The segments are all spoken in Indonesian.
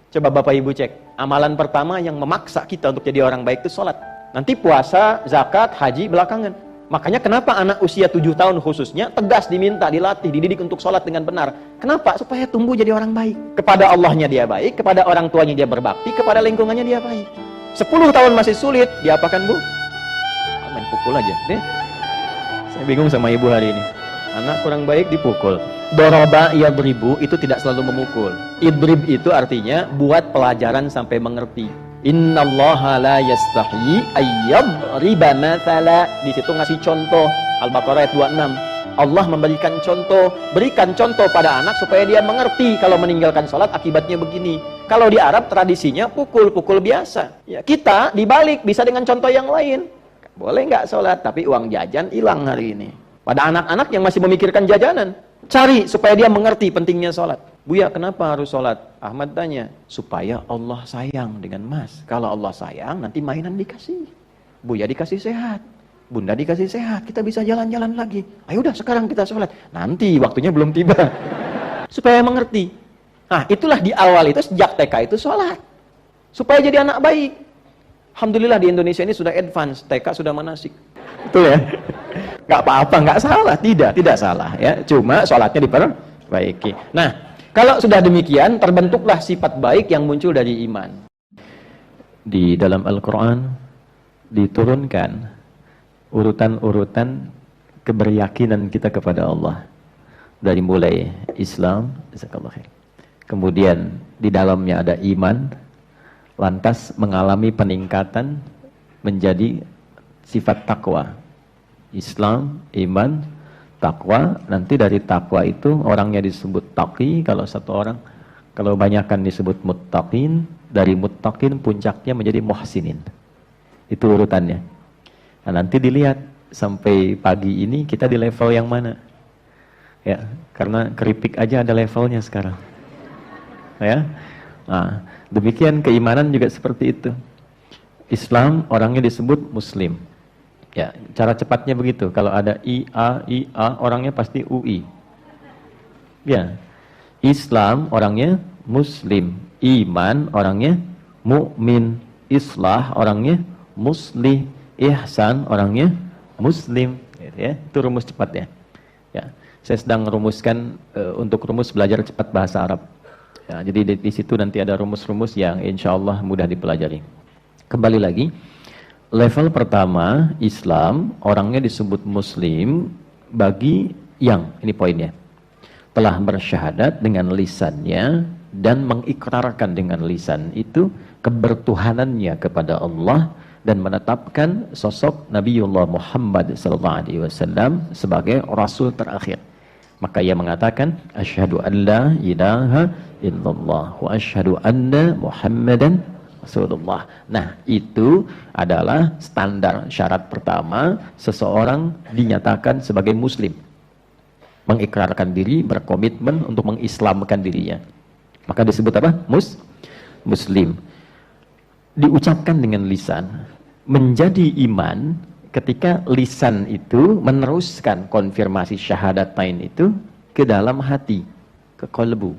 Coba Bapak Ibu cek, amalan pertama yang memaksa kita untuk jadi orang baik itu sholat. Nanti puasa, zakat, haji belakangan. Makanya kenapa anak usia 7 tahun khususnya tegas diminta, dilatih, dididik untuk sholat dengan benar. Kenapa? Supaya tumbuh jadi orang baik. Kepada Allahnya dia baik, kepada orang tuanya dia berbakti, kepada lingkungannya dia baik. 10 tahun masih sulit, diapakan Bu? Main pukul aja. Nih. Saya bingung sama ibu hari ini. Anak kurang baik dipukul. Doroba yadribu itu tidak selalu memukul. Idrib itu artinya buat pelajaran sampai mengerti. Innallaha la yastahi ayyadriba mathala. Di situ ngasih contoh. Al-Baqarah ayat 26. Allah memberikan contoh, berikan contoh pada anak supaya dia mengerti kalau meninggalkan sholat akibatnya begini. Kalau di Arab tradisinya pukul biasa. Ya, kita dibalik bisa dengan contoh yang lain. Boleh nggak sholat, tapi uang jajan hilang hari ini. Pada anak-anak yang masih memikirkan jajanan, cari supaya dia mengerti pentingnya sholat. Buya, kenapa harus sholat? Ahmad tanya, supaya Allah sayang dengan Mas. Kalau Allah sayang, nanti mainan dikasih. Buya dikasih sehat, Bunda dikasih sehat, kita bisa jalan-jalan lagi. Ayo udah sekarang kita sholat. Nanti waktunya belum tiba. Supaya mengerti. Nah, itulah di awal itu, sejak TK itu sholat. Supaya jadi anak baik. Alhamdulillah di Indonesia ini sudah advance, TK sudah manasik. Betul ya? Nggak apa-apa, nggak salah, tidak salah ya. Cuma sholatnya diperbaiki. Nah, kalau sudah demikian, terbentuklah sifat baik yang muncul dari iman. Di dalam Al-Quran diturunkan urutan-urutan keberyakinan kita kepada Allah. Dari mulai Islam, kemudian di dalamnya ada iman, lantas mengalami peningkatan menjadi sifat takwa. Islam, iman, takwa. Nanti dari takwa itu orangnya disebut taqi kalau satu orang, kalau banyakkan disebut muttaqin. Dari muttaqin puncaknya menjadi muhsinin. Itu urutannya. Nah, nanti dilihat sampai pagi ini kita di level yang mana. Ya, karena keripik aja ada levelnya sekarang. Ya. Nah, demikian keimanan juga seperti itu. Islam orangnya disebut muslim. Ya, cara cepatnya begitu. Kalau ada IA orangnya pasti UI. Ya. Islam orangnya muslim, iman orangnya mukmin, islah orangnya muslih, ihsan orangnya muslim. Gitu ya. Itu rumus cepat ya. Ya. Saya sedang merumuskan untuk rumus belajar cepat bahasa Arab. Ya, jadi di situ nanti ada rumus-rumus yang insya Allah mudah dipelajari. Kembali lagi, level pertama Islam orangnya disebut muslim bagi yang, ini poinnya, telah bersyahadat dengan lisannya dan mengikrarkan dengan lisan itu kebertuhanannya kepada Allah dan menetapkan sosok Nabiullah Muhammad SAW sebagai Rasul terakhir. Maka ia mengatakan asyhadu an la ilaha illallah wa asyhadu anna Muhammadan Rasulullah. Nah, itu adalah standar syarat pertama seseorang dinyatakan sebagai muslim. Mengikrarkan diri, berkomitmen untuk mengislamkan dirinya. Maka disebut apa? Muslim. Diucapkan dengan lisan, menjadi iman ketika lisan itu meneruskan konfirmasi syahadatain itu ke dalam hati, ke qalbu.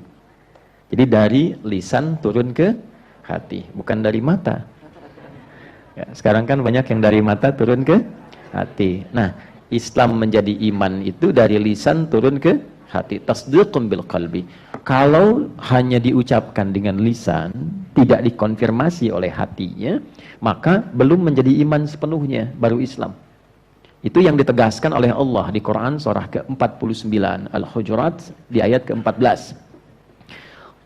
Jadi dari lisan turun ke hati, bukan dari mata. Ya, sekarang kan banyak yang dari mata turun ke hati. Nah, Islam menjadi iman itu dari lisan turun ke hati. Tasdiqun bil qalbi. Kalau hanya diucapkan dengan lisan, tidak dikonfirmasi oleh hatinya, maka belum menjadi iman sepenuhnya, baru Islam. Itu yang ditegaskan oleh Allah di Quran surah ke-49 Al-Hujurat di ayat ke-14.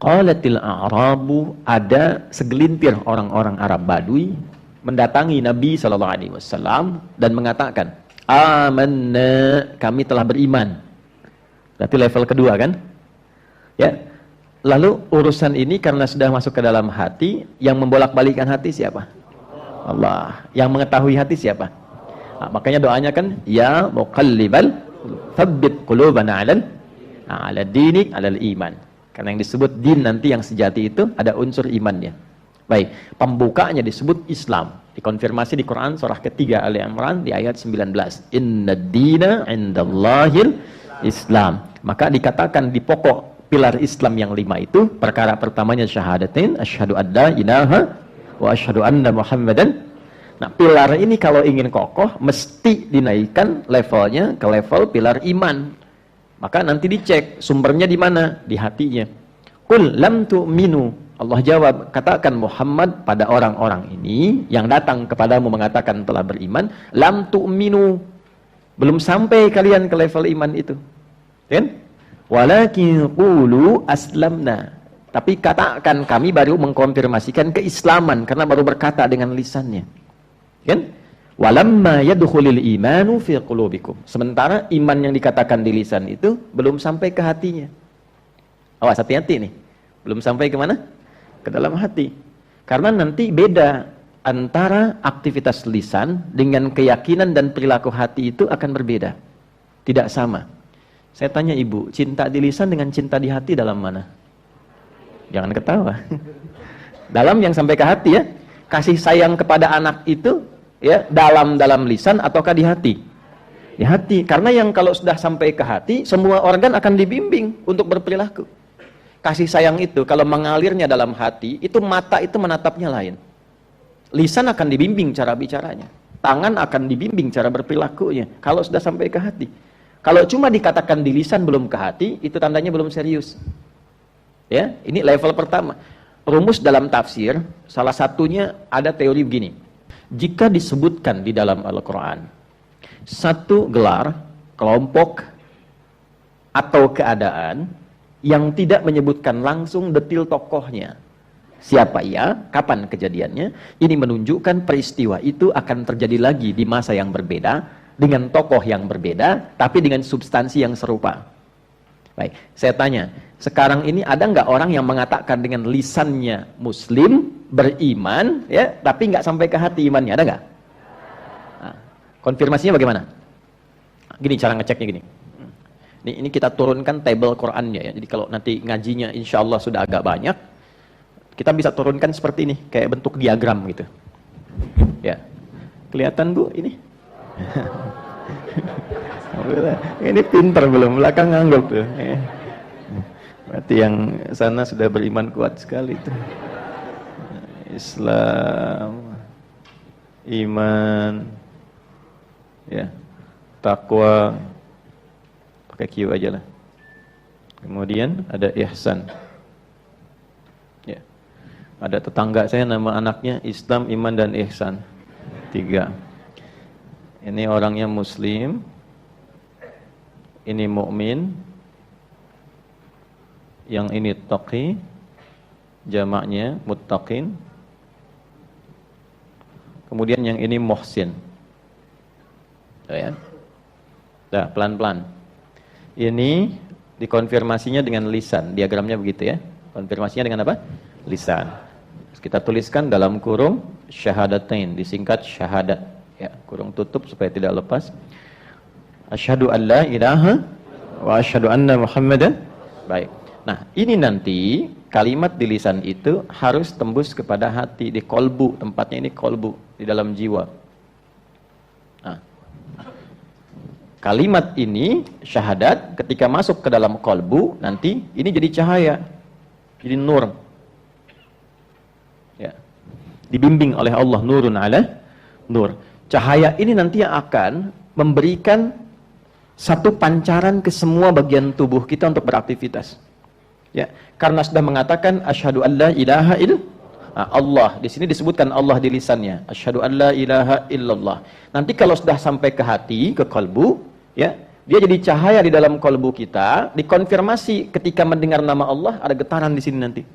Qalatil a'rabu, ada segelintir orang-orang Arab Badui mendatangi Nabi SAW dan mengatakan, amanna, kami telah beriman. Berarti level kedua kan? Ya. Lalu urusan ini karena sudah masuk ke dalam hati, yang membolak-balikkan hati siapa? Allah. Yang mengetahui hati siapa? Nah, makanya doanya kan, ya muqallibal tsabbit qulubana 'ala dinik 'alal iman. Karena yang disebut din nanti yang sejati itu ada unsur imannya. Baik, pembukanya disebut Islam. Dikonfirmasi di Quran surah ketiga Ali Imran di ayat 19. Innad dina 'indallahil Islam. Maka dikatakan di pokok pilar Islam yang 5 itu, perkara pertamanya syahadatain, asyhadu an la ilaha wa asyhadu anna Muhammadan. Nah, pilar ini kalau ingin kokoh mesti dinaikkan levelnya ke level pilar iman. Maka nanti dicek sumbernya di mana? Di hatinya. Qul lam tu'minu. Allah jawab, katakan Muhammad pada orang-orang ini yang datang kepadamu mengatakan telah beriman, lam tu'minu. Belum sampai kalian ke level iman itu. Kan? Walakin qulu aslamna. Tapi katakan kami baru mengkonfirmasikan keislaman karena baru berkata dengan lisannya. Kan? Walamma yadkhulul imanu fi qulubikum. Sementara iman yang dikatakan di lisan itu belum sampai ke hatinya. Awas, hati-hati nih. Belum sampai ke mana? Ke dalam hati. Karena nanti beda antara aktivitas lisan dengan keyakinan dan perilaku hati itu akan berbeda. Tidak sama. Saya tanya ibu, cinta di lisan dengan cinta di hati dalam mana? Jangan ketawa. Dalam yang sampai ke hati ya. Kasih sayang kepada anak itu ya dalam lisan ataukah di hati? Di hati. Karena yang kalau sudah sampai ke hati, semua organ akan dibimbing untuk berperilaku. Kasih sayang itu kalau mengalirnya dalam hati, itu mata itu menatapnya lain. Lisan akan dibimbing cara bicaranya. Tangan akan dibimbing cara berperilakunya. Kalau sudah sampai ke hati. Kalau cuma dikatakan di lisan belum ke hati, itu tandanya belum serius. Ya, ini level pertama. Rumus dalam tafsir, salah satunya ada teori begini. Jika disebutkan di dalam Al-Quran, satu gelar, kelompok, atau keadaan, yang tidak menyebutkan langsung detil tokohnya. Siapa ia, kapan kejadiannya, ini menunjukkan peristiwa itu akan terjadi lagi di masa yang berbeda, dengan tokoh yang berbeda, tapi dengan substansi yang serupa. Baik, saya tanya, sekarang ini ada nggak orang yang mengatakan dengan lisannya Muslim, beriman, ya, tapi nggak sampai ke hati imannya, ada nggak? Nah, konfirmasinya bagaimana? Gini cara ngeceknya gini. Ini kita turunkan tabel Qur'annya ya. Jadi kalau nanti ngajinya insya Allah sudah agak banyak, kita bisa turunkan seperti ini, kayak bentuk diagram gitu. Ya, kelihatan Bu ini? Ini pinter belum, belakang nganggap tuh. Berarti yang sana sudah beriman kuat sekali tuh. Islam, iman, ya, takwa, pakai Q aja lah. Kemudian ada ihsan. Ya. Ada tetangga saya nama anaknya Islam, iman dan ihsan. 3. Ini orangnya Muslim. Ini mukmin. Yang ini taqi. Jamaknya muttaqin. Kemudian yang ini muhsin. Ya. Dah, pelan-pelan. Ini dikonfirmasinya dengan lisan. Diagramnya begitu ya. Konfirmasinya dengan apa? Lisan. Terus kita tuliskan dalam kurung syahadatain, disingkat syahadat. Ya, kurung tutup supaya tidak lepas. Asyhadu an la ilaha wa asyhadu anna Muhammadan. Baik. Nah, ini nanti kalimat di lisan itu harus tembus kepada hati, di kolbu, tempatnya ini kolbu, di dalam jiwa. Nah, kalimat ini, syahadat, ketika masuk ke dalam kolbu, nanti ini jadi cahaya, jadi nur. Ya. Dibimbing oleh Allah, nurun ala nur. Cahaya ini nanti yang akan memberikan satu pancaran ke semua bagian tubuh kita untuk beraktivitas. Ya, karena sudah mengatakan asyhadu an la ilaha illallah. Allah di sini disebutkan Allah di lisannya. Asyhadu an la ilaha illallah. Nanti kalau sudah sampai ke hati, ke kalbu, ya, dia jadi cahaya di dalam kalbu kita, dikonfirmasi ketika mendengar nama Allah ada getaran di sini nanti.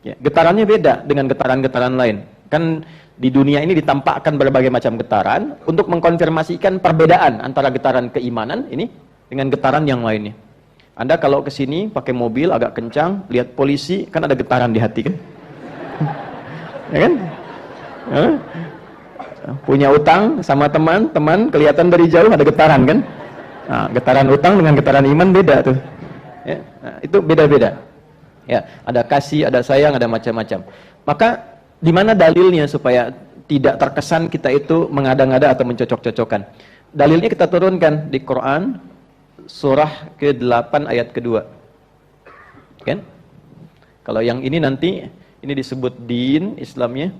Ya, getarannya beda dengan getaran-getaran lain. Kan di dunia ini ditampakkan berbagai macam getaran untuk mengkonfirmasikan perbedaan antara getaran keimanan ini dengan getaran yang lainnya. Anda kalau ke sini pakai mobil agak kencang, lihat polisi, kan ada getaran di hati kan? Ya kan? Punya utang sama teman kelihatan dari jauh ada getaran kan? Nah, getaran utang dengan getaran iman beda tuh. Ya, nah, itu beda-beda. Ya, ada kasih, ada sayang, ada macam-macam. Maka di mana dalilnya supaya tidak terkesan kita itu mengada-ngada atau mencocok-cocokkan? Dalilnya kita turunkan di Quran surah ke-8 ayat kedua. Kan? Kalau yang ini nanti ini disebut din Islamnya.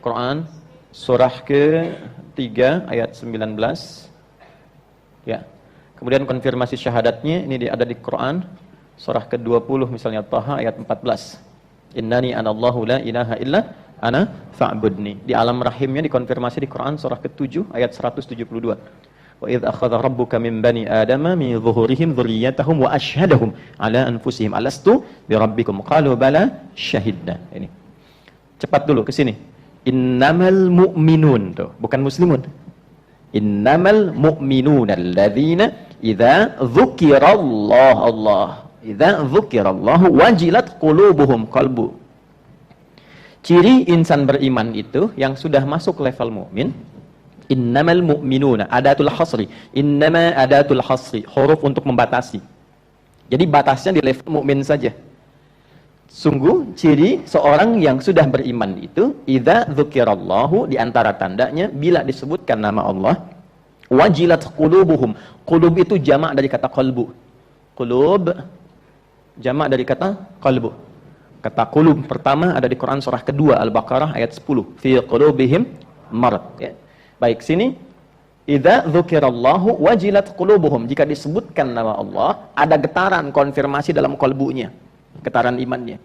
Quran surah ke-3 ayat 19. Ya. Kemudian konfirmasi syahadatnya ini ada di Quran surah ke-20 misalnya Taha ayat 14. Innani anallahu la ilaha illa ana fa'budni. Di alam rahimnya dikonfirmasi di Quran surah ke-7 ayat 172. Wa idz akhadha rabbuka min bani adama min zuhurihim dzurriyyatahum wa asyhadahum ala anfusihim alastu birabbikum qalu bala syahidna. Ini. Cepat dulu ke sini. Innamal mu'minun tuh, bukan muslimun. Innamal mu'minuna alladzina idza dzukirallahu idza dzukirallahu wajilat qulubuhum qalbu. Ciri insan beriman itu yang sudah masuk level mukmin. Innamal mu'minuna, adatul hasri. Innama adatul hasri, huruf untuk membatasi. Jadi batasnya di level mukmin saja. Sungguh ciri seorang yang sudah beriman itu idza dzukirallahu, di antara tandanya bila disebutkan nama Allah, wajilat qulubuhum. Qulub itu jamak dari kata qalbu. Qulub jamak dari kata qalbu. Kata qulub pertama ada di Quran surah kedua Al-Baqarah ayat 10. Fi qulubihim marad. Ya. Baik, sini idza dzukirallahu wajilat qulubuhum. Jika disebutkan nama Allah, ada getaran konfirmasi dalam kalbunya, getaran imannya.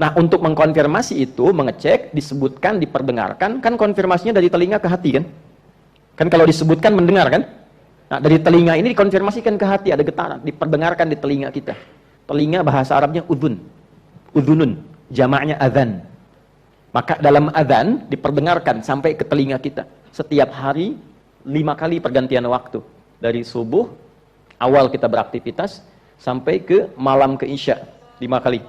Nah, untuk mengkonfirmasi itu, mengecek, disebutkan, diperdengarkan, kan konfirmasinya dari telinga ke hati kan? Kan kalau disebutkan mendengar kan? Nah, dari telinga ini dikonfirmasikan ke hati, ada getaran, diperdengarkan di telinga kita. Telinga bahasa Arabnya udhun. Udhunun, jamaknya adzan. Maka dalam adzan diperdengarkan sampai ke telinga kita. Setiap hari 5 kali pergantian waktu. Dari subuh, awal kita beraktivitas, sampai ke malam ke isya. 5 kali.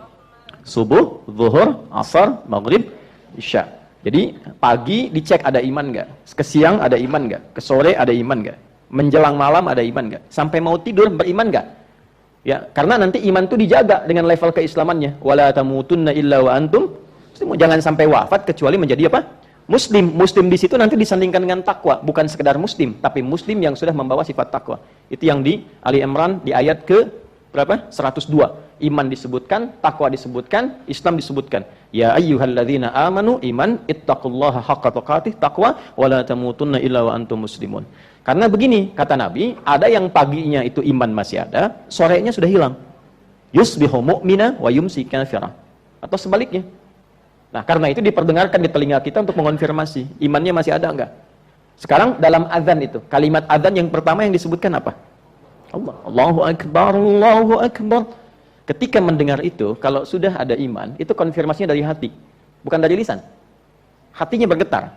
Subuh, zuhur, asar, maghrib, isya. Jadi pagi dicek ada iman nggak? Ke siang ada iman nggak? Ke sore ada iman nggak? Menjelang malam ada iman nggak? Sampai mau tidur beriman nggak? Ya, karena nanti iman itu dijaga dengan level keislamannya. Wala tamutunna illa wa antum. Jangan sampai wafat kecuali menjadi apa? Muslim. Muslim di situ nanti disandingkan dengan takwa, bukan sekedar muslim, tapi muslim yang sudah membawa sifat takwa. Itu yang di Ali Imran di ayat ke berapa? 102. Iman disebutkan, takwa disebutkan, Islam disebutkan. Ya ayyuhalladzina amanu iman ittaqullaha haqqa tuqatih, takwa wala tamutunna illa wa antum muslimun. Karena begini kata Nabi, ada yang paginya itu iman masih ada, sorenya sudah hilang. Yusbihu mu'mina wa yumsi kafira. Atau sebaliknya. Nah, karena itu diperdengarkan di telinga kita untuk mengonfirmasi imannya masih ada enggak. Sekarang dalam azan itu, kalimat azan yang pertama yang disebutkan apa? Allah. Allahu akbar, Allahu akbar. Ketika mendengar itu, kalau sudah ada iman, itu konfirmasinya dari hati, bukan dari lisan. Hatinya bergetar.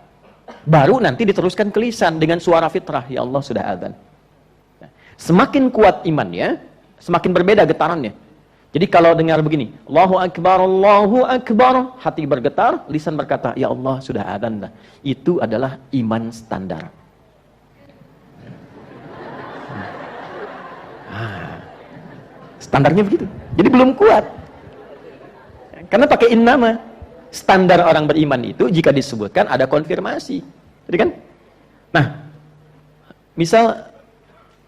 Baru nanti diteruskan ke lisan dengan suara fitrah, ya Allah sudah azan. Nah, semakin kuat imannya, semakin berbeda getarannya. Jadi kalau dengar begini, Allahu Akbar, hati bergetar, lisan berkata, ya Allah sudah adzan. Itu adalah iman standar. Standarnya begitu. Jadi belum kuat. Karena pakai innama. Standar orang beriman itu jika disebutkan ada konfirmasi. Jadi kan? Nah, misal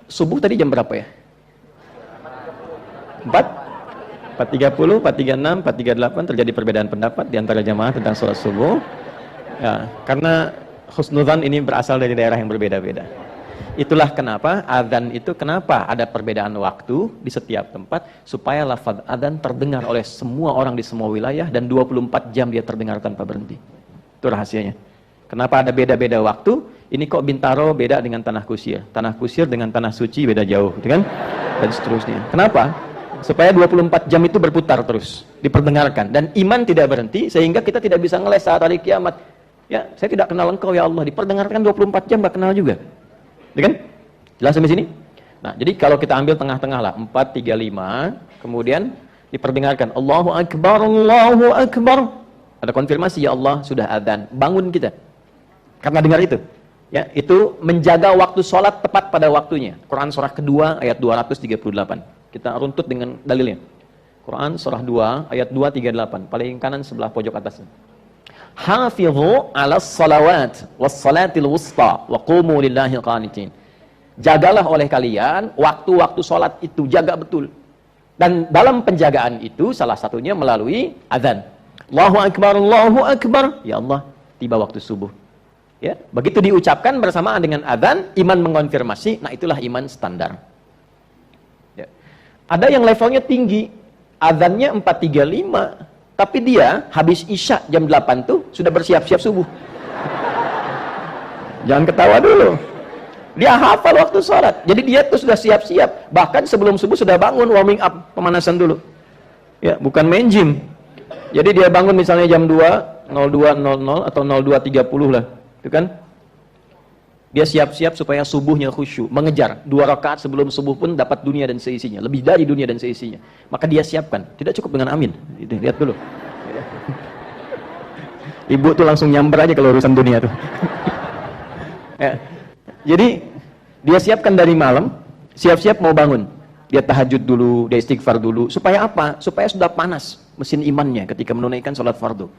subuh tadi jam berapa ya? 4.30, 4.36, 4.38 terjadi perbedaan pendapat di antara jamaah tentang sholat subuh. Ya, karena husnudzan ini berasal dari daerah yang berbeda-beda. Itulah kenapa adzan itu kenapa ada perbedaan waktu di setiap tempat supaya lafaz adzan terdengar oleh semua orang di semua wilayah dan 24 jam dia terdengar tanpa berhenti. Itu rahasianya. Kenapa ada beda-beda waktu? Ini kok Bintaro beda dengan Tanah Kusir, Tanah Kusir dengan Tanah Suci beda jauh, gitu kan? Dan seterusnya. Kenapa? Supaya 24 jam itu berputar terus, diperdengarkan dan iman tidak berhenti sehingga kita tidak bisa ngeles saat hari kiamat. Ya, saya tidak kenal engkau ya Allah, diperdengarkan 24 jam enggak kenal juga. Ya kan? Jelas sampai sini? Nah, jadi kalau kita ambil tengah-tengah lah, 4, 3, 5, kemudian diperdengarkan Allahu Akbar, Allahu Akbar. Ada konfirmasi ya Allah sudah adzan. Bangun kita. Karena dengar itu. Ya, itu menjaga waktu sholat tepat pada waktunya. Quran surah kedua ayat 238. Kita runtut dengan dalilnya. Quran surah 2 ayat 238, paling kanan sebelah pojok atasnya. Hafidhu 'alas salawat was salatil wusta wa qumu lillahi qanitin. Jagalah oleh kalian waktu-waktu salat itu, jaga betul. Dan dalam penjagaan itu salah satunya melalui azan. Allahu Akbar, Allahu Akbar. Ya Allah, tiba waktu subuh. Ya, begitu diucapkan bersamaan dengan azan, iman mengonfirmasi, nah itulah iman standar. Ya. Ada yang levelnya tinggi, azannya 4.35, tapi dia habis isya jam 8 tuh sudah bersiap-siap subuh. Jangan ketawa dulu. Dia hafal waktu sholat. Jadi dia tuh sudah siap-siap. Bahkan sebelum subuh sudah bangun, warming up, pemanasan dulu. Ya, bukan main gym. Jadi dia bangun misalnya jam 2.02.00 atau 02.30 lah. Itu kan? Dia siap-siap supaya subuhnya khusyuk, mengejar 2 rakaat sebelum subuh pun dapat dunia dan seisinya, lebih dari dunia dan seisinya. Maka dia siapkan. Tidak cukup dengan amin. Lihat dulu. Ibu tuh langsung nyamber aja kalau urusan dunia tuh. Ya. Jadi dia siapkan dari malam, siap-siap mau bangun. Dia tahajud dulu, dia istighfar dulu. Supaya apa? Supaya sudah panas mesin imannya ketika menunaikan sholat fardu.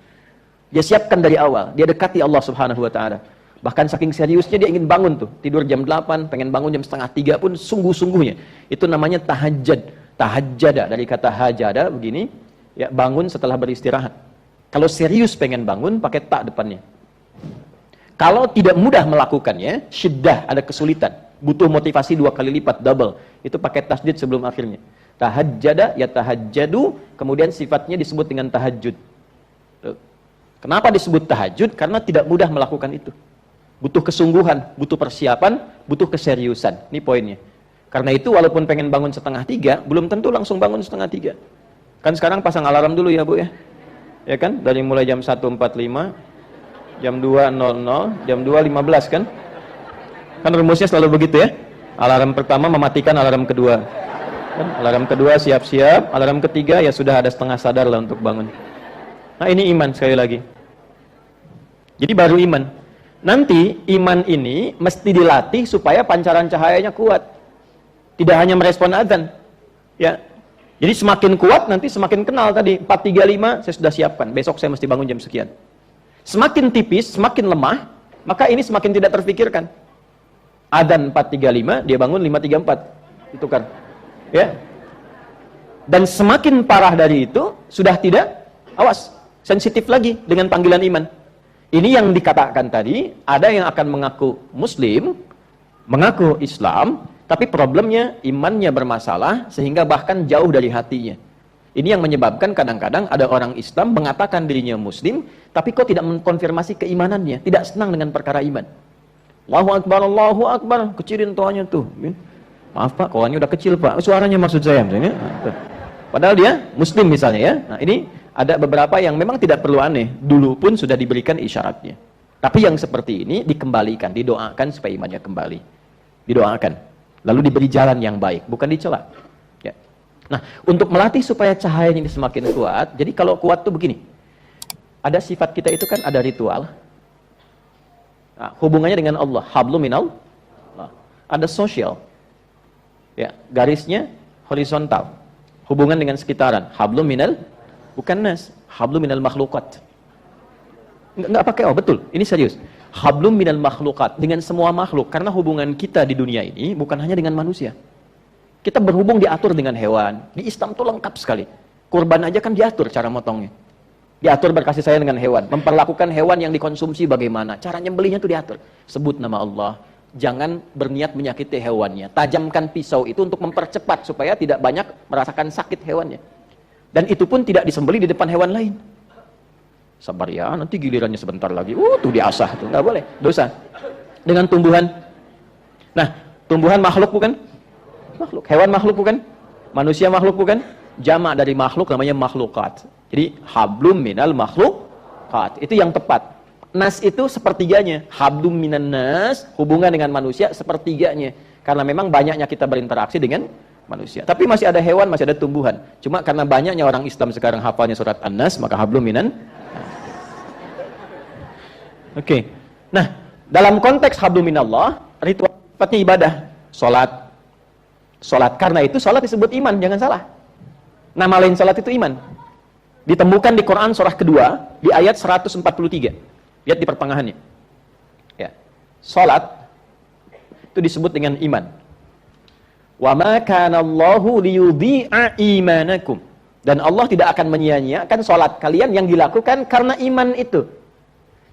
Dia siapkan dari awal, dia dekati Allah Subhanahu wa taala. Bahkan saking seriusnya dia ingin bangun tuh, tidur jam 8, pengen bangun jam 2:30 pun sungguh-sungguhnya. Itu namanya tahajjud. Tahajjada dari kata hajada begini, ya bangun setelah beristirahat. Kalau serius pengen bangun pakai tak depannya. Kalau tidak mudah melakukannya, syiddah, ada kesulitan, butuh motivasi 2 kali lipat, double. Itu pakai tasdid sebelum akhirnya. Tahajjada, ya tahajjadu, kemudian sifatnya disebut dengan tahajud. Kenapa disebut tahajud? Karena tidak mudah melakukan itu. Butuh kesungguhan, butuh persiapan, butuh keseriusan. Ini poinnya. Karena itu walaupun pengen bangun 2:30, belum tentu langsung bangun 2:30. Kan sekarang pasang alarm dulu ya Bu ya. Ya kan? Dari mulai jam 1.45, jam 2.00, jam 2.15 kan? Kan rumusnya selalu begitu ya. Alarm pertama mematikan alarm kedua. Kan? Alarm kedua siap-siap, alarm ketiga ya sudah ada setengah sadar lah untuk bangun. Nah ini iman sekali lagi. Jadi baru iman. Nanti iman ini mesti dilatih supaya pancaran cahayanya kuat. Tidak hanya merespon azan. Ya. Jadi semakin kuat nanti semakin kenal tadi. 4.35 saya sudah siapkan. Besok saya mesti bangun jam sekian. Semakin tipis, semakin lemah, maka ini semakin tidak terfikirkan. Adzan 4.35, dia bangun 5.34. Itu kan. Ya. Dan semakin parah dari itu, sudah tidak, awas, sensitif lagi dengan panggilan iman. Ini yang dikatakan tadi, ada yang akan mengaku Muslim, mengaku Islam, tapi problemnya imannya bermasalah, sehingga bahkan jauh dari hatinya. Ini yang menyebabkan kadang-kadang ada orang Islam mengatakan dirinya Muslim, tapi kok tidak mengkonfirmasi keimanannya, tidak senang dengan perkara iman. Allahu Akbar, Allahu Akbar, kecilin toanya tuh. Maaf Pak, kawannya udah kecil Pak, suaranya maksud saya misalnya. Padahal dia Muslim misalnya ya. Nah ini ada beberapa yang memang tidak perlu aneh, dulu pun sudah diberikan isyaratnya. Tapi yang seperti ini dikembalikan, didoakan supaya imannya kembali. Didoakan, lalu diberi jalan yang baik, bukan dicela. Ya. Nah, untuk melatih supaya cahayanya ini semakin kuat, jadi kalau kuat tuh begini. Ada sifat kita itu kan ada ritual. Nah, hubungannya dengan Allah, hablum minal. Ada sosial. Ya, garisnya horizontal. Hubungan dengan sekitaran, hablum minal, bukan nas, hablum minal makhlukat. Enggak pakai oh, betul. Ini serius. Hablum minal makhlukat, dengan semua makhluk, karena hubungan kita di dunia ini bukan hanya dengan manusia. Kita berhubung diatur dengan hewan. Di Islam tuh lengkap sekali. Kurban aja kan diatur cara motongnya. Diatur berkasih sayang dengan hewan. Memperlakukan hewan yang dikonsumsi bagaimana. Cara nyembelihnya tuh diatur. Sebut nama Allah. Jangan berniat menyakiti hewannya. Tajamkan pisau itu untuk mempercepat supaya tidak banyak merasakan sakit hewannya. Dan itu pun tidak disembelih di depan hewan lain. Sabar ya, nanti gilirannya sebentar lagi. Tuh diasah tuh, nggak boleh, dosa. Dengan tumbuhan. Nah, tumbuhan makhluk bukan? Makhluk. Hewan makhluk bukan? Manusia makhluk bukan? Jamak dari makhluk namanya makhlukat. Jadi hablum minal makhlukat. Itu yang tepat. Nas itu sepertiganya. Hablum minan nas, hubungan dengan manusia sepertiganya. Karena memang banyaknya kita berinteraksi dengan manusia. Tapi masih ada hewan, masih ada tumbuhan. Cuma karena banyaknya orang Islam sekarang hafalnya surat An-Nas, maka hablum minan. Oke. Nah, dalam konteks hablum minallah, ritual sifatnya ibadah. Salat. Karena itu salat disebut iman, jangan salah. Nama lain salat itu iman. Ditemukan di Quran surah kedua di ayat 143. Lihat di pertengahannya. Ya. Salat itu disebut dengan iman. Wa ma kana Allahu liyudhi'a imanakum. Dan Allah tidak akan menyia-nyiakan salat kalian yang dilakukan karena iman itu.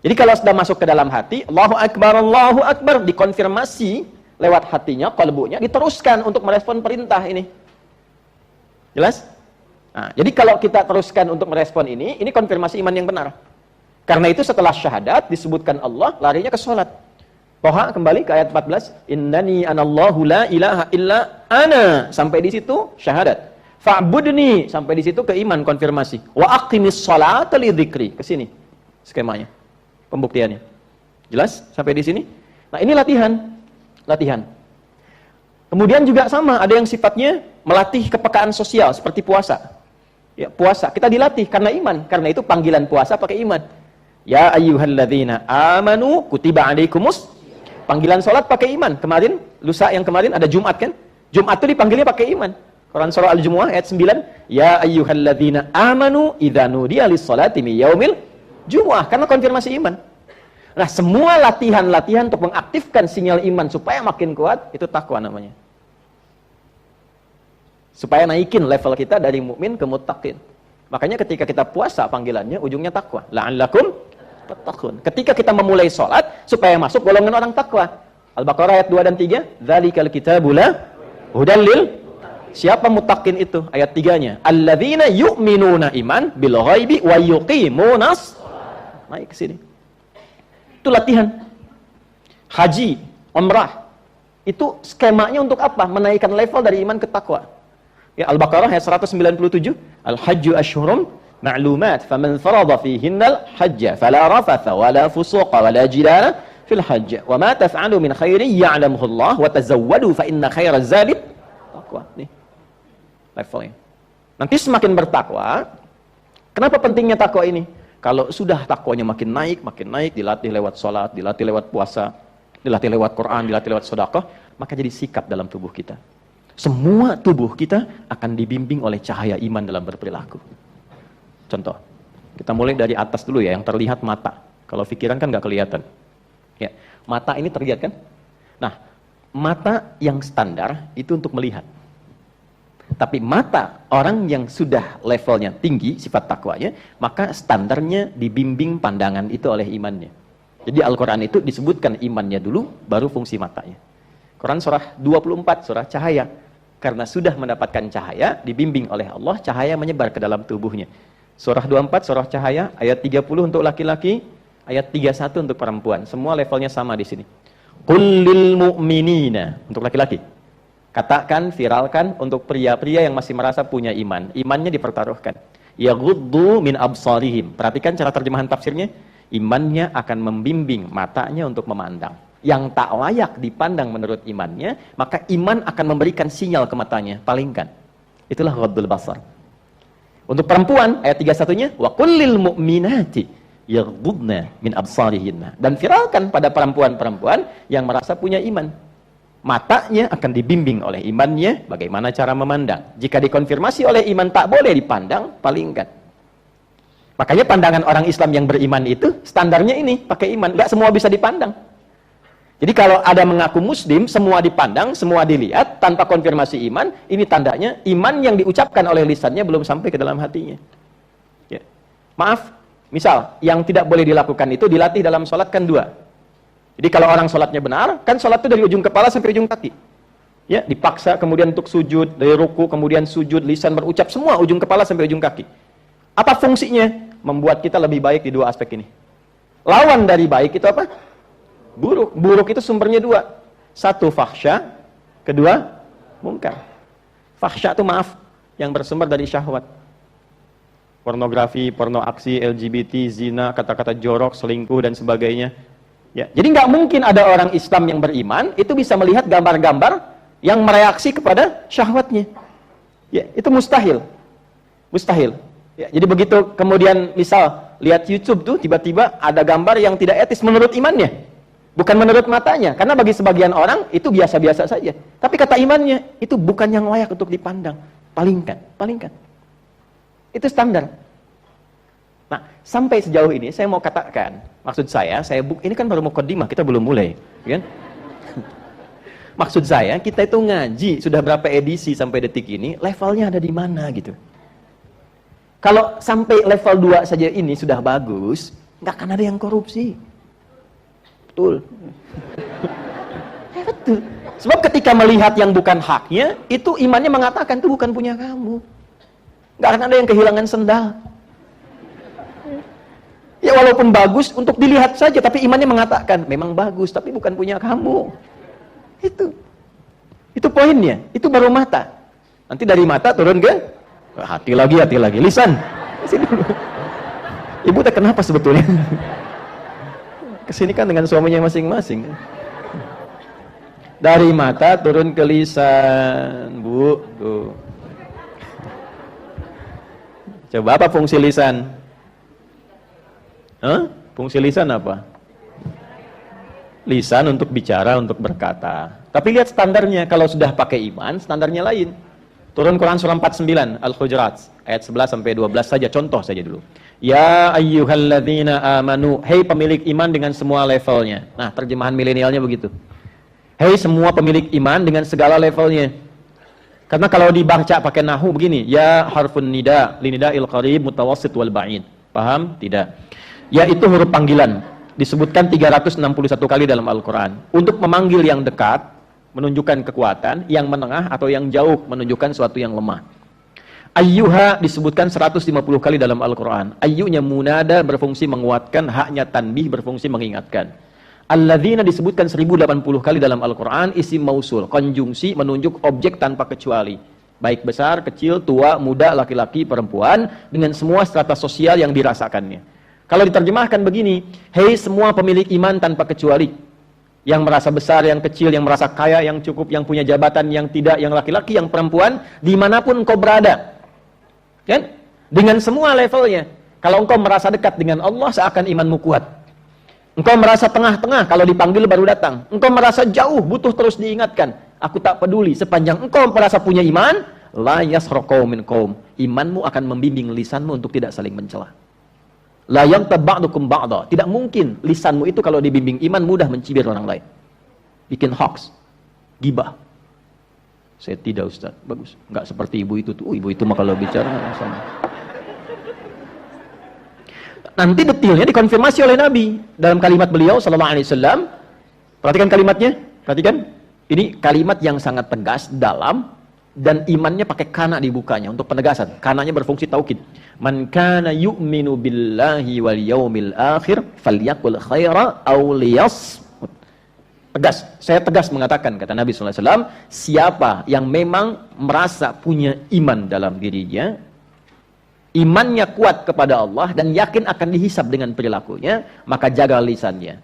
Jadi kalau sudah masuk ke dalam hati, Allahu Akbar, dikonfirmasi lewat hatinya, qalbunya, diteruskan untuk merespon perintah ini. Jelas? Nah, jadi kalau kita teruskan untuk merespon ini konfirmasi iman yang benar. Karena itu setelah syahadat disebutkan Allah, larinya ke salat. Toha kembali ke ayat 14, innani anallahu la ilaha illa ana, sampai di situ syahadat. Fa'budni, sampai di situ ke iman, konfirmasi. Wa aqimis sholata li dzikri, ke sini skemanya, pembuktiannya. Jelas sampai di sini? Nah, ini latihan. Kemudian juga sama, ada yang sifatnya melatih kepekaan sosial seperti puasa. Ya, puasa kita dilatih karena iman, karena itu panggilan puasa pakai iman. Ya ayyuhalladzina amanu kutiba alaikumus. Panggilan salat pakai iman. Kemarin, lusa yang kemarin ada Jumat kan? Jumat itu dipanggilnya pakai iman. Quran surah Al-Jumu'ah ayat 9, ya ayyuhalladzina amanu idza nudiya lis-shalati min yaumil jumu'ah, karena konfirmasi iman. Nah, semua latihan-latihan untuk mengaktifkan sinyal iman supaya makin kuat, itu takwa namanya. Supaya naikin level kita dari mukmin ke muttaqin. Makanya ketika kita puasa panggilannya ujungnya takwa. La'allakum tattaqun. Ketika kita memulai sholat supaya masuk golongan orang takwa. Al-Baqarah ayat 2 dan 3, dzalikal kitabu la hudal lil. Siapa muttaqin itu? Ayat 3-nya. Alladzina yu'minuna iman bil ghaibi wa yuqimunas. Naik ke sini. Itu latihan. Haji, umrah. Itu skemanya untuk apa? Menaikkan level dari iman ke takwa. Ya, Al-Baqarah ayat 197, Al-Hajju asyhurum ma'lumat, faman farada fihinnal hajja fala rafatha wala fusuqa wala jidala fil hajj. Wa ma taf'alu min khairin ya'lamuhu Allah wa tazawwadu fa inna khairaz zadi taqwa. Nih. Levelnya. Nanti semakin bertakwa. Kenapa pentingnya takwa ini? Kalau sudah takwanya makin naik, dilatih lewat salat, dilatih lewat puasa, dilatih lewat Quran, dilatih lewat sedekah, maka jadi sikap dalam tubuh kita. Semua tubuh kita akan dibimbing oleh cahaya iman dalam berperilaku. Contoh, kita mulai dari atas dulu ya, yang terlihat mata. Kalau pikiran kan nggak kelihatan. Ya, mata ini terlihat kan? Nah, mata yang standar itu untuk melihat. Tapi mata orang yang sudah levelnya tinggi, sifat takwanya, maka standarnya dibimbing pandangan itu oleh imannya. Jadi Al-Quran itu disebutkan imannya dulu, baru fungsi matanya. Quran surah 24, surah cahaya. Karena sudah mendapatkan cahaya, dibimbing oleh Allah, cahaya menyebar ke dalam tubuhnya. Surah 24, surah cahaya, ayat 30 untuk laki-laki, ayat 31 untuk perempuan. Semua levelnya sama di sini. Qul lil mu'minina, untuk laki-laki. Katakan, viralkan untuk pria-pria yang masih merasa punya iman. Imannya dipertaruhkan. Yaghuddu min absarihim. Perhatikan cara terjemahan tafsirnya. Imannya akan membimbing matanya untuk memandang. Yang tak layak dipandang menurut imannya, maka iman akan memberikan sinyal ke matanya, palingkan. Itulah ghaddul basar. Untuk perempuan, ayat 31-nya, wa kullil mu'minati yaghdudna min absarihinna. Dan viralkan pada perempuan-perempuan yang merasa punya iman. Matanya akan dibimbing oleh imannya, bagaimana cara memandang. Jika dikonfirmasi oleh iman tak boleh dipandang, palingkan. Makanya pandangan orang Islam yang beriman itu, standarnya ini, pakai iman. Nggak semua bisa dipandang. Jadi kalau ada mengaku muslim, semua dipandang, semua dilihat, tanpa konfirmasi iman, ini tandanya iman yang diucapkan oleh lisannya belum sampai ke dalam hatinya. Ya. Maaf, misal, yang tidak boleh dilakukan itu dilatih dalam sholat kan 2. Jadi kalau orang sholatnya benar, kan sholat itu dari ujung kepala sampai ujung kaki. Ya, dipaksa kemudian untuk sujud, dari ruku, kemudian sujud, lisan berucap, semua ujung kepala sampai ujung kaki. Apa fungsinya? Membuat kita lebih baik di 2 aspek ini. Lawan dari baik itu apa? Buruk. Buruk itu sumbernya 2. 1 fahsya, kedua mungkar. Fahsya itu maaf, yang bersumber dari syahwat. Pornografi, porno aksi, LGBT, zina, kata-kata jorok, selingkuh dan sebagainya. Ya, jadi nggak mungkin ada orang Islam yang beriman itu bisa melihat gambar-gambar yang mereaksi kepada syahwatnya. Ya, itu mustahil. Mustahil. Ya, jadi begitu kemudian misal lihat YouTube tuh tiba-tiba ada gambar yang tidak etis menurut imannya. Bukan menurut matanya, karena bagi sebagian orang itu biasa-biasa saja. Tapi kata imannya, itu bukan yang layak untuk dipandang. Palingkan. Itu standar. Nah, sampai sejauh ini saya mau katakan, maksud saya ini kan baru mukaddimah, kita belum mulai, kan? Maksud saya, kita itu ngaji sudah berapa edisi sampai detik ini, levelnya ada di mana gitu. Kalau sampai level 2 saja ini sudah bagus, nggak akan ada yang korupsi. Betul. Betul. Sebab ketika melihat yang bukan haknya, itu imannya mengatakan itu bukan punya kamu. Nggak akan ada yang kehilangan sendal. Ya walaupun bagus untuk dilihat saja, tapi imannya mengatakan memang bagus, tapi bukan punya kamu. Itu poinnya. Itu baru mata. Nanti dari mata turun ke hati lagi, lisan. Sini dulu. Ibu tak kenapa sebetulnya? Kesini kan dengan suaminya masing-masing. Dari mata turun ke lisan, Bu. Tuh. Coba apa fungsi lisan? Fungsi lisan apa? Lisan untuk bicara, untuk berkata. Tapi lihat standarnya, kalau sudah pakai iman, standarnya lain. Turun Quran surah 49, Al-Hujurat, ayat 11 sampai 12 saja, contoh saja dulu. Ya ayyuhalladzina amanu, hei pemilik iman dengan semua levelnya. Nah, terjemahan milenialnya begitu. Hei semua pemilik iman dengan segala levelnya. Karena kalau dibaca pakai nahu begini, ya harfun nida, linida'il qarib, mutawassit wal ba'id. Paham? Tidak. Ya itu huruf panggilan. Disebutkan 361 kali dalam Al-Quran. Untuk memanggil yang dekat, menunjukkan kekuatan, yang menengah atau yang jauh, menunjukkan sesuatu yang lemah. Ayyuha disebutkan 150 kali dalam Al-Quran. Ayyunya munada berfungsi menguatkan, haknya tanbih berfungsi mengingatkan. Alladzina disebutkan 1080 kali dalam Al-Quran, isim mausul, konjungsi menunjuk objek tanpa kecuali. Baik besar, kecil, tua, muda, laki-laki, perempuan, dengan semua strata sosial yang dirasakannya. Kalau diterjemahkan begini, hei semua pemilik iman tanpa kecuali. Yang merasa besar, yang kecil, yang merasa kaya, yang cukup, yang punya jabatan, yang tidak, yang laki-laki, yang perempuan, dimanapun engkau berada. Kan? Dengan semua levelnya. Kalau engkau merasa dekat dengan Allah, seakan imanmu kuat. Engkau merasa tengah-tengah, kalau dipanggil baru datang. Engkau merasa jauh, butuh terus diingatkan. Aku tak peduli, sepanjang engkau merasa punya iman, la yasraqau min qaum. Imanmu akan membimbing lisanmu untuk tidak saling mencela. La yaghtab ba'dukum ba'da. Tidak mungkin lisanmu itu kalau dibimbing iman mudah mencibir orang lain. Bikin hoax, gibah. Saya tidak, Ustaz. Bagus. Enggak seperti ibu itu tuh. Ibu itu mah kalau bicara sama. Nanti detailnya dikonfirmasi oleh Nabi dalam kalimat beliau sallallahu alaihi wasallam. Perhatikan kalimatnya. Perhatikan. Ini kalimat yang sangat tegas, dalam, dan imannya pakai kana dibukanya untuk penegasan. Kananya berfungsi taukid. Man kana yu'minu billahi wal yaumil akhir falyaqul khaira aw liyasmut. Tegas, saya tegas mengatakan, kata Nabi sallallahu alaihi wasallam, siapa yang memang merasa punya iman dalam dirinya, imannya kuat kepada Allah dan yakin akan dihisab dengan perilakunya, maka jaga lisannya.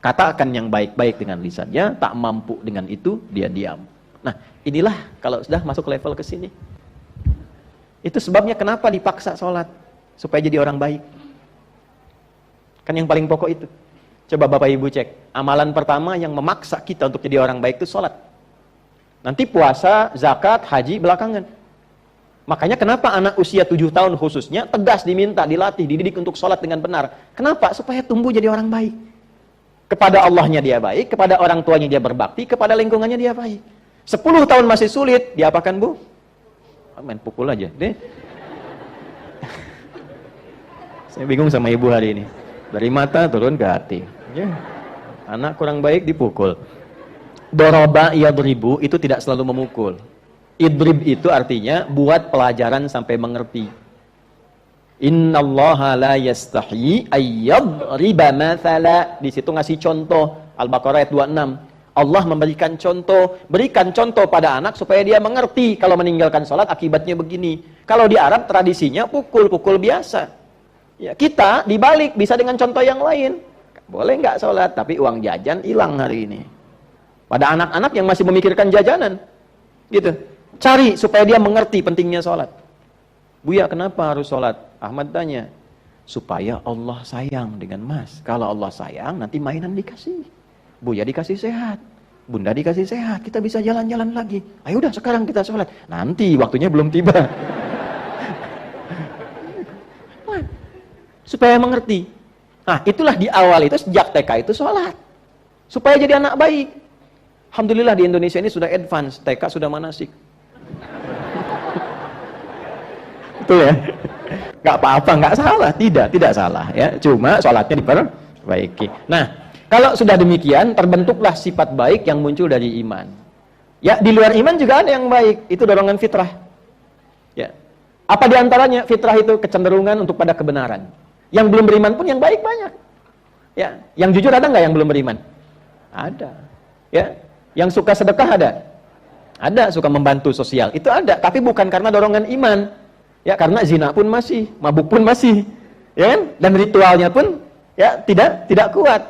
Katakan yang baik-baik dengan lisannya, tak mampu dengan itu dia diam. Nah, inilah kalau sudah masuk level ke sini. Itu sebabnya kenapa dipaksa sholat, supaya jadi orang baik. Kan yang paling pokok itu. Coba Bapak Ibu cek, amalan pertama yang memaksa kita untuk jadi orang baik itu sholat. Nanti puasa, zakat, haji belakangan. Makanya kenapa anak usia 7 tahun khususnya tegas diminta, dilatih, dididik untuk sholat dengan benar. Kenapa? Supaya tumbuh jadi orang baik. Kepada Allahnya dia baik, kepada orang tuanya dia berbakti, kepada lingkungannya dia baik. 10 tahun masih sulit, diapakan Bu? Main pukul aja deh. Saya bingung sama ibu hari ini. Dari mata turun ke hati. Ya. Anak kurang baik dipukul. Doroba yadribu itu tidak selalu memukul. Idrib itu artinya buat pelajaran sampai mengerti. Innallaha la yastahi ayyadriba mathala. Di situ ngasih contoh. Al-Baqarah ayat 26. Allah memberikan contoh, berikan contoh pada anak supaya dia mengerti kalau meninggalkan sholat akibatnya begini. Kalau di Arab tradisinya pukul-pukul biasa. Ya, kita dibalik bisa dengan contoh yang lain. Boleh nggak sholat, tapi uang jajan hilang hari ini. Pada anak-anak yang masih memikirkan jajanan, gitu. Cari supaya dia mengerti pentingnya sholat. Buya kenapa harus sholat? Ahmad tanya, supaya Allah sayang dengan mas. Kalau Allah sayang, nanti mainan dikasih. Buya dikasih sehat, bunda dikasih sehat, kita bisa jalan-jalan lagi. Ayo udah sekarang kita sholat. Nanti waktunya belum tiba. Supaya mengerti. Nah itulah di awal itu sejak TK itu sholat. Supaya jadi anak baik. Alhamdulillah di Indonesia ini sudah advance, TK sudah manasik. Betul ya? Nggak apa-apa, nggak salah, tidak salah ya. Cuma sholatnya diperbaiki. Nah, kalau sudah demikian, terbentuklah sifat baik yang muncul dari iman. Ya, di luar iman juga ada yang baik, itu dorongan fitrah. Ya. Apa diantaranya? Fitrah itu kecenderungan untuk pada kebenaran. Yang belum beriman pun yang baik banyak. Ya, yang jujur ada nggak yang belum beriman? Ada. Ya, yang suka sedekah ada. Ada, suka membantu sosial. Itu ada, tapi bukan karena dorongan iman. Ya, karena zina pun masih, mabuk pun masih. Ya kan? Dan ritualnya pun ya tidak kuat.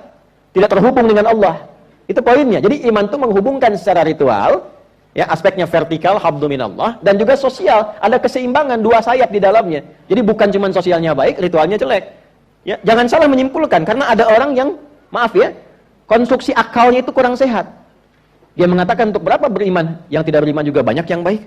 Tidak terhubung dengan Allah. Itu poinnya. Jadi iman itu menghubungkan secara ritual, ya, aspeknya vertikal, habdu minallah, dan juga sosial. Ada keseimbangan, dua sayap di dalamnya. Jadi bukan cuma sosialnya baik, ritualnya jelek. Ya, jangan salah menyimpulkan, karena ada orang yang, maaf ya, konstruksi akalnya itu kurang sehat. Dia mengatakan untuk berapa beriman, yang tidak beriman juga banyak yang baik.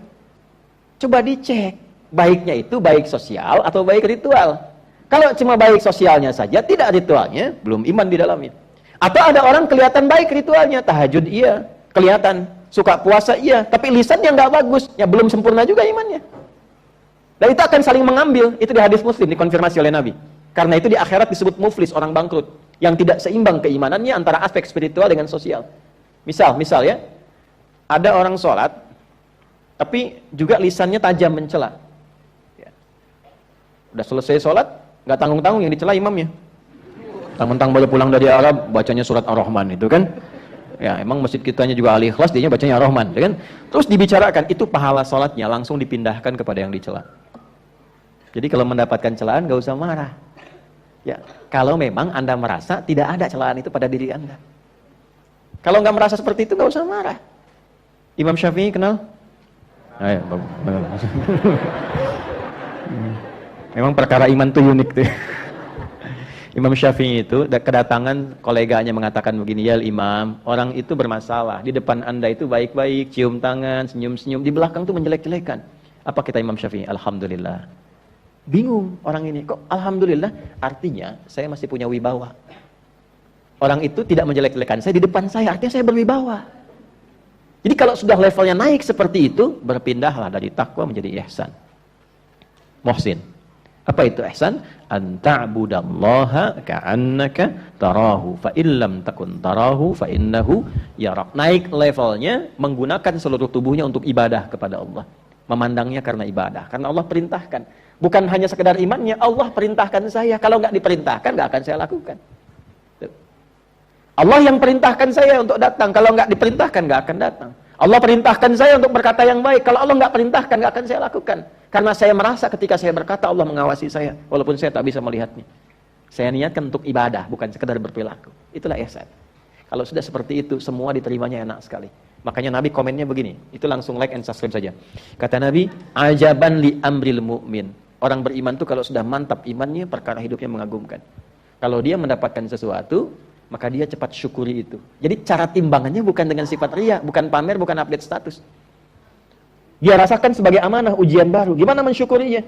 Coba dicek, baiknya itu baik sosial atau baik ritual. Kalau cuma baik sosialnya saja, tidak ritualnya, belum iman di dalamnya. Atau ada orang kelihatan baik ritualnya, tahajud iya, kelihatan, suka puasa iya, tapi lisannya nggak bagus, ya belum sempurna juga imannya. Dan itu akan saling mengambil, itu di hadis Muslim, dikonfirmasi oleh Nabi. Karena itu di akhirat disebut muflis, orang bangkrut, yang tidak seimbang keimanannya antara aspek spiritual dengan sosial. Misal ya, ada orang sholat, tapi juga lisannya tajam mencela. Ya. Udah selesai sholat, nggak tanggung-tanggung yang dicela imamnya. Mentang-mentang baru pulang dari Arab, bacanya surat Ar-Rahman itu kan. Ya, emang masjid kitanya juga ahli ikhlas, dia bacanya Ar-Rahman, ya kan? Terus dibicarakan, itu pahala sholatnya langsung dipindahkan kepada yang dicela. Jadi kalau mendapatkan celaan, gak usah marah. Ya, kalau memang Anda merasa tidak ada celaan itu pada diri Anda. Kalau nggak merasa seperti itu, gak usah marah. Imam Syafi'i kenal? Ayo, memang perkara iman itu unik tuh. Imam Syafi'i itu kedatangan koleganya mengatakan begini, ya Imam, orang itu bermasalah, di depan Anda itu baik-baik, cium tangan, senyum-senyum, di belakang itu menjelek-jelekan. Apa kata Imam Syafi'i? Alhamdulillah. Bingung orang ini, kok Alhamdulillah? Artinya saya masih punya wibawa. Orang itu tidak menjelek-jelekan saya di depan saya, artinya saya berwibawa. Jadi kalau sudah levelnya naik seperti itu, berpindahlah dari takwa menjadi ihsan. Muhsin. Apa itu ihsan? An ta'budallaha ka'annaka tarahu fa illam takun tarahu fa innahu yarak. Naik levelnya menggunakan seluruh tubuhnya untuk ibadah kepada Allah. Memandangnya karena ibadah, karena Allah perintahkan. Bukan hanya sekedar imannya, Allah perintahkan saya. Kalau nggak diperintahkan, nggak akan saya lakukan. Allah yang perintahkan saya untuk datang. Kalau nggak diperintahkan, nggak akan datang. Allah perintahkan saya untuk berkata yang baik. Kalau Allah nggak perintahkan, nggak akan saya lakukan. Karena saya merasa ketika saya berkata, Allah mengawasi saya, walaupun saya tak bisa melihatnya. Saya niatkan untuk ibadah, bukan sekedar berperilaku. Itulah ihsan. Kalau sudah seperti itu, semua diterimanya enak sekali. Makanya Nabi komennya begini, itu langsung like and subscribe saja. Kata Nabi, ajaban li amril mu'min. Orang beriman itu kalau sudah mantap imannya, perkara hidupnya mengagumkan. Kalau dia mendapatkan sesuatu, maka dia cepat syukuri itu. Jadi cara timbangannya bukan dengan sifat riya, bukan pamer, bukan update status. Dia rasakan sebagai amanah, ujian baru. Gimana mensyukurinya?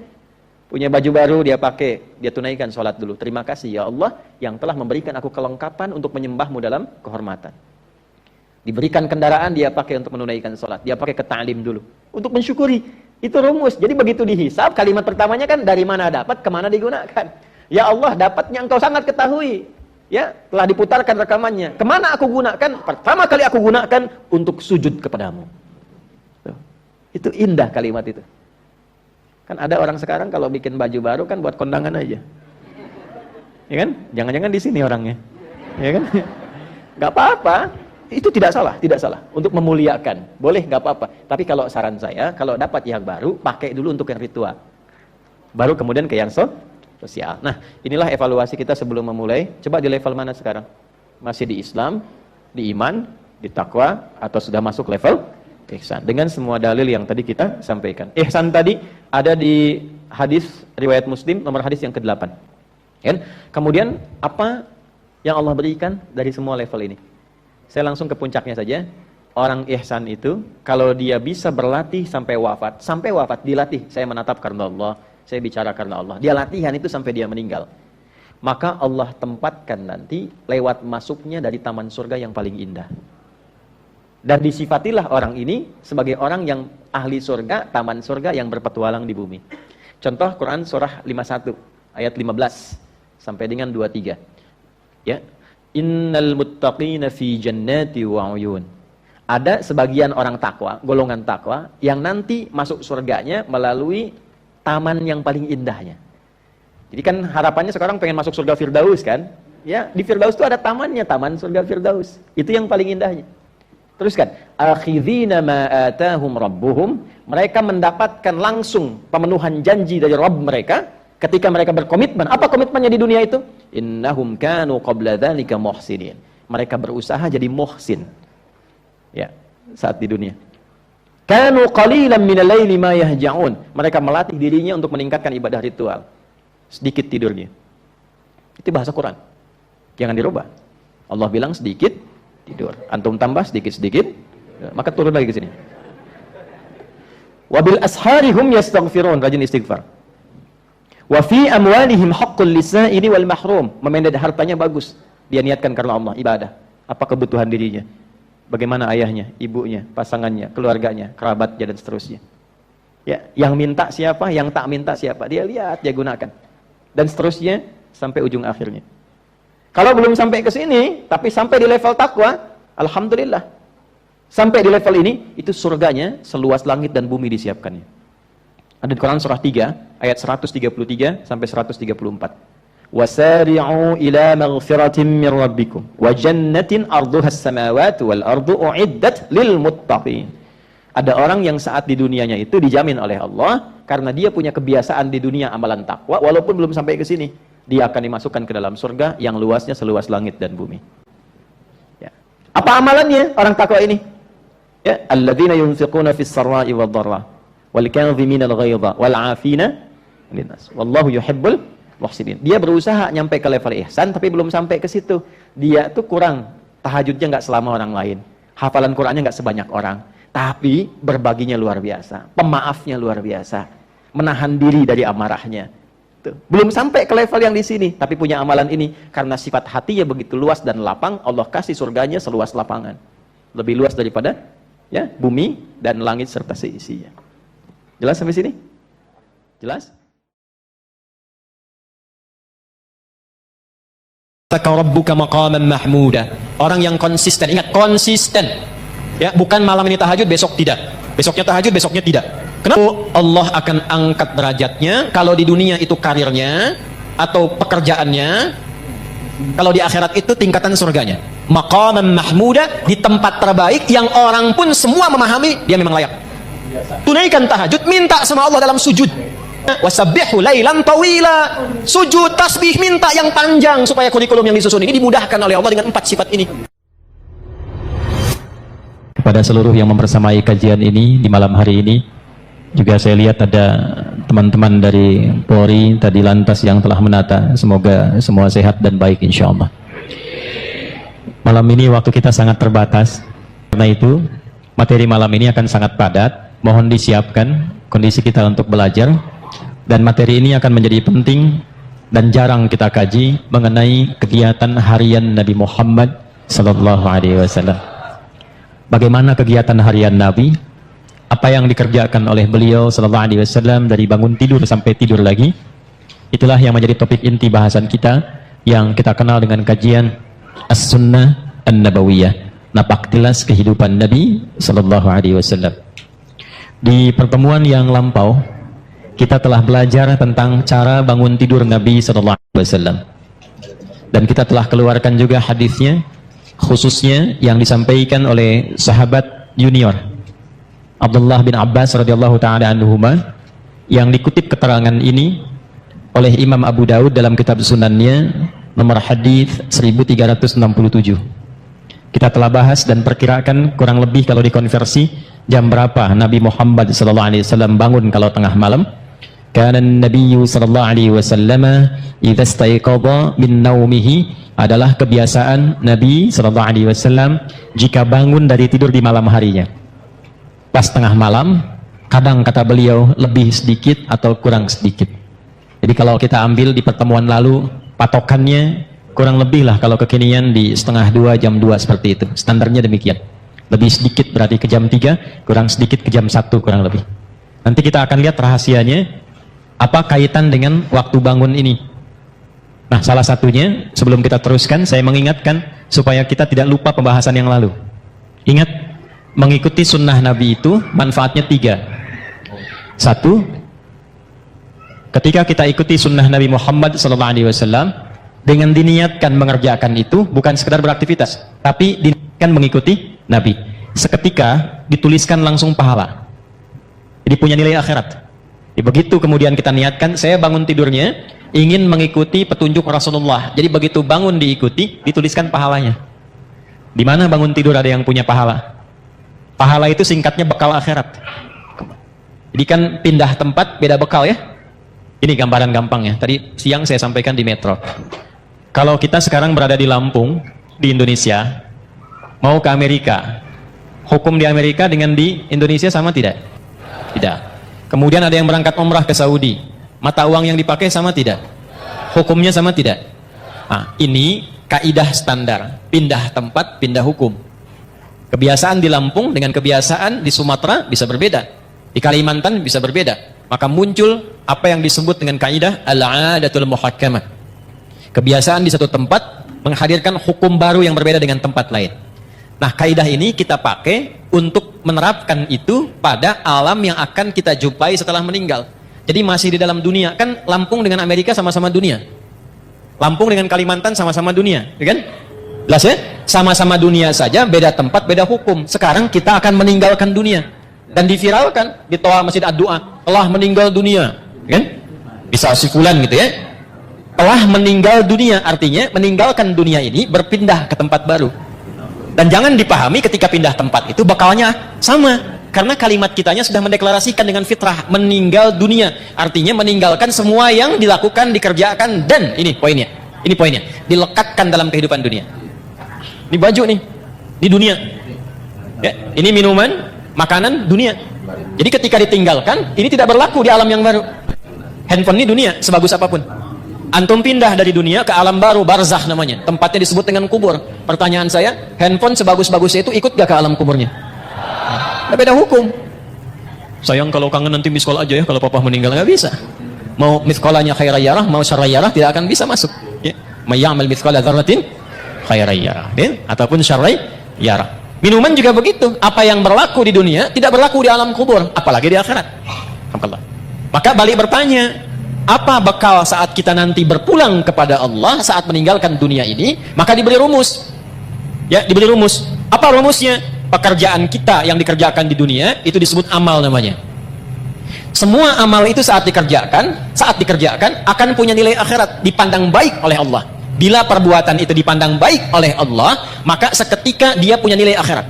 Punya baju baru dia pakai, dia tunaikan sholat dulu. Terima kasih ya Allah yang telah memberikan aku kelengkapan untuk menyembahmu dalam kehormatan. Diberikan kendaraan dia pakai untuk menunaikan sholat. Dia pakai ke ta'lim dulu. Untuk mensyukuri. Itu rumus. Jadi begitu dihisab, kalimat pertamanya kan dari mana dapat, kemana digunakan. Ya Allah, dapatnya engkau sangat ketahui. Ya, telah diputarkan rekamannya. Kemana aku gunakan? Pertama kali aku gunakan untuk sujud kepadamu. Itu indah kalimat itu. Kan ada orang sekarang kalau bikin baju baru kan buat kondangan aja. Ya kan? Jangan-jangan di sini orangnya. Ya kan? Gak apa-apa. Itu tidak salah, tidak salah. Untuk memuliakan. Boleh, gak apa-apa. Tapi kalau saran saya, kalau dapat yang baru, pakai dulu untuk yang ritual. Baru kemudian ke yang sosial. Nah, inilah evaluasi kita sebelum memulai. Coba di level mana sekarang? Masih di Islam, di iman, di takwa, atau sudah masuk level ihsan? Dengan semua dalil yang tadi kita sampaikan. Ihsan tadi ada di hadis riwayat Muslim, nomor hadis yang ke-8. Kan? Kemudian apa yang Allah berikan dari semua level ini? Saya langsung ke puncaknya saja. Orang ihsan itu, kalau dia bisa berlatih sampai wafat dilatih. Saya menatap karena Allah, saya bicara karena Allah. Dia latihan itu sampai dia meninggal. Maka Allah tempatkan nanti lewat masuknya dari taman surga yang paling indah. Dan disifatilah orang ini sebagai orang yang ahli surga, taman surga yang berpetualang di bumi. Contoh Quran surah 51 ayat 15 sampai dengan 23. Ya. Innal muttaqina fi jannati wa uyun. Ada sebagian orang takwa, golongan takwa yang nanti masuk surganya melalui taman yang paling indahnya. Jadi kan harapannya sekarang pengen masuk surga Firdaus kan? Ya, di Firdaus itu ada tamannya, taman surga Firdaus. Itu yang paling indahnya. Teruskan, akhidhina ma atahum rabbuhum, mereka mendapatkan langsung pemenuhan janji dari Rabb mereka ketika mereka berkomitmen. Apa komitmennya di dunia itu? Innahum kanu qabla dzalika muhsinin. Mereka berusaha jadi muhsin. Ya, saat di dunia. Kanu qalilan minal laili ma yahja'un. Mereka melatih dirinya untuk meningkatkan ibadah ritual. Sedikit tidurnya. Itu bahasa Quran. Jangan dirubah. Allah bilang sedikit tidur. Antum tambah sedikit-sedikit, maka turun lagi ke sini. Wabil asharihum yastaghfirun, rajin istighfar. Wa fi amwalihim haqqul lisa'ili wal mahrum. Memendek hartanya bagus. Dia niatkan karena Allah, ibadah. Apa kebutuhan dirinya? Bagaimana ayahnya, ibunya, pasangannya, keluarganya, kerabatnya dan seterusnya. Ya, yang minta siapa, yang tak minta siapa, dia lihat, dia gunakan. Dan seterusnya sampai ujung akhirnya. Kalau belum sampai ke sini, tapi sampai di level takwa, alhamdulillah. Sampai di level ini, itu surganya seluas langit dan bumi disiapkannya. Ada di Quran surah 3 ayat 133 sampai 134. Wasari'u ila maghfiratin min rabbikum wa jannatin arduha as-samawati wal ardu u'iddat lil muttaqin. Ada orang yang saat di dunianya itu dijamin oleh Allah karena dia punya kebiasaan di dunia amalan takwa walaupun belum sampai ke sini. Dia akan dimasukkan ke dalam surga yang luasnya seluas langit dan bumi. Ya. Apa amalannya orang takwa ini? Ya, alladzina yunfiquna fis sarra'i wad dharra wal kadhimina al ghaidha wal 'afina 'anil nas. Wallahu yuhibbul muhsinin. Dia berusaha nyampe ke level ihsan tapi belum sampai ke situ. Dia tuh kurang, tahajudnya enggak selama orang lain. Hafalan Qur'annya enggak sebanyak orang, tapi berbaginya luar biasa, pemaafnya luar biasa, menahan diri dari amarahnya. Tuh. Belum sampai ke level yang di sini, tapi punya amalan ini karena sifat hatinya begitu luas dan lapang, Allah kasih surganya seluas lapangan. Lebih luas daripada ya, bumi dan langit serta seisinya. Jelas sampai sini? Jelas? Rabbuka maqaman mahmuda. Orang yang konsisten, ingat konsisten. Ya, bukan malam ini tahajud, besok tidak. Besoknya tahajud, besoknya tidak. Kenapa? Allah akan angkat derajatnya kalau di dunia itu karirnya atau pekerjaannya, kalau di akhirat itu tingkatan surganya. Maqaman mahmuda, di tempat terbaik yang orang pun semua memahami dia memang layak. Tunaikan tahajud, minta sama Allah dalam sujud. Wasabbihu lailan tawila, sujud tasbih minta yang panjang supaya kurikulum yang disusun ini dimudahkan oleh Allah dengan 4 sifat ini. Kepada seluruh yang membersamai kajian ini di malam hari ini, juga saya lihat ada teman-teman dari Polri tadi lantas yang telah menata. Semoga semua sehat dan baik insyaallah. Malam ini waktu kita sangat terbatas, karena itu materi malam ini akan sangat padat. Mohon disiapkan kondisi kita untuk belajar. Dan materi ini akan menjadi penting dan jarang kita kaji mengenai kegiatan harian Nabi Muhammad sallallahu alaihi wasallam. Bagaimana kegiatan harian Nabi? Apa yang dikerjakan oleh beliau sallallahu alaihi wasallam dari bangun tidur sampai tidur lagi? Itulah yang menjadi topik inti bahasan kita yang kita kenal dengan kajian As-Sunnah An-Nabawiyah. Napak tilas kehidupan Nabi sallallahu alaihi wasallam. Di pertemuan yang lampau kita telah belajar tentang cara bangun tidur Nabi sallallahu alaihi wasallam. Dan kita telah keluarkan juga hadisnya, khususnya yang disampaikan oleh sahabat junior Abdullah bin Abbas radhiyallahu taala anhuma, yang dikutip keterangan ini oleh Imam Abu Daud dalam kitab Sunannya nomor hadis 1367. Kita telah bahas dan perkirakan kurang lebih kalau dikonversi jam berapa Nabi Muhammad sallallahu alaihi wasallam bangun kalau tengah malam. Kana Nabi sallallahu alaihi wasallam idza istayqadha min naumihi, adalah kebiasaan Nabi sallallahu alaihi wasallam jika bangun dari tidur di malam harinya. Pas tengah malam, kadang kata beliau lebih sedikit atau kurang sedikit. Jadi kalau kita ambil di pertemuan lalu patokannya kurang lebih lah kalau kekinian di 1:30 jam 2 seperti itu. Standarnya demikian. Lebih sedikit berarti ke jam 3, kurang sedikit ke jam 1 kurang lebih. Nanti kita akan lihat rahasianya, apa kaitan dengan waktu bangun ini. Nah, salah satunya, sebelum kita teruskan, saya mengingatkan supaya kita tidak lupa pembahasan yang lalu. Ingat, mengikuti sunnah Nabi itu manfaatnya 3. 1, ketika kita ikuti sunnah Nabi Muhammad SAW, dengan diniatkan mengerjakan itu, bukan sekedar beraktivitas, tapi diniatkan mengikuti Nabi. Seketika dituliskan langsung pahala. Jadi punya nilai akhirat. Jadi begitu kemudian kita niatkan, saya bangun tidurnya ingin mengikuti petunjuk Rasulullah. Jadi begitu bangun diikuti, dituliskan pahalanya. Di mana bangun tidur ada yang punya pahala? Pahala itu singkatnya bekal akhirat. Jadi kan pindah tempat beda bekal ya. Ini gambaran gampangnya. Tadi siang saya sampaikan di Metro. Kalau kita sekarang berada di Lampung, di Indonesia, mau ke Amerika, hukum di Amerika dengan di Indonesia sama tidak? Tidak. Kemudian ada yang berangkat umrah ke Saudi, mata uang yang dipakai sama tidak? Hukumnya sama tidak? Nah, ini kaidah standar, pindah tempat, pindah hukum. Kebiasaan di Lampung dengan kebiasaan di Sumatera bisa berbeda, di Kalimantan bisa berbeda. Maka muncul apa yang disebut dengan kaidah al-'adatul muhakkamah. Kebiasaan di satu tempat menghadirkan hukum baru yang berbeda dengan tempat lain. Nah, kaidah ini kita pakai untuk menerapkan itu pada alam yang akan kita jumpai setelah meninggal. Jadi masih di dalam dunia. Kan Lampung dengan Amerika sama-sama dunia. Lampung dengan Kalimantan sama-sama dunia, ya kan? Jelas ya? Sama-sama dunia saja, beda tempat, beda hukum. Sekarang kita akan meninggalkan dunia dan diviralkan di toa Masjid Ad-Du'a, telah meninggal dunia, ya kan? Bisa si fulan gitu ya. Telah meninggal dunia, artinya meninggalkan dunia ini berpindah ke tempat baru. Dan jangan dipahami ketika pindah tempat itu bakalnya sama. Karena kalimat kitanya sudah mendeklarasikan dengan fitrah, meninggal dunia. Artinya meninggalkan semua yang dilakukan, dikerjakan, dan ini poinnya, dilekatkan dalam kehidupan dunia. Ini baju nih, di dunia. Ya, ini minuman, makanan, dunia. Jadi ketika ditinggalkan, ini tidak berlaku di alam yang baru. Handphone ini dunia, sebagus apapun. Antum pindah dari dunia ke alam baru, barzakh namanya. Tempatnya disebut dengan kubur. Pertanyaan saya, handphone sebagus-bagusnya itu ikut gak ke alam kuburnya? Nah, beda hukum. Sayang kalau kangen nanti miss call aja ya, kalau papa meninggal nggak bisa. Mau miss call-nya khairayyarah, mau syarrayyarah tidak akan bisa masuk. Ya. Mayya'mal mithqala dzarratin khairayyarah, ya? Ataupun syarrayyarah. Minuman juga begitu. Apa yang berlaku di dunia tidak berlaku di alam kubur, apalagi di akhirat. Maka balik bertanya, apa bekal saat kita nanti berpulang kepada Allah saat meninggalkan dunia ini? Maka diberi rumus. Ya, diberi rumus. Apa rumusnya? Pekerjaan kita yang dikerjakan di dunia itu disebut amal namanya. Semua amal itu saat dikerjakan akan punya nilai akhirat, dipandang baik oleh Allah. Bila perbuatan itu dipandang baik oleh Allah, maka seketika dia punya nilai akhirat.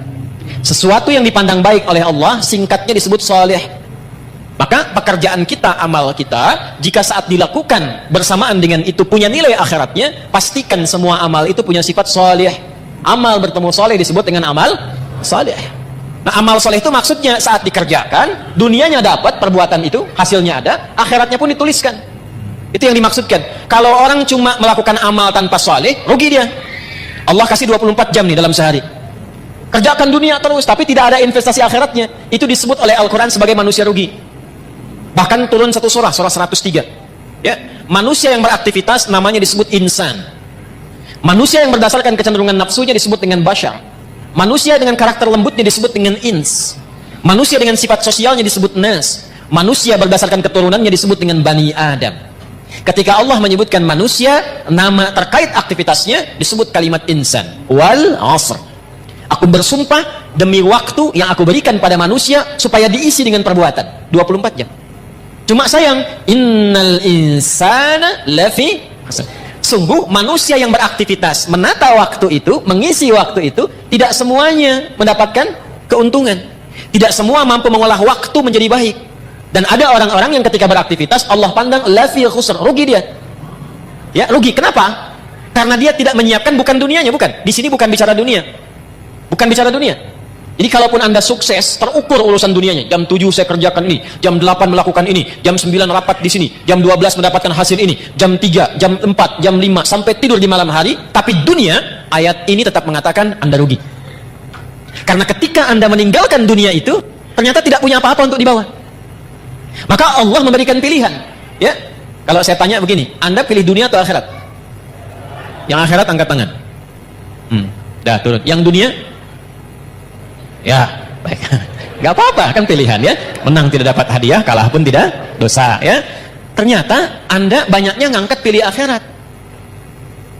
Sesuatu yang dipandang baik oleh Allah singkatnya disebut saleh. Maka pekerjaan kita, amal kita, jika saat dilakukan bersamaan dengan itu punya nilai akhiratnya, pastikan semua amal itu punya sifat saleh. Amal bertemu saleh disebut dengan amal saleh. Nah, amal saleh itu maksudnya saat dikerjakan, dunianya dapat perbuatan itu, hasilnya ada, akhiratnya pun dituliskan. Itu yang dimaksudkan. Kalau orang cuma melakukan amal tanpa saleh, rugi dia. Allah kasih 24 jam nih dalam sehari. Kerjakan dunia terus, tapi tidak ada investasi akhiratnya. Itu disebut oleh Al-Quran sebagai manusia rugi. Bahkan turun satu surah 103. Ya, manusia yang beraktivitas namanya disebut insan. Manusia yang berdasarkan kecenderungan nafsunya disebut dengan bashar. Manusia dengan karakter lembutnya disebut dengan ins. Manusia dengan sifat sosialnya disebut nas. Manusia berdasarkan keturunannya disebut dengan Bani Adam. Ketika Allah menyebutkan manusia, nama terkait aktivitasnya disebut kalimat insan. Wal asr. Aku bersumpah demi waktu yang aku berikan pada manusia supaya diisi dengan perbuatan 24 jam. Cuma sayang, innal insana lafi khusr. Sungguh manusia yang beraktivitas menata waktu itu, mengisi waktu itu, tidak semuanya mendapatkan keuntungan. Tidak semua mampu mengolah waktu menjadi baik. Dan ada orang-orang yang ketika beraktivitas Allah pandang lafi khusr, rugi dia. Ya, rugi. Kenapa? Karena dia tidak menyiapkan bukan dunianya, bukan. Di sini bukan bicara dunia. Bukan bicara dunia. Jadi kalaupun Anda sukses, terukur urusan dunianya. Jam 7 saya kerjakan ini, jam 8 melakukan ini, jam 9 rapat di sini, jam 12 mendapatkan hasil ini, jam 3, jam 4, jam 5, sampai tidur di malam hari. Tapi dunia, ayat ini tetap mengatakan Anda rugi. Karena ketika Anda meninggalkan dunia itu, ternyata tidak punya apa-apa untuk dibawa. Maka Allah memberikan pilihan. Ya, kalau saya tanya begini, Anda pilih dunia atau akhirat? Yang akhirat angkat tangan. Dah turun. Yang dunia? Ya, baik. Gak apa-apa, kan pilihan ya. Menang tidak dapat hadiah, kalah pun tidak dosa ya. Ternyata Anda banyaknya ngangkat pilih akhirat.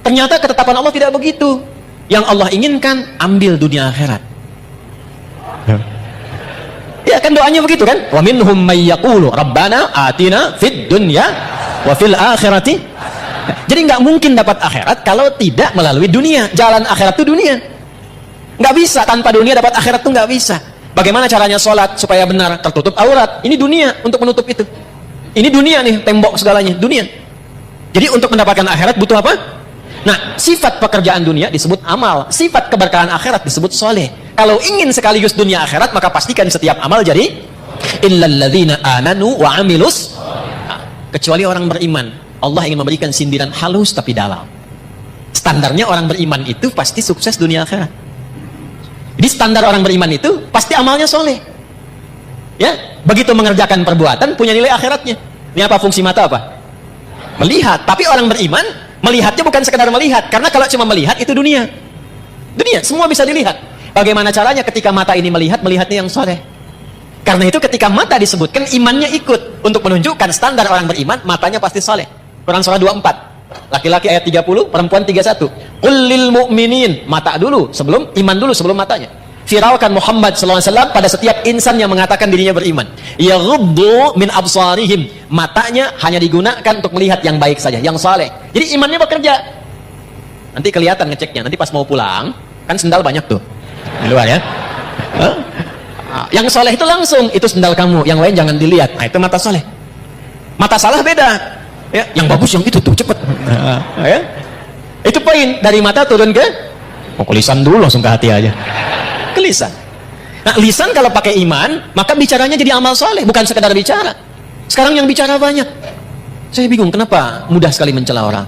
Ternyata ketetapan Allah tidak begitu. Yang Allah inginkan, ambil dunia akhirat. Ya kan doanya begitu kan? Wa minhum may yaqulu rabbana atina fid dunya wa fil akhirati. Jadi nggak mungkin dapat akhirat kalau tidak melalui dunia. Jalan akhirat itu dunia. Nggak bisa tanpa dunia dapat akhirat itu nggak bisa. Bagaimana caranya sholat supaya benar? Tertutup aurat. Ini dunia untuk menutup itu. Ini dunia nih, tembok segalanya, dunia. Jadi untuk mendapatkan akhirat butuh apa? Nah, sifat pekerjaan dunia disebut amal. Sifat keberkahan akhirat disebut soleh. Kalau ingin sekaligus dunia akhirat, maka pastikan setiap amal jadi illalladzina amanu wa amilus. Nah, kecuali orang beriman. Allah ingin memberikan sindiran halus tapi dalam. Standarnya orang beriman itu pasti sukses dunia akhirat. Jadi standar orang beriman itu pasti amalnya soleh. Ya, begitu mengerjakan perbuatan punya nilai akhiratnya. Ini apa fungsi mata apa? Melihat. Tapi orang beriman melihatnya bukan sekedar melihat, karena kalau cuma melihat itu dunia. Dunia semua bisa dilihat. Bagaimana caranya ketika mata ini melihatnya yang soleh? Karena itu ketika mata disebutkan imannya ikut untuk menunjukkan standar orang beriman, matanya pasti soleh. Quran surah 24. Laki-laki ayat 30, perempuan 31. Qul lil mu'minin, mata dulu sebelum iman dulu sebelum matanya. Viralkan Muhammad SAW pada setiap insan yang mengatakan dirinya beriman. Yaghuddu min absarihim, matanya hanya digunakan untuk melihat yang baik saja, yang saleh. Jadi imannya bekerja. Nanti kelihatan ngeceknya. Nanti pas mau pulang, kan sendal banyak tuh di luar ya. Yang saleh itu langsung, itu sendal kamu, yang lain jangan dilihat. Nah, itu mata saleh. Mata salah beda. Ya, yang bagus yang itu tuh cepet. Ya. Itu poin dari mata turun ke lisan dulu langsung ke hati aja. Ke lisan. Nah, lisan kalau pakai iman, maka bicaranya jadi amal soleh, bukan sekedar bicara. Sekarang yang bicara banyak. Saya bingung kenapa mudah sekali mencela orang,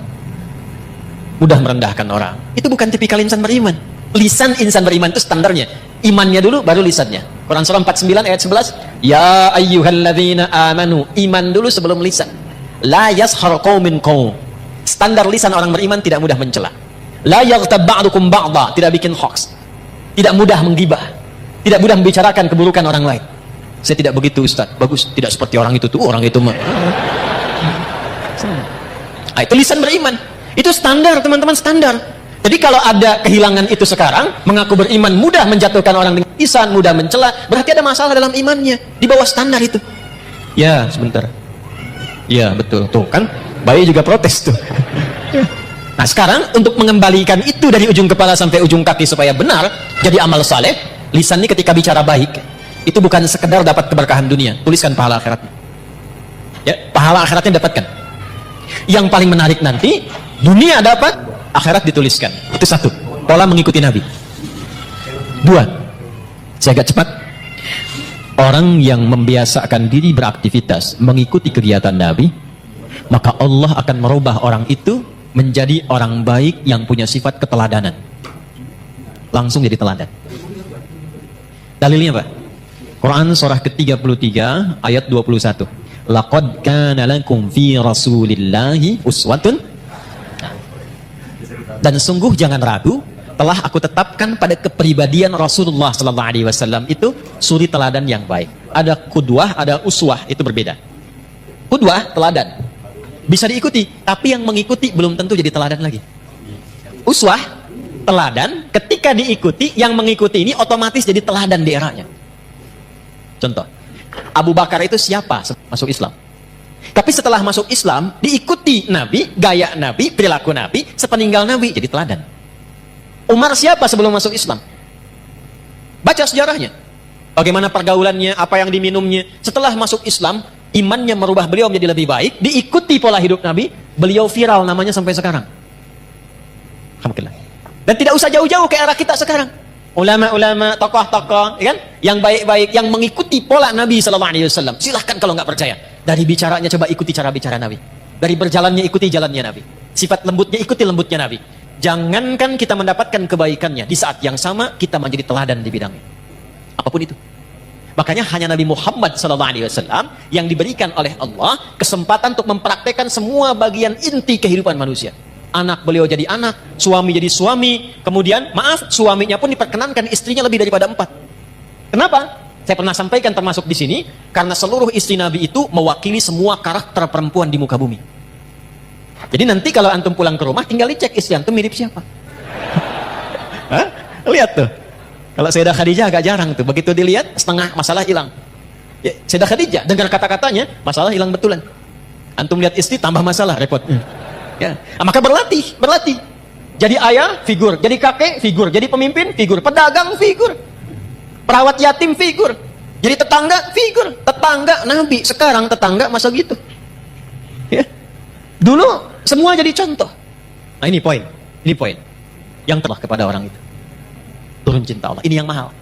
mudah merendahkan orang. Itu bukan tipikal insan beriman. Lisan insan beriman itu standarnya. Imannya dulu baru lisannya. Quran surah 49 ayat 11. Ya ayyuhalladzina amanu, iman dulu sebelum lisan. La yashar qaumin qaum. Standar lisan orang beriman tidak mudah mencela. La yaghtab ba'dukum ba'dha, tidak bikin hoax. Tidak mudah menggibah. Tidak mudah membicarakan keburukan orang lain. Saya tidak begitu, Ustaz. Bagus, tidak seperti orang itu tuh, orang itu mah. Nah, itu lisan beriman. Itu standar, teman-teman, standar. Jadi kalau ada kehilangan itu sekarang, mengaku beriman mudah menjatuhkan orang dengan lisan, mudah mencela, berarti ada masalah dalam imannya. Di bawah standar itu. Ya, sebentar. Ya betul, tuh kan bayi juga protes tuh. Nah sekarang untuk mengembalikan itu dari ujung kepala sampai ujung kaki supaya benar jadi amal saleh, lisan ini ketika bicara baik itu bukan sekedar dapat keberkahan dunia, tuliskan pahala akhiratnya. Ya, pahala akhiratnya dapatkan. Yang paling menarik nanti dunia dapat, akhirat dituliskan. Itu satu, pola mengikuti Nabi. Dua, saya agak cepat. Orang yang membiasakan diri beraktivitas mengikuti kegiatan Nabi, maka Allah akan merubah orang itu menjadi orang baik yang punya sifat keteladanan. Langsung jadi teladan. Dalilnya apa? Quran surah ke-33 ayat 21. Laqad kana lakum fi Rasulillahi uswatun. Dan sungguh jangan ragu, telah aku tetapkan pada kepribadian Rasulullah sallallahu alaihi wasallam itu suri teladan yang baik. Ada qudwah, ada uswah, itu berbeda. Qudwah teladan bisa diikuti, tapi yang mengikuti belum tentu jadi teladan lagi. Uswah teladan, ketika diikuti, yang mengikuti ini otomatis jadi teladan di eranya. Contoh, Abu Bakar itu siapa masuk Islam? Tapi setelah masuk Islam, diikuti Nabi, gaya Nabi, perilaku Nabi, sepeninggal Nabi jadi teladan. Umar siapa sebelum masuk Islam? Baca sejarahnya. Bagaimana pergaulannya, apa yang diminumnya. Setelah masuk Islam, imannya merubah beliau menjadi lebih baik, diikuti pola hidup Nabi, beliau viral namanya sampai sekarang. Alhamdulillah. Dan tidak usah jauh-jauh ke era kita sekarang. Ulama-ulama, tokoh-tokoh, ya kan? Yang baik-baik, yang mengikuti pola Nabi SAW. Silahkan kalau nggak percaya. Dari bicaranya coba ikuti cara bicara Nabi. Dari berjalannya ikuti jalannya Nabi. Sifat lembutnya ikuti lembutnya Nabi. jangankan kita mendapatkan kebaikannya, di saat yang sama kita menjadi teladan di bidangnya. Apapun itu. Makanya hanya Nabi Muhammad SAW yang diberikan oleh Allah kesempatan untuk mempraktekkan semua bagian inti kehidupan manusia. Anak beliau jadi anak, suami jadi suami, kemudian maaf, suaminya pun diperkenankan istrinya lebih daripada 4. Kenapa? Saya pernah sampaikan termasuk di sini, karena seluruh istri Nabi itu mewakili semua karakter perempuan di muka bumi. Jadi nanti kalau antum pulang ke rumah, tinggal dicek istri antum mirip siapa. Hah? Lihat tuh. Kalau Sayyidah Khadijah agak jarang tuh, begitu dilihat setengah masalah hilang. Ya, Sayyidah Khadijah dengar kata-katanya, masalah hilang betulan. Antum lihat istri tambah masalah, repot. Ya. Nah, maka berlatih. Jadi ayah, figur. Jadi kakek, figur. Jadi pemimpin, figur. Pedagang, figur. Perawat yatim, figur. Jadi tetangga, figur. Tetangga Nabi. Sekarang tetangga masa gitu. Ya. Dulu semua jadi contoh. Nah ini poin. Yang telah kepada orang itu. Turun cinta Allah. Ini yang mahal.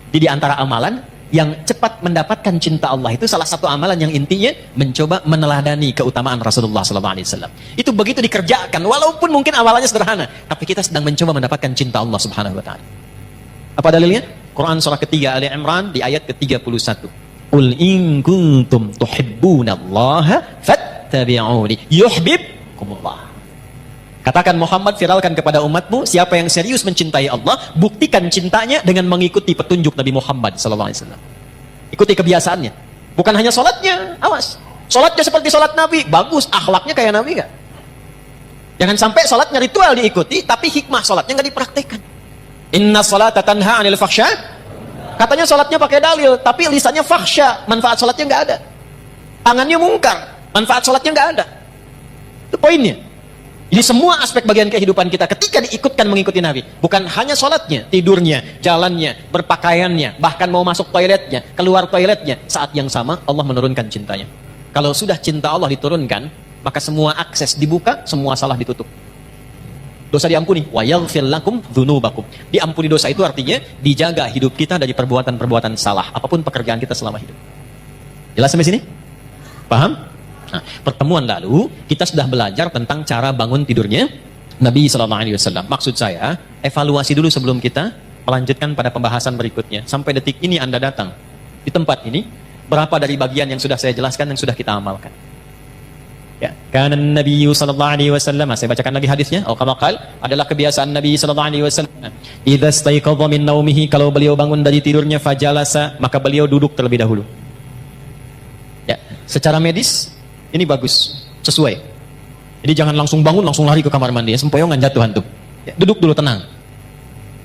Jadi di antara amalan yang cepat mendapatkan cinta Allah itu salah satu amalan yang intinya mencoba meneladani keutamaan Rasulullah SAW. Itu begitu dikerjakan, walaupun mungkin awalannya sederhana, tapi kita sedang mencoba mendapatkan cinta Allah Subhanahu Wa Taala. Apa dalilnya? Quran surah ketiga Ali Imran di ayat ke-31. Qul in kuntum tuhibbunallaha fattabi'uni yuhibbukumullah. Katakan Muhammad, viralkan kepada umatmu, siapa yang serius mencintai Allah, buktikan cintanya dengan mengikuti petunjuk Nabi Muhammad SAW. Ikuti kebiasaannya. Bukan hanya sholatnya, awas. Sholatnya seperti sholat Nabi, bagus. Akhlaknya kayak Nabi gak? Jangan sampai sholatnya ritual diikuti, tapi hikmah sholatnya gak dipraktekkan. Inna sholata tanha anil fakhsya. Katanya sholatnya pakai dalil, tapi lisannya fakhsya, manfaat sholatnya gak ada. Tangannya mungkar, manfaat sholatnya gak ada. Itu poinnya. Jadi semua aspek bagian kehidupan kita ketika diikutkan mengikuti Nabi, bukan hanya sholatnya, tidurnya, jalannya, berpakaiannya, bahkan mau masuk toiletnya, keluar toiletnya, saat yang sama Allah menurunkan cintanya. Kalau sudah cinta Allah diturunkan, maka semua akses dibuka, semua salah ditutup. Dosa diampuni, wa yaghfir lakum dzunubakum. Diampuni dosa itu artinya dijaga hidup kita dari perbuatan-perbuatan salah, apapun pekerjaan kita selama hidup. Jelas sampai sini? Paham? Nah, pertemuan lalu kita sudah belajar tentang cara bangun tidurnya Nabi SAW. Maksud saya, evaluasi dulu sebelum kita melanjutkan pada pembahasan berikutnya. Sampai detik ini Anda datang di tempat ini, berapa dari bagian yang sudah saya jelaskan yang sudah kita amalkan? Ya, karena Nabi SAW, saya bacakan lagi hadisnya. Adalah kebiasaan Nabi SAW. Idza staiqadha min naumihi, kalau beliau bangun dari tidurnya, fajalasa, maka beliau duduk terlebih dahulu. Ya, secara medis ini bagus, sesuai. Jadi jangan langsung bangun, langsung lari ke kamar mandi, ya, sempoyongan jatuh antum. Ya, duduk dulu tenang.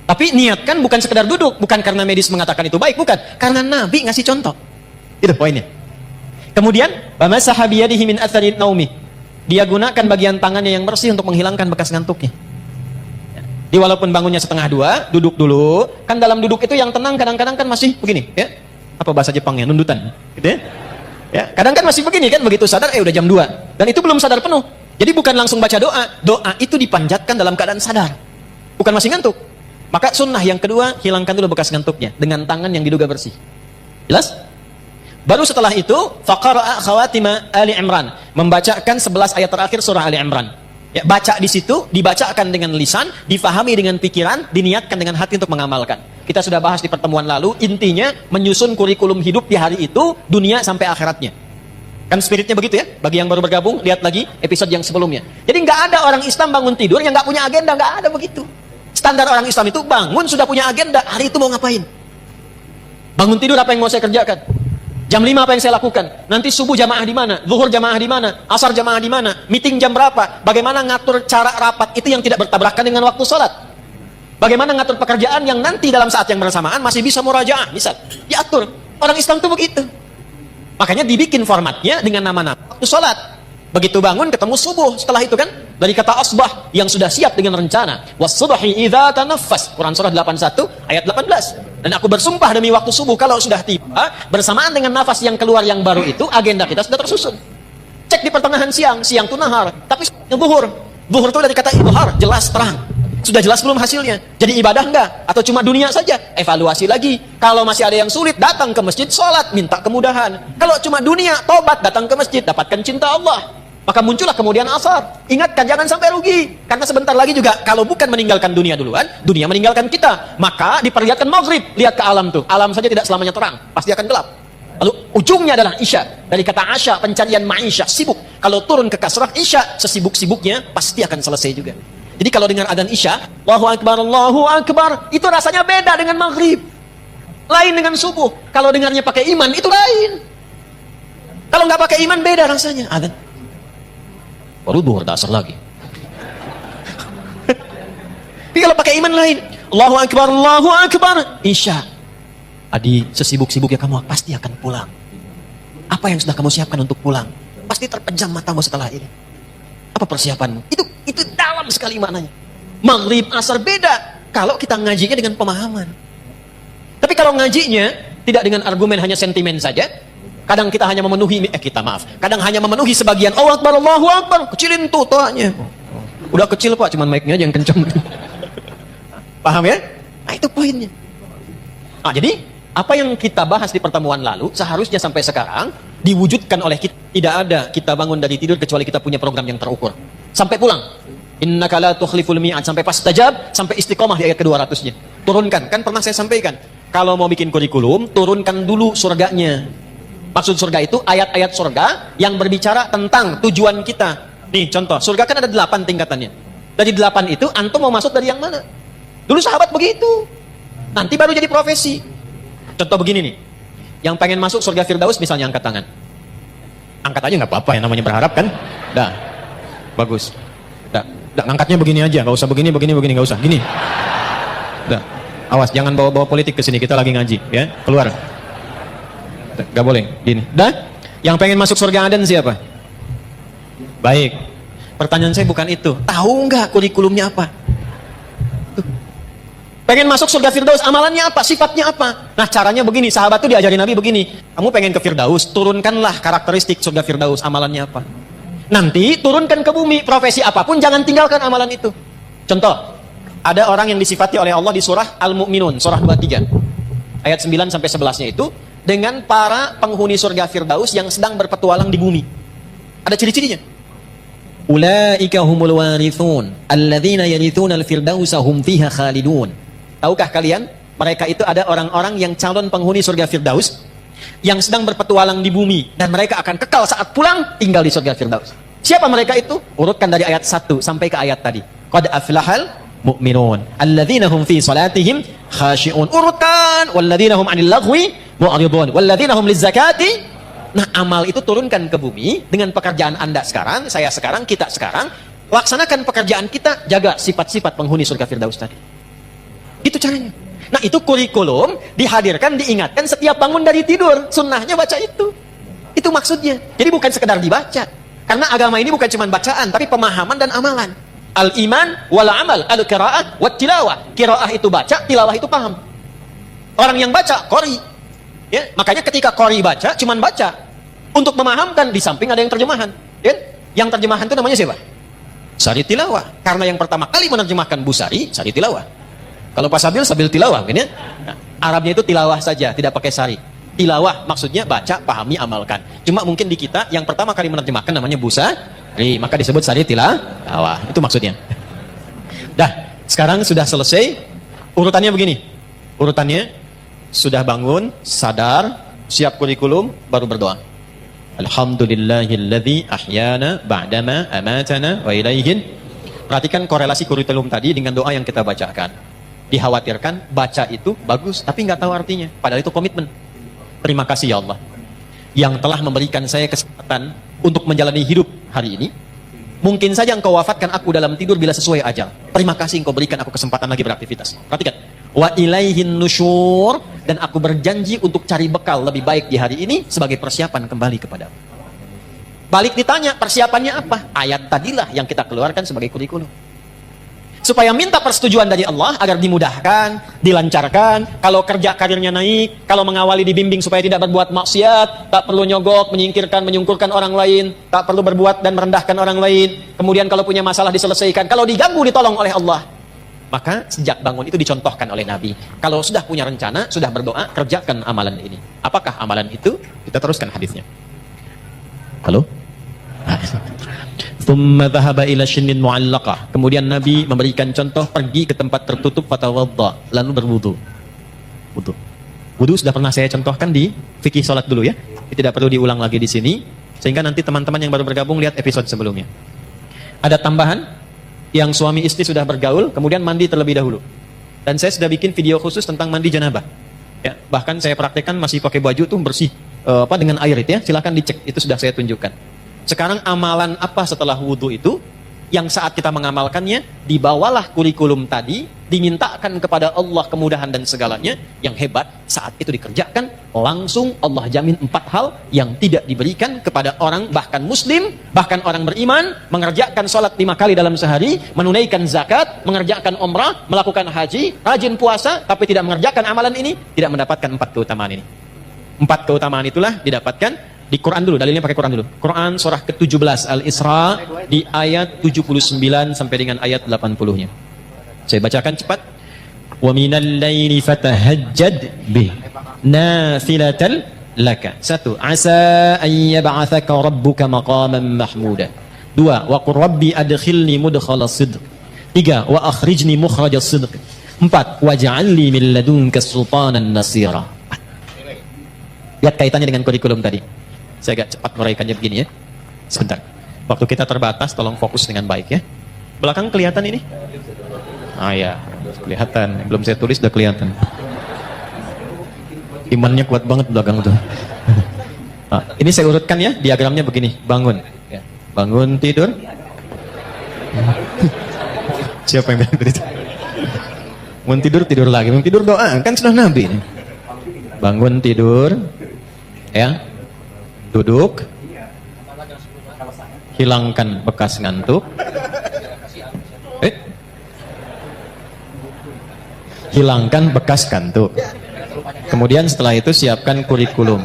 Tapi niatkan bukan sekedar duduk, bukan karena medis mengatakan itu baik, bukan. Karena Nabi ngasih contoh. Itu poinnya. Kemudian, bamasaha biyadihi min athari naumi. Dia gunakan bagian tangannya yang bersih untuk menghilangkan bekas ngantuknya. Ya. Jadi walaupun bangunnya 1:30, duduk dulu. Kan dalam duduk itu yang tenang kadang-kadang kan masih begini, ya. Apa bahasa Jepangnya? Nundutan, gitu ya. Ya, kadang kan masih begini kan, begitu sadar udah jam 2. Dan itu belum sadar penuh. Jadi bukan langsung baca doa. Doa itu dipanjatkan dalam keadaan sadar. Bukan masih ngantuk. Maka sunnah yang kedua, hilangkan dulu bekas ngantuknya dengan tangan yang diduga bersih. Jelas? Baru setelah itu, faqara'a khawatima Ali Imran, membacakan 11 ayat terakhir surah Ali Imran. Ya, baca di situ, dibacakan dengan lisan, difahami dengan pikiran, diniatkan dengan hati untuk mengamalkan. Kita sudah bahas di pertemuan lalu, intinya menyusun kurikulum hidup di hari itu, dunia sampai akhiratnya. Kan spiritnya begitu ya? Bagi yang baru bergabung, lihat lagi episode yang sebelumnya. Jadi nggak ada orang Islam bangun tidur yang nggak punya agenda, nggak ada begitu. Standar orang Islam itu bangun sudah punya agenda, hari itu mau ngapain? Bangun tidur apa yang mau saya kerjakan? Jam 5 apa yang saya lakukan? Nanti subuh jamaah di mana? Zuhur jamaah di mana? Asar jamaah di mana? Meeting jam berapa? Bagaimana ngatur cara rapat itu yang tidak bertabrakan dengan waktu sholat? Bagaimana ngatur pekerjaan yang nanti dalam saat yang bersamaan masih bisa murajaah? Misal, diatur. Orang Islam itu begitu. Makanya dibikin formatnya dengan nama-nama waktu sholat. Begitu bangun ketemu subuh. Setelah itu kan dari kata asbah yang sudah siap dengan rencana. Was-subhi idza tanaffas. Quran surah 81 ayat 18. Dan aku bersumpah demi waktu subuh kalau sudah tiba bersamaan dengan nafas yang keluar yang baru itu, agenda kita sudah tersusun. Cek di pertengahan siang itu nahar, tapi zuhur. Zuhur itu dari kata idhar, jelas terang. Sudah jelas belum hasilnya? Jadi ibadah enggak? Atau cuma dunia saja? Evaluasi lagi. Kalau masih ada yang sulit, datang ke masjid, sholat, minta kemudahan. Kalau cuma dunia, tobat, datang ke masjid, dapatkan cinta Allah. Maka muncullah kemudian asar. Ingatkan, jangan sampai rugi. Karena sebentar lagi juga, kalau bukan meninggalkan dunia duluan, dunia meninggalkan kita. Maka diperlihatkan maghrib. Lihat ke alam tuh. Alam saja tidak selamanya terang. Pasti akan gelap. Lalu ujungnya adalah isya. Dari kata asya, pencarian ma'isya, sibuk. Kalau turun ke kasrah isya, sesibuk-sibuknya pasti akan selesai juga. Jadi kalau dengar adzan isya, Allahu Akbar, itu rasanya beda dengan maghrib. Lain dengan subuh. Kalau dengarnya pakai iman, itu lain. Kalau nggak pakai iman, beda rasanya. Adzan. Baru duhur tak asar lagi. Tapi kalau pakai iman lain. Allahu Akbar, isya. Adi, sesibuk-sibuknya kamu pasti akan pulang. Apa yang sudah kamu siapkan untuk pulang? Pasti terpejam matamu setelah ini. Apa persiapanmu? Itu dalam sekali maknanya. Maghrib, asar beda. Kalau kita ngajinya dengan pemahaman. Tapi kalau ngajinya tidak dengan argumen, hanya sentimen saja. Kadang kita hanya memenuhi, kadang hanya memenuhi sebagian. Allahu Akbar, kecilin tuh toanya. Udah kecil Pak, cuman mic-nya aja yang kenceng. Paham ya? Nah itu poinnya. Nah jadi, apa yang kita bahas di pertemuan lalu, seharusnya sampai sekarang, diwujudkan oleh kita. Tidak ada kita bangun dari tidur, kecuali kita punya program yang terukur. Sampai pulang. Innaka la tukhliful mi'ad, sampai fastajab, sampai istiqomah di ayat ke-200-nya. Turunkan, kan pernah saya sampaikan. Kalau mau bikin kurikulum, turunkan dulu surganya. Maksud surga itu ayat-ayat surga yang berbicara tentang tujuan kita. Nih contoh, surga kan ada 8 tingkatannya. Dari 8 itu, antum mau masuk dari yang mana? Dulu sahabat begitu. Nanti baru jadi profesi. Contoh begini nih, yang pengen masuk surga Firdaus misalnya angkat tangan. Angkat aja nggak apa-apa, yang namanya berharap kan. Dah, bagus. Dah, angkatnya begini aja, nggak usah begini, nggak usah. Gini. Dah, awas jangan bawa-bawa politik ke sini, kita lagi ngaji, ya. Keluar. Gak boleh, gini. Dah, yang pengen masuk surga Aden siapa? Baik. Pertanyaan saya bukan itu. Tahu nggak kurikulumnya apa? Tuh. Pengen masuk surga Firdaus, amalannya apa? Sifatnya apa? Nah, caranya begini. Sahabat tuh diajari Nabi begini. Kamu pengen ke Firdaus, turunkanlah karakteristik surga Firdaus, amalannya apa? Nanti turunkan ke bumi, profesi apapun, jangan tinggalkan amalan itu. Contoh, ada orang yang disifati oleh Allah di surah Al-Mu'minun, surah 23. Ayat 9 sampai 11-nya itu dengan para penghuni surga Firdaus yang sedang berpetualang di bumi. Ada ciri-cirinya. Ulaika humul warithun alladzina yarithuna al-firdausa hum fiha khalidun. Tahukah kalian, mereka itu ada orang-orang yang calon penghuni surga Firdaus yang sedang berpetualang di bumi dan mereka akan kekal saat pulang tinggal di surga Firdaus. Siapa mereka itu? Urutkan dari ayat 1 sampai ke ayat tadi. Qad aflahal mu'minun alladzina hum fi salatihim khashi'un. Urutkan walladzina hum 'anil laghwi mu'ridun walladzina hum lizakati. Nah, amal itu turunkan ke bumi dengan pekerjaan Anda sekarang, saya sekarang, kita sekarang. Laksanakan pekerjaan kita, jaga sifat-sifat penghuni surga Firdaus tadi. Itu caranya. Nah, itu kurikulum dihadirkan, diingatkan setiap bangun dari tidur. Sunnahnya baca itu. Itu maksudnya. Jadi bukan sekedar dibaca. Karena agama ini bukan cuma bacaan, tapi pemahaman dan amalan. Al-iman wal amal, al-qira'ah wat tilawah. Qira'ah itu baca, tilawah itu paham. Orang yang baca, qori. Ya, makanya ketika qori baca, cuman baca. Untuk memahamkan, di samping ada yang terjemahan. Ya? Yang terjemahan itu namanya siapa? Sari tilawah. Karena yang pertama kali menerjemahkan Busari, Sari tilawah. Kalau Pak Sabil, Sabil tilawah. Kan ya? Nah, Arabnya itu tilawah saja, tidak pakai sari. Tilawah maksudnya baca, pahami, amalkan. Cuma mungkin di kita, yang pertama kali menerjemahkan namanya Busari, maka disebut Sari tilawah. Itu maksudnya. Dah, sekarang sudah selesai. Urutannya begini. Urutannya, sudah bangun, sadar, siap kurikulum, baru berdoa. Alhamdulillahilladzi ahyana ba'dama amatana wa ilaihin. Perhatikan korelasi kurikulum tadi dengan doa yang kita bacakan. Dikhawatirkan baca itu bagus, tapi nggak tahu artinya. Padahal itu komitmen. Terima kasih ya Allah, yang telah memberikan saya kesempatan untuk menjalani hidup hari ini. Mungkin saja engkau wafatkan aku dalam tidur bila sesuai ajal. Terima kasih engkau berikan aku kesempatan lagi beraktivitas. Perhatikan. Wa ilaihin nusyur, dan aku berjanji untuk cari bekal lebih baik di hari ini sebagai persiapan kembali kepadamu. Balik ditanya, persiapannya apa? Ayat tadilah yang kita keluarkan sebagai kurikulum. Supaya minta persetujuan dari Allah agar dimudahkan, dilancarkan, kalau kerja karirnya naik, kalau mengawali dibimbing supaya tidak berbuat maksiat, tak perlu nyogok, menyingkirkan, menyungkurkan orang lain, tak perlu berbuat dan merendahkan orang lain. Kemudian kalau punya masalah diselesaikan, kalau diganggu ditolong oleh Allah. Maka sejak bangun itu dicontohkan oleh Nabi. Kalau sudah punya rencana, sudah berdoa, kerjakan amalan ini. Apakah amalan itu? Kita teruskan hadisnya. Halo? Thumma dhahaba ila shinnin mu'allaqah. Kemudian Nabi memberikan contoh pergi ke tempat tertutup fatawadda, lalu berwudu. Wudu sudah pernah saya contohkan di fikih salat dulu ya. Tidak perlu diulang lagi di sini sehingga nanti teman-teman yang baru bergabung lihat episode sebelumnya. Ada tambahan yang suami istri sudah bergaul kemudian mandi terlebih dahulu. Dan saya sudah bikin video khusus tentang mandi janabah. Ya, bahkan saya praktekkan masih pakai baju tuh bersih dengan air itu ya. Silakan dicek, itu sudah saya tunjukkan. Sekarang amalan apa setelah wudu itu? Yang saat kita mengamalkannya, dibawalah kurikulum tadi, dimintakan kepada Allah kemudahan dan segalanya. Yang hebat, saat itu dikerjakan, langsung Allah jamin 4 hal yang tidak diberikan kepada orang, bahkan muslim, bahkan orang beriman, mengerjakan sholat 5 kali dalam sehari, menunaikan zakat, mengerjakan umrah, melakukan haji, rajin puasa, tapi tidak mengerjakan amalan ini, tidak mendapatkan 4 keutamaan ini. 4 keutamaan itulah didapatkan di Quran dulu, dalilnya pakai Quran dulu. Quran surah ke-17 Al-Isra di ayat 79 sampai dengan ayat 80-nya. Saya bacakan cepat. Wa minal laili fatahajjad bih nafilatan laka. 1. Asa an yab'atsaka rabbuka maqaman mahmuda. 2. Wa qur rabbi adkhilni mudkhala sidq. 3. Wa akhrijni mukhraja sidq. 4. Waj'alni min ladunka sultanan nasira. Lihat kaitannya dengan kurikulum tadi. Saya agak cepat menguraikannya begini ya. Sebentar. Waktu kita terbatas, tolong fokus dengan baik ya. Belakang kelihatan ini? Ah ya, kelihatan. Belum saya tulis udah kelihatan. Imannya kuat banget belakang tuh. Nah, ini saya urutkan ya, diagramnya begini. Bangun. Ya. Bangun tidur. Siapa yang bilang tadi? Bangun tidur, tidur lagi. Bangun tidur doa, kan sudah Nabi. Bangun tidur. Ya. Duduk, hilangkan bekas ngantuk, hilangkan bekas kantuk. Kemudian setelah itu siapkan kurikulum.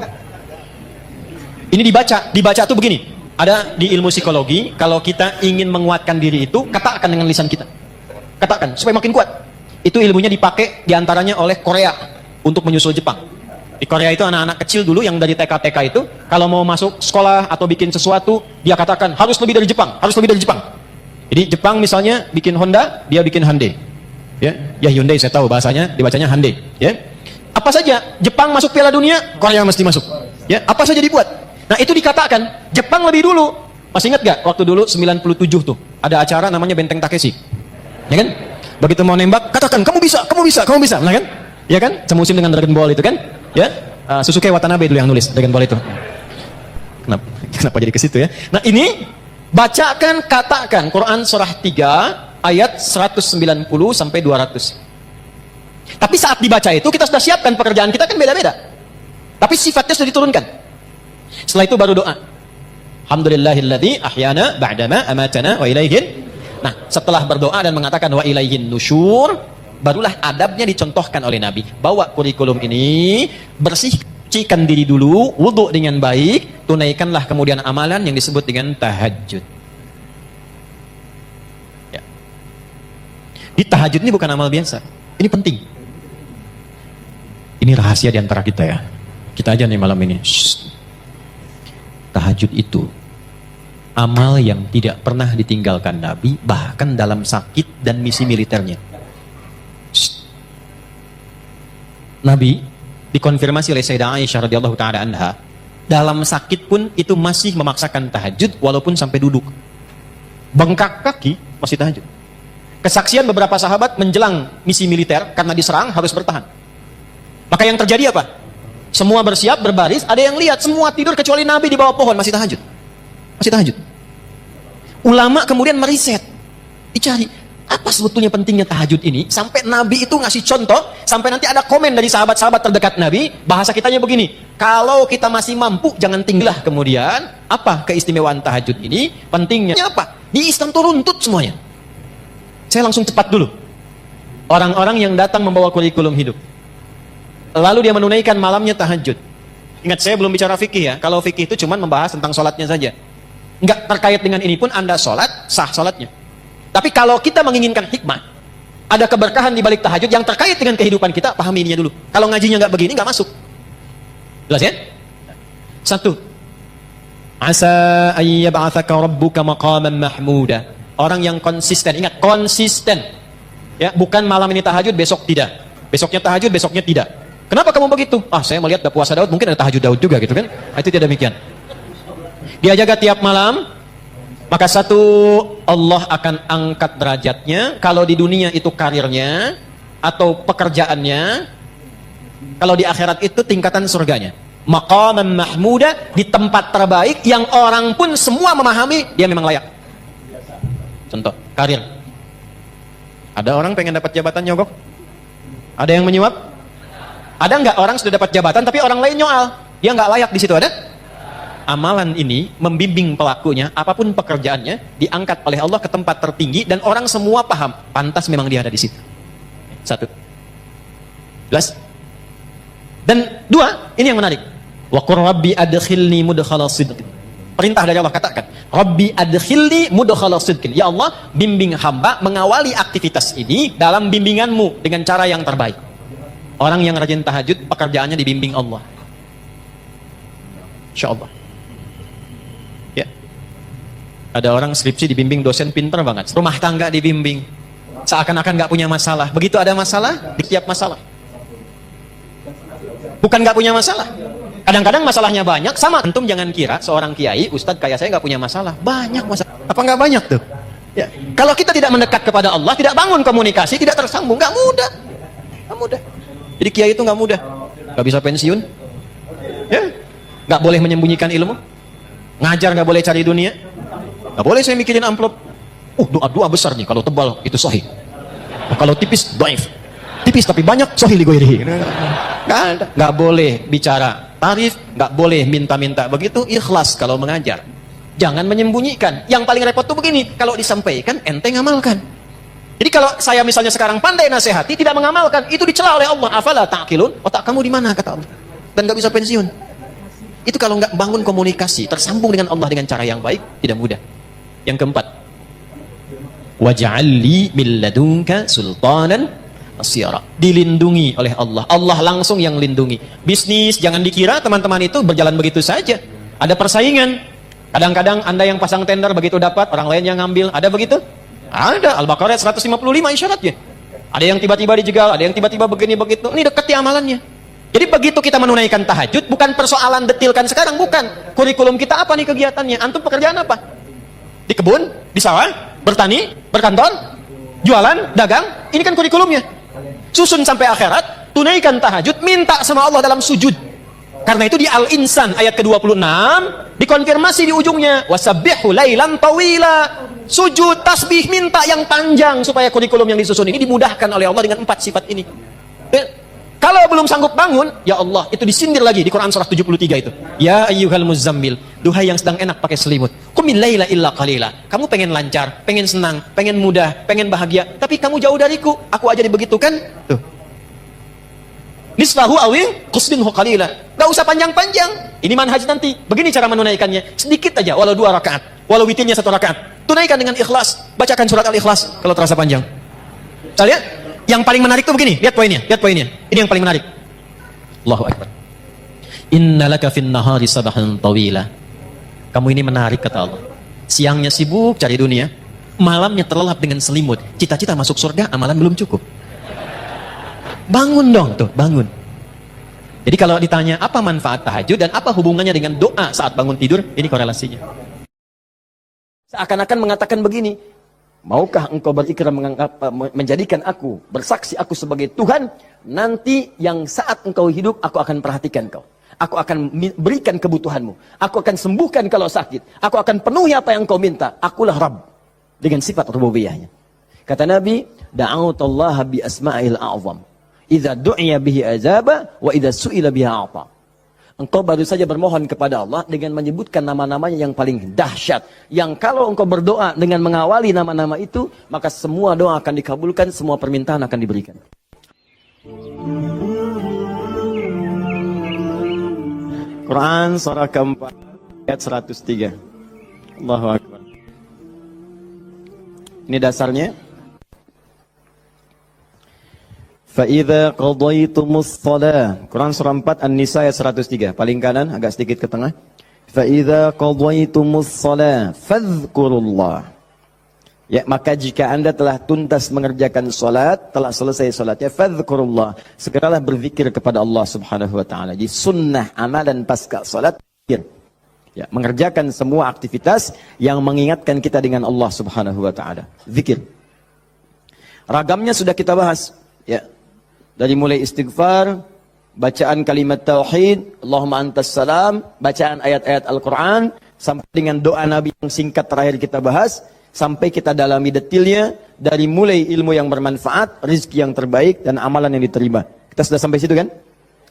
Ini dibaca tuh begini. Ada di ilmu psikologi, kalau kita ingin menguatkan diri itu, katakan dengan lisan kita. Katakan supaya makin kuat. Itu ilmunya dipakai diantaranya oleh Korea untuk menyusul Jepang. Di Korea itu anak-anak kecil dulu yang dari TK-TK itu, kalau mau masuk sekolah atau bikin sesuatu, dia katakan harus lebih dari Jepang, harus lebih dari Jepang. Jadi Jepang misalnya bikin Honda, dia bikin Hyundai. Ya Hyundai saya tahu bahasanya, dibacanya Hyundai. Ya, apa saja Jepang masuk Piala Dunia, Korea mesti masuk. Ya, apa saja dibuat. Nah itu dikatakan Jepang lebih dulu. Masih ingat gak waktu dulu 97 tuh ada acara namanya Benteng Takeshi, ya kan? Begitu mau nembak, katakan kamu bisa, kamu bisa, kamu bisa, nah kan? Ya kan? Semusim dengan Dragon Ball itu kan? Ya, Susuke Watanabe dulu yang nulis Dragon Ball itu. Kenapa jadi ke situ ya? Nah ini bacakan, katakan Quran surah 3 ayat 190 sampai 200. Tapi saat dibaca itu kita sudah siapkan pekerjaan kita kan beda-beda. Tapi sifatnya sudah diturunkan. Setelah itu baru doa. Alhamdulillahilladzi ahyana ba'dama amatana wa ilaihin. Nah, setelah berdoa dan mengatakan wa ilaihin nusyur, barulah adabnya dicontohkan oleh Nabi. Bawa kurikulum ini, bersihkan diri dulu, wudu dengan baik, tunaikanlah kemudian amalan yang disebut dengan tahajud. Ya. Di tahajud ini bukan amal biasa. Ini penting. Ini rahasia di antara kita ya. Kita aja nih malam ini. Shh. Tahajud itu amal yang tidak pernah ditinggalkan Nabi, bahkan dalam sakit dan misi militernya. Nabi dikonfirmasi oleh Sayyidah Aisyah radhiyallahu taala anha, dalam sakit pun itu masih memaksakan tahajud walaupun sampai duduk. Bengkak kaki masih tahajud. Kesaksian beberapa sahabat menjelang misi militer karena diserang harus bertahan. Maka yang terjadi apa? Semua bersiap, berbaris, ada yang lihat semua tidur kecuali Nabi di bawah pohon masih tahajud. Masih tahajud. Ulama kemudian meriset, dicari apa sebetulnya pentingnya tahajud ini, sampai Nabi itu ngasih contoh, sampai nanti ada komen dari sahabat-sahabat terdekat Nabi, bahasa kitanya begini, kalau kita masih mampu jangan tinggallah. Kemudian apa keistimewaan tahajud ini, pentingnya apa? Di Islam itu runtut semuanya. Saya langsung cepat dulu. Orang-orang yang datang membawa kurikulum hidup, lalu dia menunaikan malamnya tahajud. Ingat, saya belum bicara fikih ya. Kalau fikih itu cuma membahas tentang sholatnya saja, enggak terkait dengan ini pun Anda sholat, sah sholatnya. Tapi kalau kita menginginkan hikmah, ada keberkahan di balik tahajud yang terkait dengan kehidupan kita, pahami ininya dulu. Kalau ngajinya nggak begini, nggak masuk. Jelas ya? 1. Asa ayyab'atsaka rabbuka maqaman mahmuda. Orang yang konsisten, ingat konsisten. Ya, bukan malam ini tahajud, besok tidak. Besoknya tahajud, besoknya tidak. Kenapa kamu begitu? Ah, saya melihat ada puasa Daud, mungkin ada tahajud Daud juga gitu kan? Itu tidak demikian. Dia jaga tiap malam, maka satu, Allah akan angkat derajatnya. Kalau di dunia itu karirnya atau pekerjaannya, kalau di akhirat itu tingkatan surganya. Maqaman mahmuda, di tempat terbaik yang orang pun semua memahami dia memang layak. Contoh, karir. Ada orang pengen dapat jabatan nyogok? Ada yang menyuap? Ada nggak orang sudah dapat jabatan tapi orang lain nyoal? Dia nggak layak di situ, ada? Amalan ini membimbing pelakunya, apapun pekerjaannya, diangkat oleh Allah ke tempat tertinggi dan orang semua paham, pantas memang dia ada di situ. Satu. Jelas? Dan dua, ini yang menarik. Wa qur rabbi adkhilni mudkhala sidqin. Perintah dari Allah, katakan, Rabbi adkhilni mudkhala sidqin. Ya Allah, bimbing hamba mengawali aktivitas ini dalam bimbinganmu dengan cara yang terbaik. Orang yang rajin tahajud, pekerjaannya dibimbing Allah. Insyaallah. Ya. Ada orang skripsi dibimbing dosen pintar banget. Rumah tangga dibimbing. Seakan-akan nggak punya masalah. Begitu ada masalah, di tiap masalah. Bukan nggak punya masalah. Kadang-kadang masalahnya banyak. Sama, antum jangan kira seorang kiai, ustadz kayak saya nggak punya masalah. Banyak masalah. Apa nggak banyak tuh? Ya. Kalau kita tidak mendekat kepada Allah, tidak bangun komunikasi, tidak tersambung, nggak mudah. Nggak mudah. Jadi kiai itu nggak mudah. Nggak bisa pensiun. Ya. Nggak boleh menyembunyikan ilmu. Ngajar nggak boleh cari dunia. Nggak boleh saya mikirin amplop. Doa besar nih. Kalau tebal itu sahih. Kalau tipis, dhaif. Tipis tapi banyak, sahih li ghairihi. Nggak boleh bicara tarif, nggak boleh minta-minta. Begitu ikhlas kalau mengajar. Jangan menyembunyikan. Yang paling repot tuh begini, kalau disampaikan ente ngamalkan. Jadi kalau saya misalnya sekarang pandai nasihati, tidak mengamalkan, itu dicela oleh Allah. Afala ta'qilun? Otak kamu di mana, kata Allah. Dan nggak bisa pensiun. Itu kalau nggak bangun komunikasi, tersambung dengan Allah dengan cara yang baik, tidak mudah. Yang keempat, waj'alli min ladunka sultanan asyara. Dilindungi oleh Allah. Allah langsung yang lindungi. Bisnis, jangan dikira teman-teman itu berjalan begitu saja. Ada persaingan. Kadang-kadang Anda yang pasang tender begitu dapat, orang lain yang ngambil. Ada begitu? Ada. Al-Baqarah 155 isyaratnya. Ada yang tiba-tiba dijegal, ada yang tiba-tiba begini begitu. Ini dekat amalannya. Jadi begitu kita menunaikan tahajud, bukan persoalan detilkan sekarang, bukan. Kurikulum kita apa nih kegiatannya? Antum pekerjaan apa? Di kebun, di sawah, bertani, berkantor, jualan, dagang. Ini kan kurikulumnya. Susun sampai akhirat, tunaikan tahajud, minta sama Allah dalam sujud. Karena itu di Al-Insan ayat ke-26 dikonfirmasi di ujungnya, wasabbihu lailan tawila. Sujud, tasbih, minta yang panjang supaya kurikulum yang disusun ini dimudahkan oleh Allah dengan 4 sifat ini. Kalau belum sanggup bangun, ya Allah, itu disindir lagi di Quran surah 73 itu. Ya ayyuhal muzammil, duhai yang sedang enak pakai selimut. Qumil laila illa qalila. Kamu pengen lancar, pengen senang, pengen mudah, pengen bahagia, tapi kamu jauh dariku. Aku aja dibegitukan. Tuh. Nisfahu awi qusbinhu qalila. Enggak usah panjang-panjang. Ini manhaj nanti. Begini cara menunaikannya. Sedikit aja, walau 2 rakaat, walau witirnya 1 rakaat. Tunaikan dengan ikhlas. Bacakan surat Al-Ikhlas kalau terasa panjang. Kita lihat. Yang paling menarik tuh begini, lihat poinnya, lihat poinnya. Ini yang paling menarik. Allahu Akbar. Innalaka fin nahari sabahan tawila. Kamu ini menarik, kata Allah. Siangnya sibuk cari dunia, malamnya terlelap dengan selimut. Cita-cita masuk surga, amalan belum cukup. Bangun dong tuh, bangun. Jadi kalau ditanya apa manfaat tahajud dan apa hubungannya dengan doa saat bangun tidur, ini korelasinya. Seakan-akan mengatakan begini, maukah engkau berikrar menjadikan aku, bersaksi aku sebagai Tuhan, nanti yang saat engkau hidup, aku akan perhatikan kau. Aku akan berikan kebutuhanmu. Aku akan sembuhkan kalau sakit. Aku akan penuhi apa yang kau minta. Akulah Rabb. Dengan sifat rububiyahnya. Kata Nabi, da'autallaha bi asma'il a'zam. Idza du'iya bihi azaba, wa idza su'ila biha a'ta. Engkau baru saja bermohon kepada Allah dengan menyebutkan nama-namanya yang paling dahsyat. Yang kalau engkau berdoa dengan mengawali nama-nama itu, maka semua doa akan dikabulkan, semua permintaan akan diberikan. Quran surah keempat ayat 103. Allahu Akbar. Ini dasarnya. Fa'idha qadaytumus shalah. Quran surah 4 An-Nisa ayat 103. Paling kanan, agak sedikit ke tengah. idza qadaytumus shalah fadhkurullah. Ya, maka jika Anda telah tuntas mengerjakan salat, telah selesai salatnya, fadhkurullah, segeralah berzikir kepada Allah Subhanahu wa taala. Jadi sunnah amalan pasca salat zikir. Ya, mengerjakan semua aktivitas yang mengingatkan kita dengan Allah Subhanahu wa taala. Zikir. Ragamnya sudah kita bahas, ya. Dari mulai istighfar, bacaan kalimat tauhid, Allahumma antas salam, bacaan ayat-ayat Al-Qur'an, sampai dengan doa Nabi yang singkat terakhir kita bahas, sampai kita dalami detailnya, dari mulai ilmu yang bermanfaat, rezeki yang terbaik, dan amalan yang diterima. Kita sudah sampai situ kan?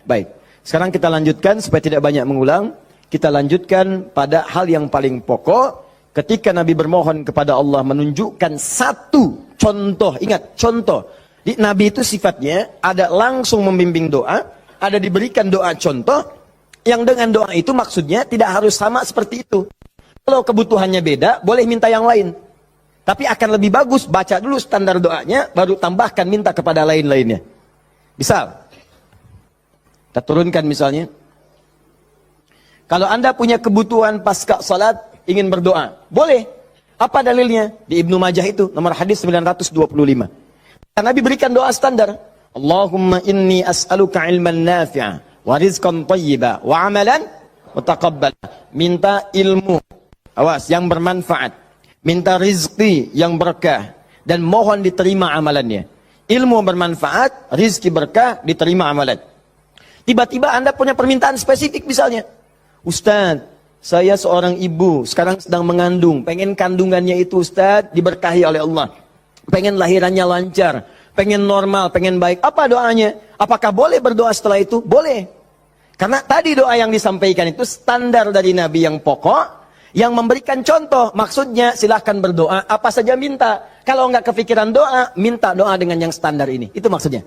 Baik. Sekarang kita lanjutkan supaya tidak banyak mengulang. Kita lanjutkan pada hal yang paling pokok. Ketika Nabi bermohon kepada Allah menunjukkan satu contoh. Ingat, contoh. Di Nabi itu sifatnya ada langsung membimbing doa, ada diberikan doa contoh, yang dengan doa itu maksudnya tidak harus sama seperti itu. Kalau kebutuhannya beda, boleh minta yang lain. Tapi akan lebih bagus baca dulu standar doanya, baru tambahkan minta kepada lain-lainnya. Misal, kita turunkan misalnya. Kalau Anda punya kebutuhan pasca salat, ingin berdoa, boleh. Apa dalilnya? Di Ibnu Majah itu, nomor hadis 925. Nabi berikan doa standar. Allahumma inni as'aluka ilman nafi'a, wa rizqan tayyiba, wa amalan mutaqabbala. Minta ilmu, awas, yang bermanfaat. Minta rizki yang berkah, dan mohon diterima amalannya. Ilmu bermanfaat, rizki berkah, diterima amalan. Tiba-tiba Anda punya permintaan spesifik misalnya. Ustaz, saya seorang ibu, sekarang sedang mengandung. Pengen kandungannya itu Ustaz, diberkahi oleh Allah. Pengen lahirannya lancar, pengen normal, pengen baik. Apa doanya? Apakah boleh berdoa setelah itu? Boleh. Karena tadi doa yang disampaikan itu standar dari Nabi yang pokok, yang memberikan contoh, maksudnya silahkan berdoa, apa saja minta. Kalau nggak kepikiran doa, minta doa dengan yang standar ini. Itu maksudnya.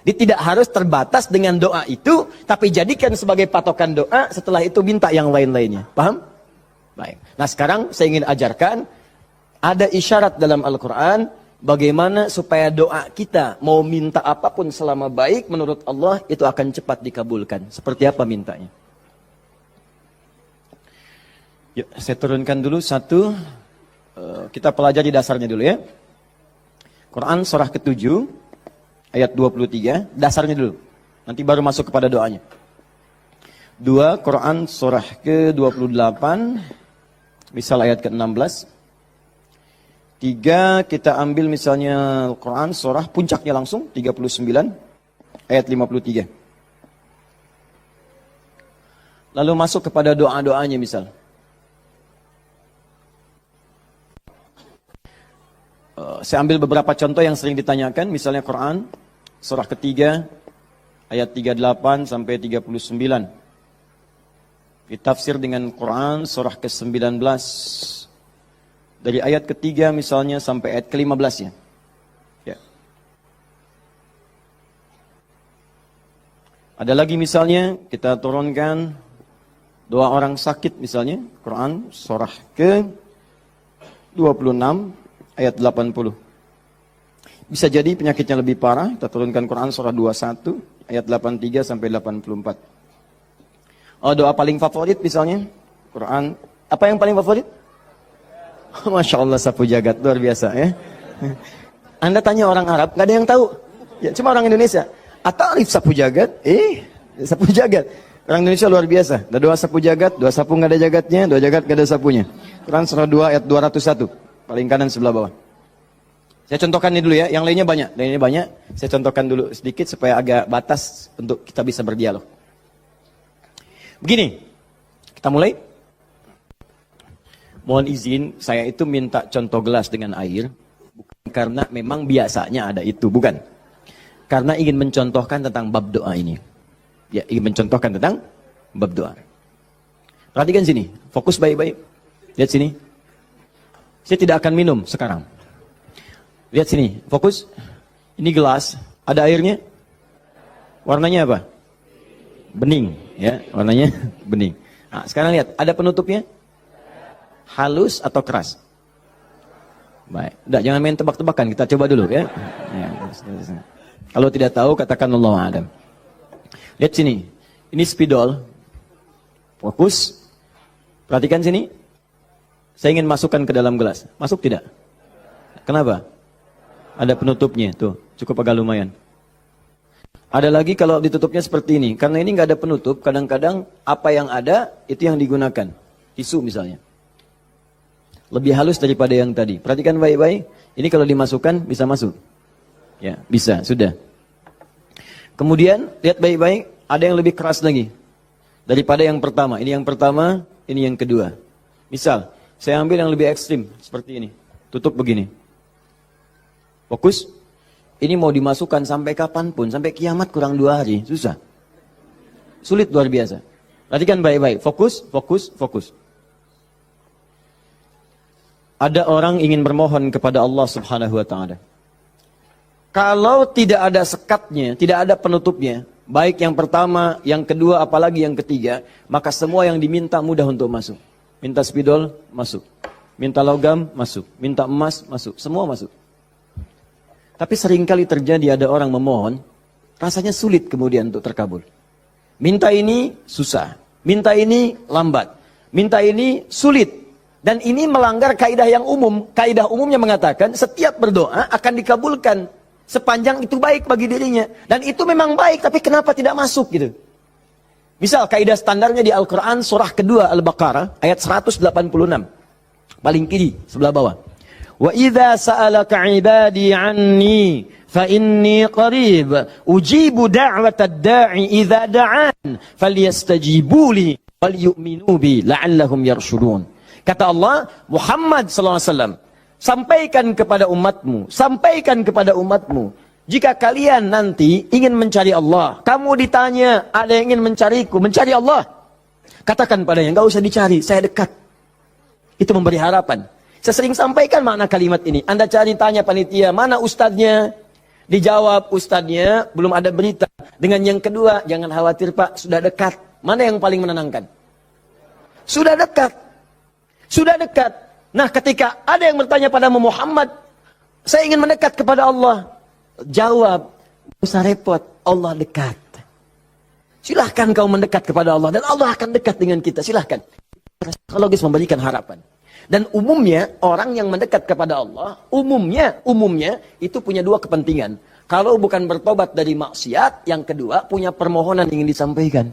Jadi tidak harus terbatas dengan doa itu, tapi jadikan sebagai patokan doa, setelah itu minta yang lain-lainnya. Paham? Baik. Nah sekarang saya ingin ajarkan, ada isyarat dalam Al-Quran, bagaimana supaya doa kita, mau minta apapun selama baik, menurut Allah, itu akan cepat dikabulkan. Seperti apa mintanya? Yuk, saya turunkan dulu satu, kita pelajari dasarnya dulu ya. Quran surah ke-7, ayat 23, dasarnya dulu. Nanti baru masuk kepada doanya. 2, Quran surah ke-28, misal ayat ke-16. 3, kita ambil misalnya Quran surah puncaknya langsung, 39, ayat 53. Lalu masuk kepada doa-doanya misal. Saya ambil beberapa contoh yang sering ditanyakan, misalnya Quran surah ketiga ayat 38 sampai 39. Ditafsir dengan Quran surah ke-19 dari ayat ketiga misalnya sampai ayat ke-15 ya. Ya. Ada lagi misalnya kita turunkan doa orang sakit misalnya, Quran surah ke-26 ayat 80. Bisa jadi penyakitnya lebih parah, kita turunkan Quran surah 21 ayat 83 sampai 84. Oh, doa paling favorit misalnya Quran, apa yang paling favorit? Masya Allah, sapu jagat, luar biasa ya. Anda tanya orang Arab, nggak ada yang tahu. Ya, cuma orang Indonesia. Atarif sapu jagat? Sapu jagat. Orang Indonesia luar biasa. Ada doa sapu jagat, doa sapu nggak ada jagatnya, doa jagat nggak ada sapunya. Quran surah 2 ayat 201. Paling kanan sebelah bawah. Saya contohkan ini dulu ya, yang lainnya banyak. Dan ini banyak, saya contohkan dulu sedikit supaya agak batas untuk kita bisa berdialog. Begini, kita mulai. Mohon izin, saya itu minta contoh gelas dengan air, bukan karena memang biasanya ada itu, bukan. Karena ingin mencontohkan tentang bab doa ini. Ya, ingin mencontohkan tentang bab doa. Perhatikan sini, fokus baik-baik. Lihat sini. Saya tidak akan minum sekarang. Lihat sini, fokus. Ini gelas, ada airnya. Warnanya apa? Bening, ya, warnanya bening. Nah, sekarang lihat, ada penutupnya? Halus atau keras? Baik, udah jangan main tebak-tebakan, kita coba dulu ya. Kalau tidak tahu, katakan Allahu a'lam. Lihat sini, ini spidol. Fokus. Perhatikan sini. Saya ingin masukkan ke dalam gelas. Masuk tidak? Kenapa? Ada penutupnya. Tuh, cukup agak lumayan. Ada lagi kalau ditutupnya seperti ini. Karena ini nggak ada penutup, kadang-kadang apa yang ada, itu yang digunakan. Tisu misalnya. Lebih halus daripada yang tadi. Perhatikan baik-baik. Ini kalau dimasukkan, bisa masuk. Ya, bisa, sudah. Kemudian, lihat baik-baik. Ada yang lebih keras lagi daripada yang pertama. Ini yang pertama, ini yang kedua. Misal, saya ambil yang lebih ekstrim seperti ini. Tutup begini. Fokus. Ini mau dimasukkan sampai kapanpun, sampai kiamat kurang 2 hari, susah. Sulit luar biasa. Perhatikan baik-baik. Fokus, fokus, fokus. Ada orang ingin bermohon kepada Allah Subhanahu wa taala. Kalau tidak ada sekatnya, tidak ada penutupnya, baik yang pertama, yang kedua, apalagi yang ketiga, maka semua yang diminta mudah untuk masuk. Minta spidol, masuk. Minta logam, masuk. Minta emas, masuk. Semua masuk. Tapi seringkali terjadi ada orang memohon, rasanya sulit kemudian untuk terkabul. Minta ini susah. Minta ini lambat. Minta ini sulit. Dan ini melanggar kaidah yang umum. Kaidah umumnya mengatakan setiap berdoa akan dikabulkan. Sepanjang itu baik bagi dirinya. Dan itu memang baik, tapi kenapa tidak masuk gitu. Misal kaidah standarnya di Al-Quran surah kedua Al-Baqarah ayat 186. Paling kiri sebelah bawah. Wa idza sa'alaka 'ibadi 'anni fa inni qarib ujibu da'watad da'i idza da'an falyastajibu li wal yu'minu bi la'allahum yarshudun. Kata Allah, Muhammad sallallahu alaihi wasallam, sampaikan kepada umatmu, jika kalian nanti ingin mencari Allah, kamu ditanya, ada yang ingin mencariku, mencari Allah, katakan padanya, enggak usah dicari, saya dekat. Itu memberi harapan. Saya sering sampaikan makna kalimat ini. Anda cari, tanya panitia, mana ustadznya? Dijawab, ustadznya belum ada berita. Dengan yang kedua, jangan khawatir Pak, sudah dekat. Mana yang paling menenangkan? Sudah dekat. Sudah dekat. Nah, ketika ada yang bertanya pada Muhammad, saya ingin mendekat kepada Allah. Jawab, tidak usah repot, Allah dekat. Silahkan kau mendekat kepada Allah, dan Allah akan dekat dengan kita, silahkan. Psikologis memberikan harapan. Dan umumnya, orang yang mendekat kepada Allah, umumnya, itu punya 2 kepentingan. Kalau bukan bertobat dari maksiat, yang kedua, punya permohonan yang ingin disampaikan.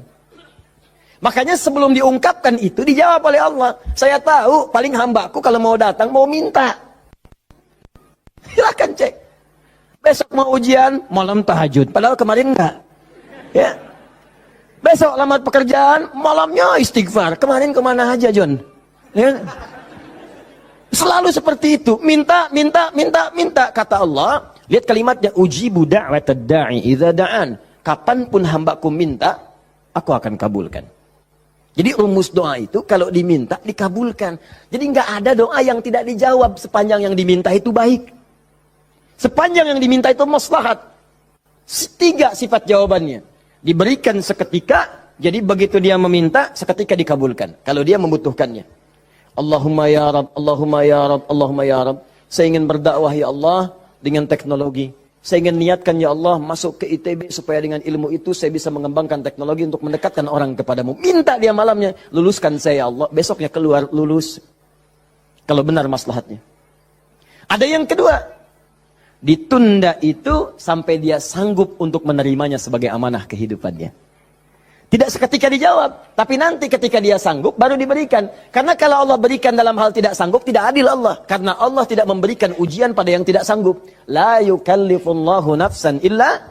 Makanya sebelum diungkapkan itu dijawab oleh Allah. Saya tahu paling hambaku kalau mau datang mau minta. Silakan cek. Besok mau ujian, malam tahajud. Padahal kemarin enggak. Ya. Besok lamar pekerjaan, malamnya istighfar. Kemarin kemana aja John? Ya. Selalu seperti itu. Minta. Kata Allah. Lihat kalimatnya. Ujibu da'watad da'i idza da'an. Kapanpun hambaku minta, aku akan kabulkan. Jadi rumus doa itu kalau diminta dikabulkan. Jadi nggak ada doa yang tidak dijawab sepanjang yang diminta itu baik. Sepanjang yang diminta itu maslahat. 3 sifat jawabannya. Diberikan seketika, jadi begitu dia meminta seketika dikabulkan. Kalau dia membutuhkannya. Allahumma ya Rabb, Allahumma ya Rabb, Allahumma ya Rabb. Saya ingin berdakwah ya Allah dengan teknologi. Saya ingin niatkan ya Allah masuk ke ITB supaya dengan ilmu itu saya bisa mengembangkan teknologi untuk mendekatkan orang kepadamu. Minta dia malamnya, luluskan saya ya Allah. Besoknya keluar lulus. Kalau benar maslahatnya. Ada yang kedua. Ditunda itu sampai dia sanggup untuk menerimanya sebagai amanah kehidupannya. Tidak seketika dijawab. Tapi nanti ketika dia sanggup baru diberikan. Karena kalau Allah berikan dalam hal tidak sanggup, tidak adil Allah. Karena Allah tidak memberikan ujian pada yang tidak sanggup. La yukallifullahu nafsan illa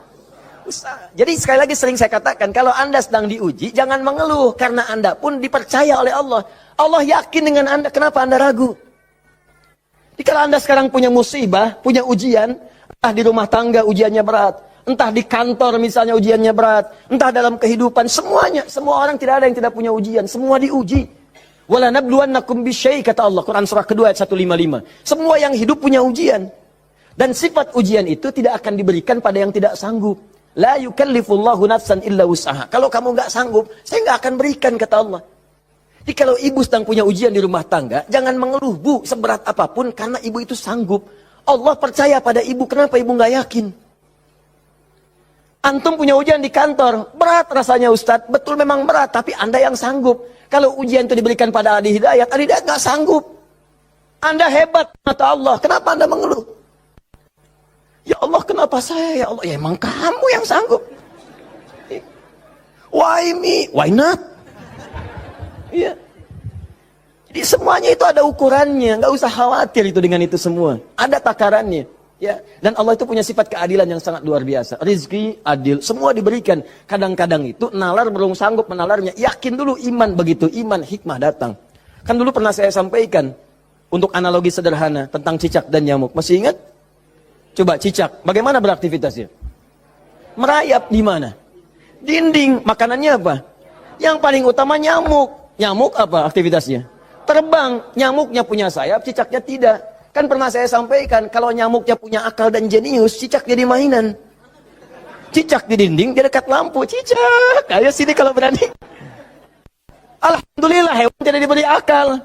usaha. Jadi sekali lagi sering saya katakan, kalau Anda sedang diuji, jangan mengeluh. Karena Anda pun dipercaya oleh Allah. Allah yakin dengan Anda, kenapa Anda ragu? Jadi kalau Anda sekarang punya musibah, punya ujian, entah di rumah tangga ujiannya berat, entah di kantor misalnya ujiannya berat, entah dalam kehidupan, semuanya, semua orang tidak ada yang tidak punya ujian, semua diuji. Wala nabluwannakum bisyai, kata Allah, Quran surah kedua ayat 155. Semua yang hidup punya ujian. Dan sifat ujian itu tidak akan diberikan pada yang tidak sanggup. La yukallifullahu nafsan illa usaha. Kalau kamu nggak sanggup, saya nggak akan berikan, kata Allah. Jadi kalau ibu sedang punya ujian di rumah tangga, jangan mengeluh, Bu, seberat apapun, karena ibu itu sanggup. Allah percaya pada ibu, kenapa ibu nggak yakin? Antum punya ujian di kantor, berat rasanya Ustadz, betul memang berat, tapi Anda yang sanggup. Kalau ujian itu diberikan pada Adi Hidayat nggak sanggup. Anda hebat, kata Allah, kenapa Anda mengeluh? Ya Allah, kenapa saya? Ya Allah, ya emang kamu yang sanggup. Why me? Why not? Iya. Jadi semuanya itu ada ukurannya, nggak usah khawatir itu dengan itu semua. Ada takarannya, ya. Dan Allah itu punya sifat keadilan yang sangat luar biasa. Rizki adil, semua diberikan. Kadang-kadang itu nalar belum sanggup menalarnya. Yakin dulu iman, begitu iman hikmah datang. Kan dulu pernah saya sampaikan untuk analogi sederhana tentang cicak dan nyamuk. Masih ingat? Coba cicak, bagaimana beraktivitasnya? Merayap di mana? Dinding. Makanannya apa? Yang paling utama nyamuk. Nyamuk apa aktivitasnya? Terbang. Nyamuknya punya sayap, cicaknya tidak. Kan pernah saya sampaikan, kalau nyamuknya punya akal dan jenius, cicak jadi mainan. Cicak di dinding, dia dekat lampu. Cicak, ayo sini kalau berani. Alhamdulillah, hewan tidak diberi akal.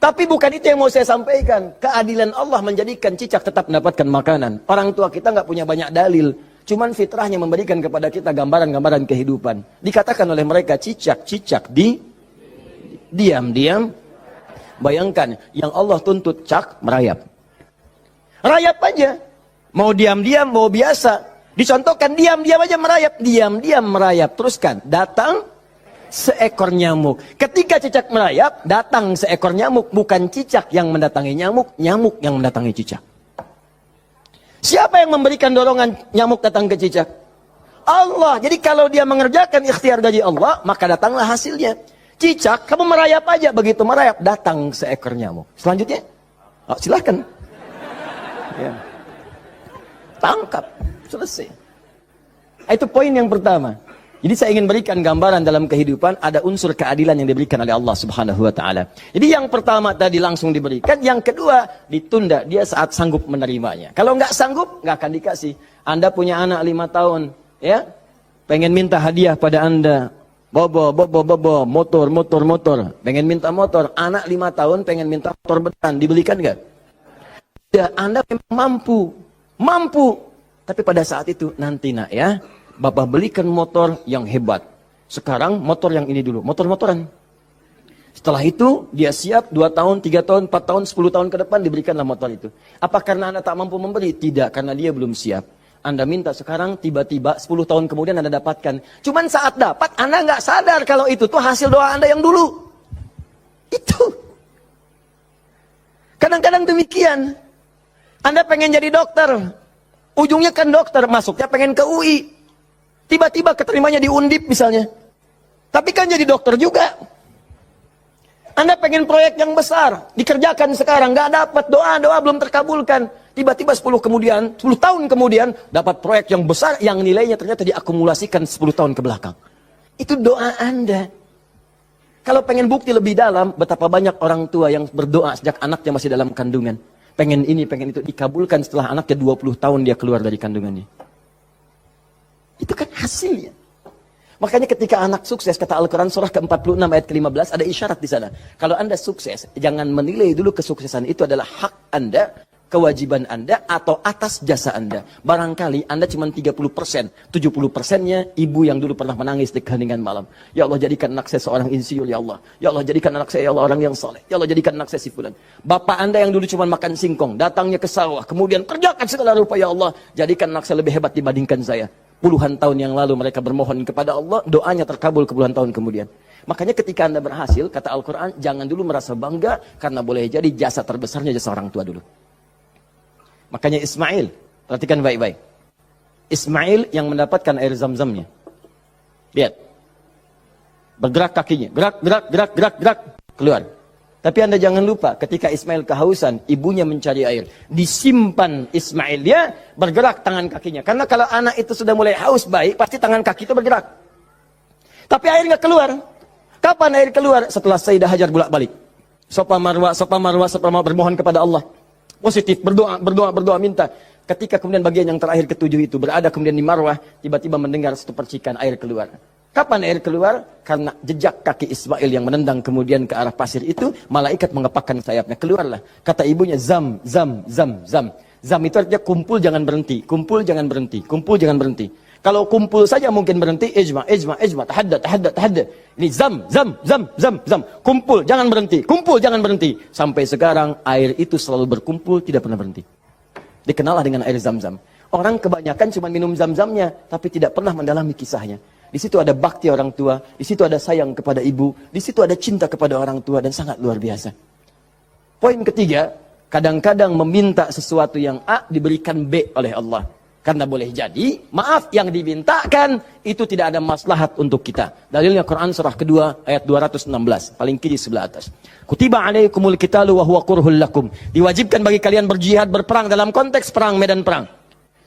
Tapi bukan itu yang mau saya sampaikan. Keadilan Allah menjadikan cicak tetap mendapatkan makanan. Orang tua kita nggak punya banyak dalil. Cuman fitrahnya memberikan kepada kita gambaran-gambaran kehidupan. Dikatakan oleh mereka, cicak-cicak diam-diam. Bayangkan, yang Allah tuntut cak merayap. Rayap aja. Mau diam-diam, mau biasa. Dicontohkan diam-diam aja merayap. Diam-diam merayap. Teruskan, datang seekor nyamuk. Ketika cicak merayap, datang seekor nyamuk. Bukan cicak yang mendatangi nyamuk, nyamuk yang mendatangi cicak. Siapa yang memberikan dorongan nyamuk datang ke cicak? Allah. Jadi kalau dia mengerjakan ikhtiar dari Allah, maka datanglah hasilnya. Cicak, kamu merayap aja. Begitu merayap, datang seekor nyamuk. Selanjutnya, silahkan. Ya. Tangkap, selesai. Itu poin yang pertama. Jadi saya ingin berikan gambaran dalam kehidupan, ada unsur keadilan yang diberikan oleh Allah Subhanahu wa Ta'ala. Jadi yang pertama tadi langsung diberikan, yang kedua ditunda, dia saat sanggup menerimanya. Kalau nggak sanggup, nggak akan dikasih. Anda punya anak 5 tahun, ya, pengen minta hadiah pada Anda. Bobo, motor. Pengen minta motor. Anak 5 tahun pengen minta motor beneran. Dibelikan nggak? Ya, Anda memang mampu. Tapi pada saat itu, nanti nak ya, Bapak belikan motor yang hebat. Sekarang motor yang ini dulu, motor-motoran. Setelah itu, dia siap 2 tahun, 3 tahun, 4 tahun, 10 tahun ke depan, diberikanlah motor itu. Apa karena Anda tak mampu memberi? Tidak, karena dia belum siap. Anda minta sekarang, tiba-tiba 10 tahun kemudian Anda dapatkan. Cuman saat dapat, Anda nggak sadar kalau itu tuh hasil doa Anda yang dulu. Itu. Kadang-kadang demikian. Anda pengen jadi dokter. Ujungnya kan dokter, masuknya pengen ke UI. Tiba-tiba keterimanya di Undip misalnya. Tapi kan jadi dokter juga. Anda pengen proyek yang besar, dikerjakan sekarang, nggak dapat, doa-doa belum terkabulkan. Tiba-tiba 10 tahun kemudian, dapat proyek yang besar, yang nilainya ternyata diakumulasikan 10 tahun ke belakang. Itu doa Anda. Kalau pengen bukti lebih dalam, betapa banyak orang tua yang berdoa sejak anaknya masih dalam kandungan. Pengen ini, pengen itu, dikabulkan setelah anaknya 20 tahun dia keluar dari kandungannya. Itu kan hasilnya. Makanya ketika anak sukses, kata Al-Quran surah ke-46 ayat ke-15, ada isyarat di sana. Kalau Anda sukses, jangan menilai dulu kesuksesan itu adalah hak Anda, kewajiban Anda, atau atas jasa Anda. Barangkali Anda cuma 30%, 70%-nya ibu yang dulu pernah menangis di keheningan malam. Ya Allah, jadikan anak saya seorang insinyur, ya Allah. Ya Allah, jadikan anak saya, ya Allah, orang yang soleh. Ya Allah, jadikan anak saya si fulan. Bapak Anda yang dulu cuma makan singkong, datangnya ke sawah, kemudian kerjakan segala rupa, ya Allah. Jadikan anak saya lebih hebat dibandingkan saya. Puluhan tahun yang lalu mereka bermohon kepada Allah, doanya terkabul ke puluhan tahun kemudian. Makanya ketika Anda berhasil, kata Al-Quran, jangan dulu merasa bangga, karena boleh jadi jasa terbesarnya jasa orang tua dulu. Makanya Ismail, perhatikan baik-baik. Ismail yang mendapatkan air zam-zamnya. Lihat. Bergerak kakinya, gerak, keluar. Tapi Anda jangan lupa, ketika Ismail kehausan, ibunya mencari air. Disimpan Ismail, dia bergerak tangan kakinya. Karena kalau anak itu sudah mulai haus baik, pasti tangan kaki itu bergerak. Tapi air nggak keluar. Kapan air keluar? Setelah Sayyidah Hajar bolak-balik. Safa Marwah bermohon kepada Allah. Positif, berdoa, minta. Ketika kemudian bagian yang terakhir ketujuh itu berada kemudian di Marwah, tiba-tiba mendengar satu percikan air keluar. Kapan air keluar? Karena jejak kaki Ismail yang menendang kemudian ke arah pasir itu, malaikat mengepakkan sayapnya. Keluarlah. Kata ibunya, zam. Zam itu artinya kumpul jangan berhenti, kumpul jangan berhenti, kumpul jangan berhenti. Kalau kumpul saja mungkin berhenti, ijma, tahadda. Ini zam. Kumpul, jangan berhenti. Sampai sekarang air itu selalu berkumpul, tidak pernah berhenti. Dikenallah dengan air zam-zam. Orang kebanyakan cuma minum zam-zamnya, tapi tidak pernah mendalami kisahnya. Di situ ada bakti orang tua, di situ ada sayang kepada ibu, di situ ada cinta kepada orang tua, dan sangat luar biasa. Poin ketiga, kadang-kadang meminta sesuatu yang A diberikan B oleh Allah. Karena boleh jadi, maaf yang dimintakan itu tidak ada maslahat untuk kita. Dalilnya Quran surah kedua ayat 216, paling kiri sebelah atas. Kutiba alaikumul qitalu wa huwa kurhul lakum. Diwajibkan bagi kalian berjihad, berperang dalam konteks perang, medan perang.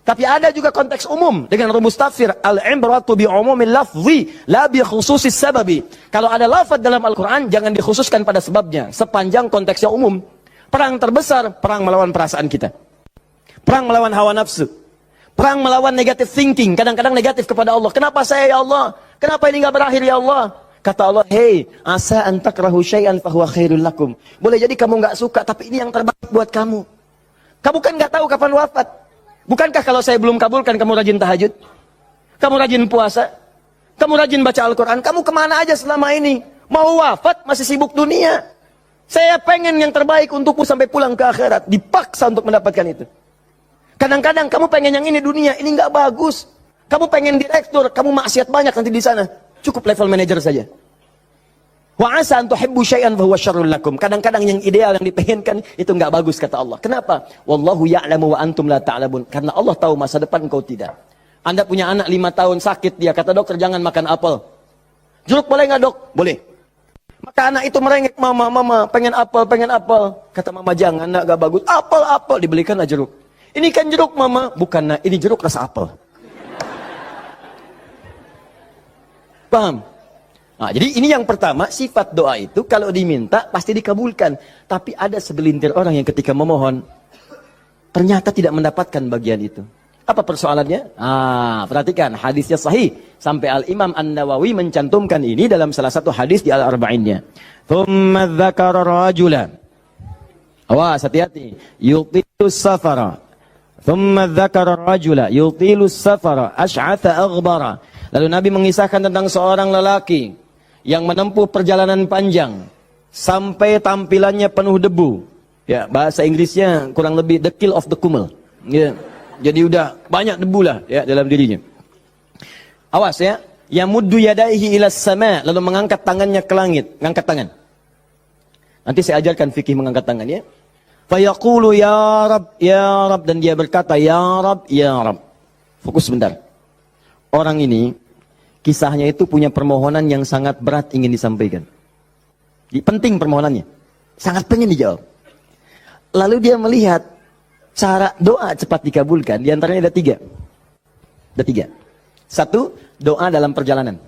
Tapi ada juga konteks umum dengan rumus tafsir al-ibratu bi umumil lafzi la bi khususis sababi. Kalau ada lafaz dalam Al-Qur'an jangan dikhususkan pada sebabnya, sepanjang konteksnya umum. Perang terbesar, perang melawan perasaan kita. Perang melawan hawa nafsu. Perang melawan negative thinking, kadang-kadang negatif kepada Allah. Kenapa saya ya Allah? Kenapa ini enggak berakhir ya Allah? Kata Allah, "Hei, asa an takrahu syai'an fa huwa khairul lakum." Boleh jadi kamu enggak suka, tapi ini yang terbaik buat kamu. Kamu kan enggak tahu kapan wafat. Bukankah kalau saya belum kabulkan kamu rajin tahajud? Kamu rajin puasa? Kamu rajin baca Al-Quran? Kamu kemana aja selama ini? Mau wafat masih sibuk dunia. Saya pengen yang terbaik untukmu sampai pulang ke akhirat. Dipaksa untuk mendapatkan itu. Kadang-kadang kamu pengen yang ini dunia, ini nggak bagus. Kamu pengen direktur, kamu maksiat banyak nanti di sana. Cukup level manager saja. Wa asa an tuhibbu syai'an fa huwa syarrul lakum. Kadang-kadang yang ideal yang dipengenkan itu nggak bagus kata Allah. Kenapa? Wallahu ya'lamu wa antum la ta'lamun. Karena Allah tahu masa depan engkau tidak. Anda punya anak 5 tahun sakit, dia kata dokter jangan makan apel. Jeruk boleh nggak dok? Boleh. Maka anak itu merengek, mama pengen apel. Kata mama jangan, nak nggak bagus. Apel dibelikanlah jeruk. Ini kan jeruk mama, bukan nak, ini jeruk rasa apel. Paham? Nah, jadi ini yang pertama, sifat doa itu kalau diminta pasti dikabulkan. Tapi ada segelintir orang yang ketika memohon ternyata tidak mendapatkan bagian itu. Apa persoalannya? Perhatikan hadisnya sahih sampai Al-Imam An-Nawawi mencantumkan ini dalam salah satu hadis di Al-Arba'innya. Thumma dzakara rajulan. Awas hati-hati. Yutilus safara. Thumma dzakara rajula yutilus safara asy'atha aghbara. Lalu Nabi mengisahkan tentang seorang lelaki yang menempuh perjalanan panjang sampai tampilannya penuh debu. Ya, bahasa Inggrisnya kurang lebih the kill of the kumel. Ya. Jadi udah banyak debu lah ya dalam dirinya. Awas ya, yamuddu yadaihi ilas sama, lalu mengangkat tangannya ke langit, ngangkat tangan. Nanti saya ajarkan fikih mengangkat tangan ya. Fayaqulu ya Rab, dan dia berkata ya Rab. Fokus sebentar. Orang ini kisahnya itu punya permohonan yang sangat berat ingin disampaikan. Penting permohonannya, sangat pengen dijawab. Lalu dia melihat cara doa cepat dikabulkan. Di antaranya ada 3. Ada 3. 1, doa dalam perjalanan.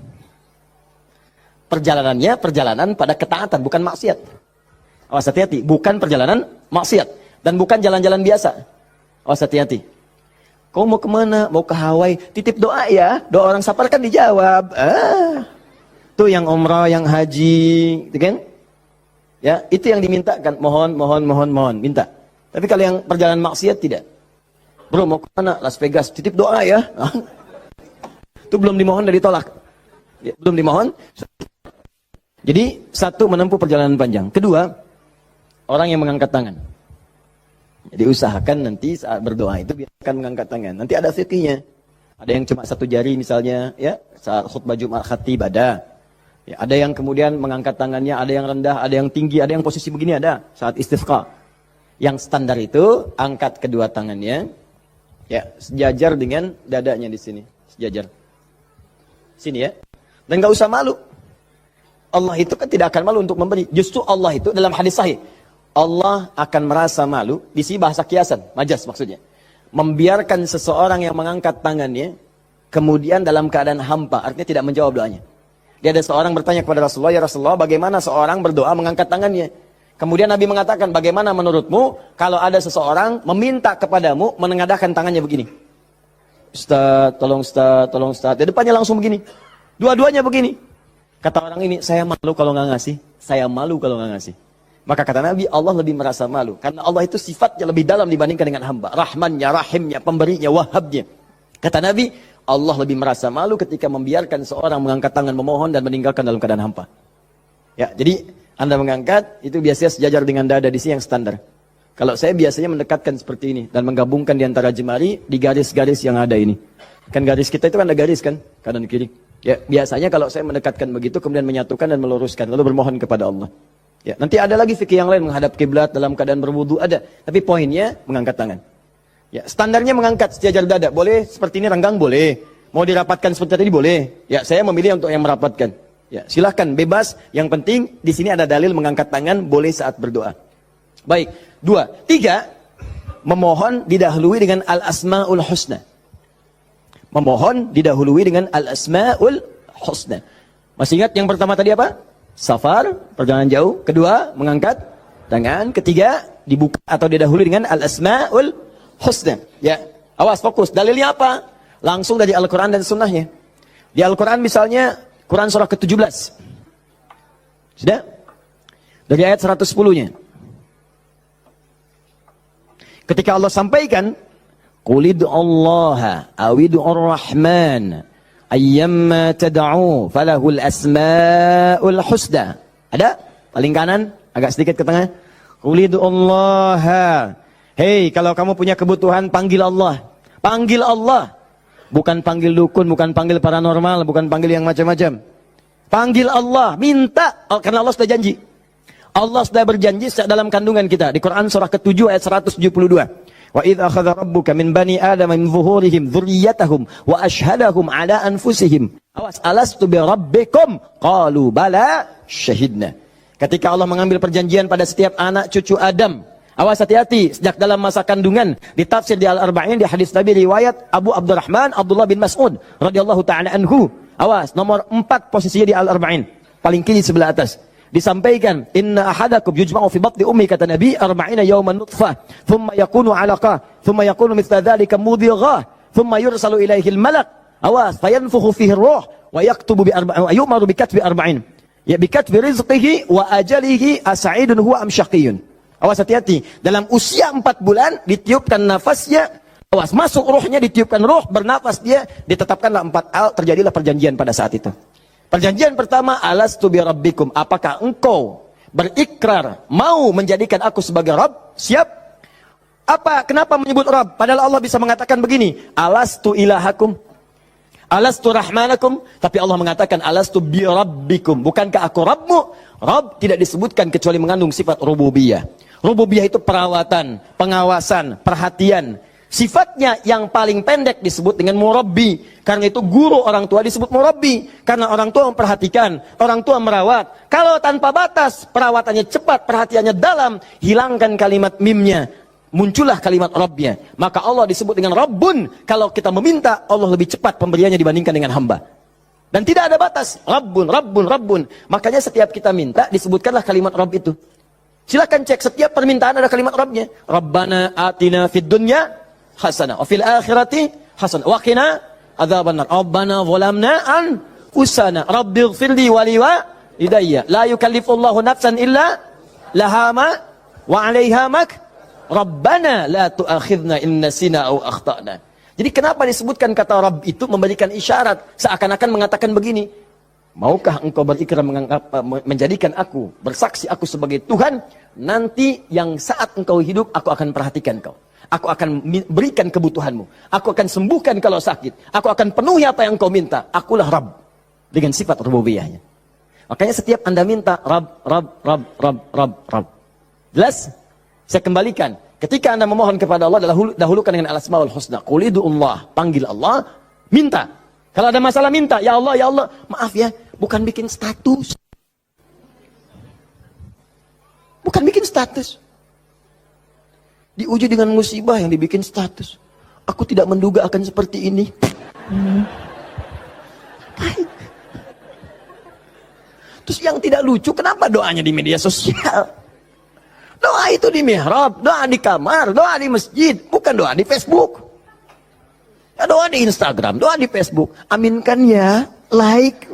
Perjalanannya perjalanan pada ketaatan, bukan maksiat. Awas hati-hati, bukan perjalanan maksiat dan bukan jalan-jalan biasa. Awas hati-hati. Kau mau kemana? Mau ke Hawaii? Titip doa ya. Doa orang safar kan dijawab. Tuh yang umrah, yang haji, gitu kan? Ya, itu yang dimintakan. Mohon, minta. Tapi kalau yang perjalanan maksiat tidak. Bro, mau kemana? Las Vegas. Titip doa ya. Itu belum dimohon, udah ditolak. Ya, belum dimohon. Jadi, 1 menempuh perjalanan panjang. 2, orang yang mengangkat tangan. Jadi usahakan nanti saat berdoa itu biarkan mengangkat tangan. Nanti ada fikihnya. Ada yang cuma 1 jari misalnya, ya saat khutbah Jumat khatib ada. Ya, ada yang kemudian mengangkat tangannya, ada yang rendah, ada yang tinggi, ada yang posisi begini ada saat istisqa. Yang standar itu angkat kedua tangannya, ya sejajar dengan dadanya di sini, sejajar. Sini ya. Dan nggak usah malu. Allah itu kan tidak akan malu untuk memberi. Justru Allah itu dalam hadis sahih. Allah akan merasa malu, di sini bahasa kiasan, majas maksudnya. Membiarkan seseorang yang mengangkat tangannya, kemudian dalam keadaan hampa, artinya tidak menjawab doanya. Dia ada seorang bertanya kepada Rasulullah, ya Rasulullah bagaimana seorang berdoa mengangkat tangannya? Kemudian Nabi mengatakan, bagaimana menurutmu kalau ada seseorang meminta kepadamu menengadahkan tangannya begini? Ustaz, tolong Ustaz. Di depannya langsung begini. Dua-duanya begini. Kata orang ini, saya malu kalau nggak ngasih. Saya malu kalau nggak ngasih. Maka kata Nabi, Allah lebih merasa malu. Karena Allah itu sifatnya lebih dalam dibandingkan dengan hamba. Rahmannya, rahimnya, pemberinya, wahabnya. Kata Nabi, Allah lebih merasa malu ketika membiarkan seorang mengangkat tangan memohon dan meninggalkan dalam keadaan hampa. Ya, jadi Anda mengangkat, itu biasanya sejajar dengan dada di sini yang standar. Kalau saya biasanya mendekatkan seperti ini dan menggabungkan di antara jemari di garis-garis yang ada ini. Kan garis kita itu kan ada garis kan, kanan kiri. Ya, biasanya kalau saya mendekatkan begitu kemudian menyatukan dan meluruskan lalu bermohon kepada Allah. Ya, nanti ada lagi fikih yang lain menghadap kiblat dalam keadaan berwudu ada, tapi poinnya mengangkat tangan. Ya, standarnya mengangkat sejajar dada. Boleh seperti ini renggang boleh. Mau dirapatkan seperti tadi boleh. Ya, saya memilih untuk yang merapatkan. Ya, silahkan bebas. Yang penting di sini ada dalil mengangkat tangan boleh saat berdoa. Baik, 2, 3, memohon didahului dengan al-asmaul husna. Memohon didahului dengan al-asmaul husna. Masih ingat yang pertama tadi apa? Safar, perjalanan jauh. Kedua, mengangkat tangan. Ketiga, dibuka atau didahului dengan al-asmaul husna. Ya, awas fokus. Dalilnya apa? Langsung dari Al-Quran dan Sunnahnya. Di Al-Quran misalnya Quran surah ke-17. Sudah? Dari ayat 110-nya. Ketika Allah sampaikan, Qulid Allah awidu ar-Rahman ayyamma tad'u falahul asma'ul husna. Ada? Paling kanan, agak sedikit ke tengah. Qulid Allah. Hei, kalau kamu punya kebutuhan, panggil Allah. Panggil Allah. Bukan panggil dukun, bukan panggil paranormal, bukan panggil yang macam-macam. Panggil Allah, minta. Karena Allah sudah janji. Allah sudah berjanji dalam kandungan kita. Di Quran surah ke-7 ayat 172. Wa idh akhadha rabbuka min bani Adam min zuhurihim dzurriyyatahum wa ashhadahum ala anfusihim. Awas, alastu bi rabbikum? Qalu bala syahidna. Ketika Allah mengambil perjanjian pada setiap anak cucu Adam. Awas, hati-hati, sejak dalam masa kandungan. Ditafsir di Al-Arba'in, di hadis Nabi riwayat Abu Abdurrahman Abdullah bin Mas'ud radhiyallahu ta'ala anhu. Awas, nomor 4 posisinya di Al-Arba'in, paling kiri sebelah atas. Disampaikan, inna ahadakum yujma'u fi batni ummi, kata Nabi, 40 yawman nutfah, thumma yakunu 'alaqah, thumma yakunu mithla dhalika mudghah, thumma yursalu ilaihi al-malak. Awas, fayanfukhu fihi ar-ruh wa yaktubu bi arba'in, yu'maru bi katbi 40. Ya bi katbi rizqihi wa ajalihi as'idun huwa am syaqiyyun. Awas, hati-hati. Dalam usia 4 bulan ditiupkan nafasnya. Awas, masuk ruhnya, ditiupkan ruh, bernafas dia, ditetapkanlah 4 hal, terjadilah perjanjian pada saat itu. Perjanjian pertama, alastu bi rabbikum. Apakah engkau berikrar mau menjadikan aku sebagai Rabb? Siap? Apa? Kenapa menyebut Rabb? Padahal Allah bisa mengatakan begini, alastu ilahakum, alastu rahmanakum. Tapi Allah mengatakan alastu bi rabbikum. Bukankah aku Rabbmu? Rabb tidak disebutkan kecuali mengandung sifat rububiyah. Rububiyah itu perawatan, pengawasan, perhatian. Sifatnya yang paling pendek disebut dengan murabbi. Karena itu guru orang tua disebut murabbi. Karena orang tua memperhatikan, orang tua merawat. Kalau tanpa batas, perawatannya cepat, perhatiannya dalam, hilangkan kalimat mimnya, muncullah kalimat Rabbnya. Maka Allah disebut dengan Rabbun. Kalau kita meminta, Allah lebih cepat pemberiannya dibandingkan dengan hamba. Dan tidak ada batas. Rabbun, Rabbun, Rabbun. Makanya setiap kita minta, disebutkanlah kalimat Rabb itu. Silakan cek, setiap permintaan ada kalimat Rabbnya. Rabbana atina fid dunya hasanah, wa fil akhirati hasanah, wa qina adzabannar. Rabbana zalamna anfusana, rabbighfirli wa li walidayya. La yukallifullahu nafsan illa laha ma wa 'alaiha mak. Rabbana la tu'akhidna in nasina aw akhtana. Jadi kenapa disebutkan kata Rabb itu memberikan isyarat, seakan-akan mengatakan begini, maukah engkau berikrar menjadikan aku, bersaksi aku sebagai Tuhan, nanti yang saat engkau hidup, aku akan perhatikan kau. Aku akan berikan kebutuhanmu. Aku akan sembuhkan kalau sakit. Aku akan penuhi apa yang kau minta. Akulah Rabb. Dengan sifat rububiyahnya. Makanya setiap Anda minta, Rabb, Rabb, Rabb, Rabb, Rabb, Rabb. Jelas? Saya kembalikan. Ketika Anda memohon kepada Allah, dahulukan dengan al-asmaul husna. Qulidullah, panggil Allah, minta. Kalau ada masalah minta, ya Allah, maaf ya, bukan bikin status. Bukan bikin status. Diuji dengan musibah yang dibikin status. Aku tidak menduga akan seperti ini. Baik. Terus yang tidak lucu, kenapa doanya di media sosial? Doa itu di mihrab, doa di kamar, doa di masjid, bukan doa di Facebook. Ya, doa di Instagram, doa di Facebook. Aminkan ya, like.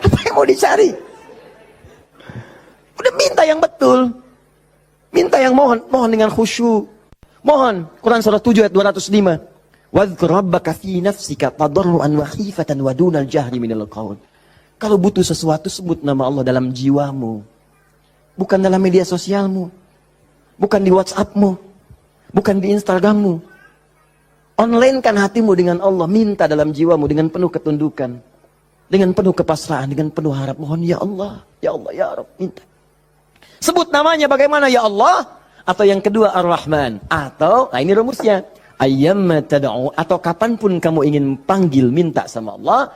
Apa yang mau dicari? Udah minta yang betul. Minta yang mohon dengan khusyuk. Mohon, Quran surah 7 ayat 205. Wadhkur rabbaka fi nafsika tadarruan wa khifatan wa dunal jahri minal qaul. Kalau butuh sesuatu, sebut nama Allah dalam jiwamu. Bukan dalam media sosialmu. Bukan di WhatsAppmu. Bukan di Instagrammu. Online-kan hatimu dengan Allah. Minta dalam jiwamu dengan penuh ketundukan. Dengan penuh kepasrahan. Dengan penuh harap. Mohon ya Allah. Ya Allah, ya Rabb. Minta. Sebut namanya bagaimana ya Allah. Atau yang kedua Ar-Rahman. Atau, nah ini rumusnya. Ayyamma tad'u. Atau kapanpun kamu ingin panggil, minta sama Allah.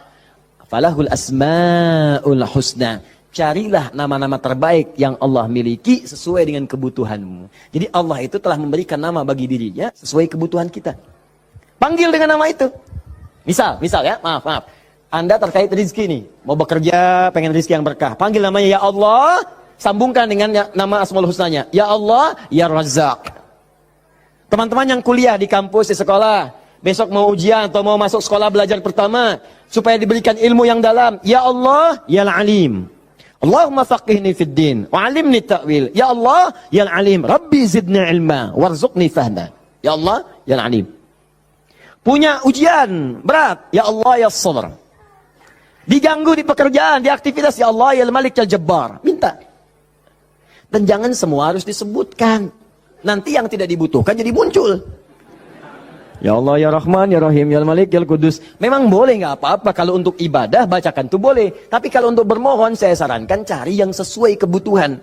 Falahul asma'ul husna. Carilah nama-nama terbaik yang Allah miliki sesuai dengan kebutuhanmu. Jadi Allah itu telah memberikan nama bagi dirinya sesuai kebutuhan kita. Panggil dengan nama itu. Misal ya, maaf. Anda terkait rezeki nih, mau bekerja, pengen rezeki yang berkah. Panggil namanya ya Allah, sambungkan dengan nama Asmaul Husnanya. Ya Allah, ya Razzaq. Teman-teman yang kuliah di kampus, di sekolah, besok mau ujian atau mau masuk sekolah belajar pertama, supaya diberikan ilmu yang dalam. Ya Allah, ya Alim. Allahumma faqihni fid din, wa alimni ta'wil. Ya Allah, ya Alim. Rabbi zidni ilma, warzuqni fahma. Ya Allah, ya Alim. Punya ujian berat. Ya Allah, ya Sabr. Diganggu di pekerjaan, di aktivitas. Ya Allah, ya Malik, ya Jabbar. Minta. Dan jangan semua harus disebutkan. Nanti yang tidak dibutuhkan jadi muncul. Ya Allah, ya Rahman, ya Rahim, ya Malik, ya Kudus. Memang boleh, nggak apa-apa. Kalau untuk ibadah, bacakan itu boleh. Tapi kalau untuk bermohon, saya sarankan cari yang sesuai kebutuhan.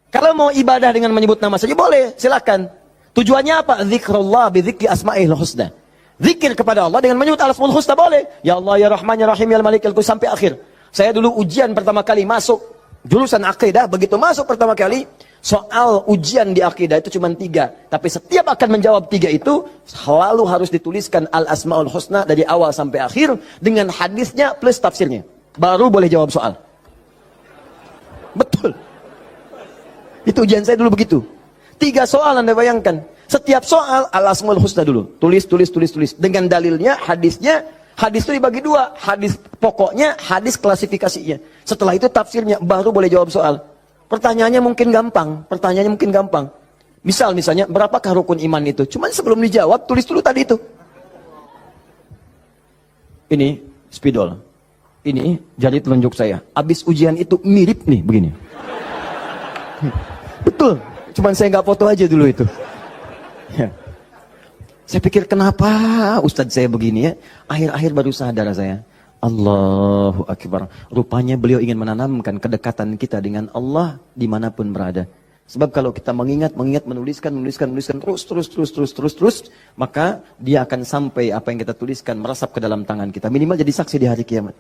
Kalau mau ibadah dengan menyebut nama saja boleh, silakan. Tujuannya apa? Zikrullah bidzikri asma'il husna. Zikir kepada Allah dengan menyebut al-asmaul husna boleh. Ya Allah, ya Rahman, ya Rahim, ya Malik, ya Kudus, sampai akhir. Saya dulu ujian pertama kali masuk jurusan akidah, begitu masuk pertama kali, soal ujian di akidah itu cuma 3. Tapi setiap akan menjawab 3 itu, selalu harus dituliskan Al-Asma'ul Husna dari awal sampai akhir, dengan hadisnya plus tafsirnya. Baru boleh jawab soal. Betul. Itu ujian saya dulu begitu. 3 soal Anda bayangkan. Setiap soal Al-Asma'ul Husna dulu. Tulis. Dengan dalilnya, hadisnya. Hadis itu dibagi 2. Hadis pokoknya, hadis klasifikasinya. Setelah itu tafsirnya, baru boleh jawab soal. Pertanyaannya mungkin gampang. Misalnya, berapakah rukun iman itu? Cuman sebelum dijawab, tulis dulu tadi itu. Ini spidol. Ini jari telunjuk saya. Habis ujian itu mirip nih, begini. Betul. Cuman saya nggak foto aja dulu itu. Ya. Saya pikir kenapa Ustadz saya begini ya. Akhir-akhir baru sadar saya. Allahu Akbar. Rupanya beliau ingin menanamkan kedekatan kita dengan Allah dimanapun berada. Sebab kalau kita mengingat, menuliskan terus, maka dia akan sampai apa yang kita tuliskan meresap ke dalam tangan kita. Minimal jadi saksi di hari kiamat.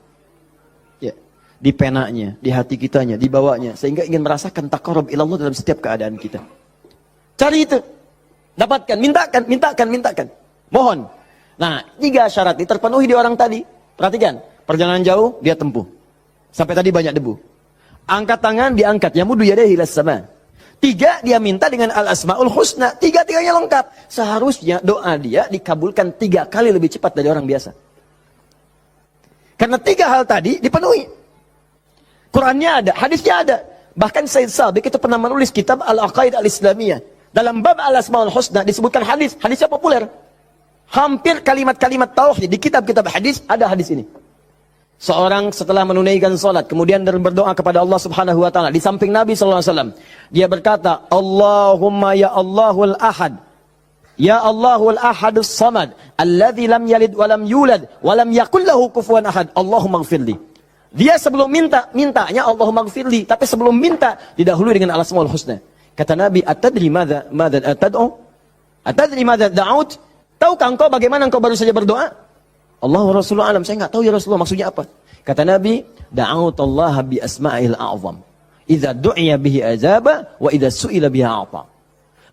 Ya. Di penanya, di hati kitanya, di bawahnya. Sehingga ingin merasakan taqarrub ilallah dalam setiap keadaan kita. Cari itu. Dapatkan, mintakan. Mohon. Nah, 3 syarat ini terpenuhi di orang tadi. Perhatikan, perjalanan jauh dia tempuh. Sampai tadi banyak debu. Angkat tangan diangkat, yamudu yadayhi ilas sama. 3 dia minta dengan al-asmaul husna. 3-tiganya lengkap. Seharusnya doa dia dikabulkan 3 kali lebih cepat dari orang biasa. Karena 3 hal tadi dipenuhi. Qurannya ada, hadisnya ada. Bahkan Sayyid Sabiq itu pernah menulis kitab Al-Aqaid Al-Islamiyah. Dalam bab Al-Asmaul Husna disebutkan hadisnya populer. Hampir kalimat-kalimat tauhid di kitab-kitab hadis ada hadis ini. Seorang setelah menunaikan salat kemudian berdoa kepada Allah Subhanahu wa taala di samping Nabi sallallahu alaihi wasallam, dia berkata, "Allahumma ya Allahul Ahad. Ya Allahul Ahadus Samad, alladzi lam yalid wa lam yulad wa lam yakul lahu kufuwan ahad. Allahumma ighfirli." Dia sebelum mintanya Allahumma ighfirli, tapi sebelum minta didahului dengan Al-Asmaul Husna. Kata Nabi, "Atadri madza tad'u? Atadri madza da'ut?" Tahukah engkau bagaimana engkau baru saja berdoa? Allah wa Rasulullah alam, saya enggak tahu ya Rasulullah maksudnya apa. Kata Nabi, "Da'autullaha bi asma'il a'zam. Idza du'iya bihi ajaba wa idza su'ila biha a'ta."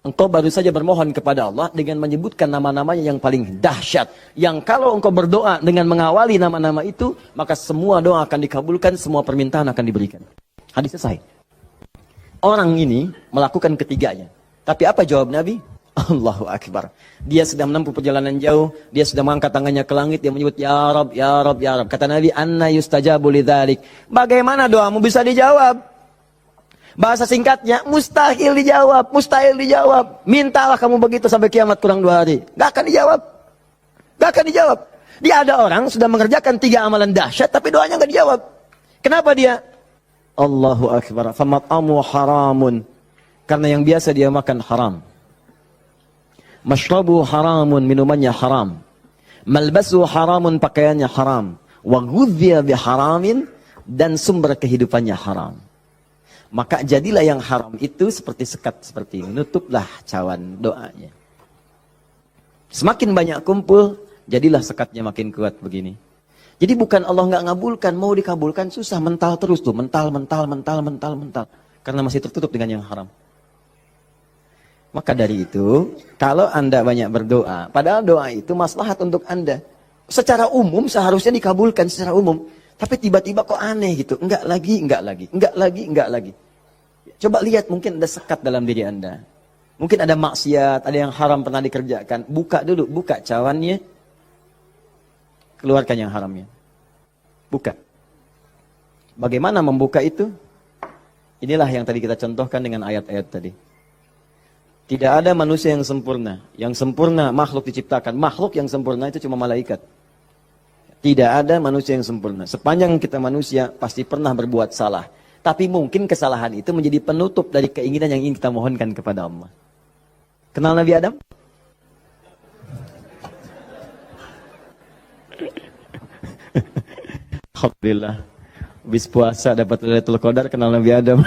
Engkau baru saja bermohon kepada Allah dengan menyebutkan nama-namanya yang paling dahsyat. Yang kalau engkau berdoa dengan mengawali nama-nama itu, maka semua doa akan dikabulkan, semua permintaan akan diberikan. Hadis selesai. Orang ini melakukan ketiganya. Tapi apa jawab Nabi? Allahu Akbar. Dia sudah menempuh perjalanan jauh, dia sudah mengangkat tangannya ke langit, dia menyebut ya Rabb, ya Rabb, ya Rabb. Kata Nabi, "Anna yustajabu lidzalik." Bagaimana doamu bisa dijawab? Bahasa singkatnya, mustahil dijawab. Mintalah kamu begitu sampai kiamat kurang 2 hari. Gak akan dijawab. Gak akan dijawab. Dia ada orang sudah mengerjakan 3 amalan dahsyat, tapi doanya gak dijawab. Kenapa dia? Allahu Akbar. Famat'amu haramun. Karena yang biasa dia makan haram. Mashrabu haramun, minumannya haram. Malbasu haramun, pakaiannya haram. Wa ghudhiya biharamin, dan sumber kehidupannya haram. Maka jadilah yang haram itu seperti sekat seperti ini. Nutuplah cawan doanya. Semakin banyak kumpul, jadilah sekatnya makin kuat begini. Jadi bukan Allah nggak ngabulkan, mau dikabulkan susah, mental terus tuh, mental. Karena masih tertutup dengan yang haram. Maka dari itu, kalau Anda banyak berdoa, padahal doa itu maslahat untuk Anda. Secara umum seharusnya dikabulkan secara umum. Tapi tiba-tiba kok aneh gitu. Enggak lagi. Coba lihat, mungkin ada sekat dalam diri Anda. Mungkin ada maksiat, ada yang haram pernah dikerjakan. Buka dulu, buka cawannya. Keluarkan yang haramnya. Buka. Bagaimana membuka itu? Inilah yang tadi kita contohkan dengan ayat-ayat tadi. Tidak ada manusia yang sempurna. Yang sempurna makhluk diciptakan. Makhluk yang sempurna itu cuma malaikat. Tidak ada manusia yang sempurna. Sepanjang kita manusia pasti pernah berbuat salah. Tapi mungkin kesalahan itu menjadi penutup dari keinginan yang ingin kita mohonkan kepada Allah. Kenal Nabi Adam? Alhamdulillah. Habis puasa dapat Lailatul Qadar, kenal Nabi Adam.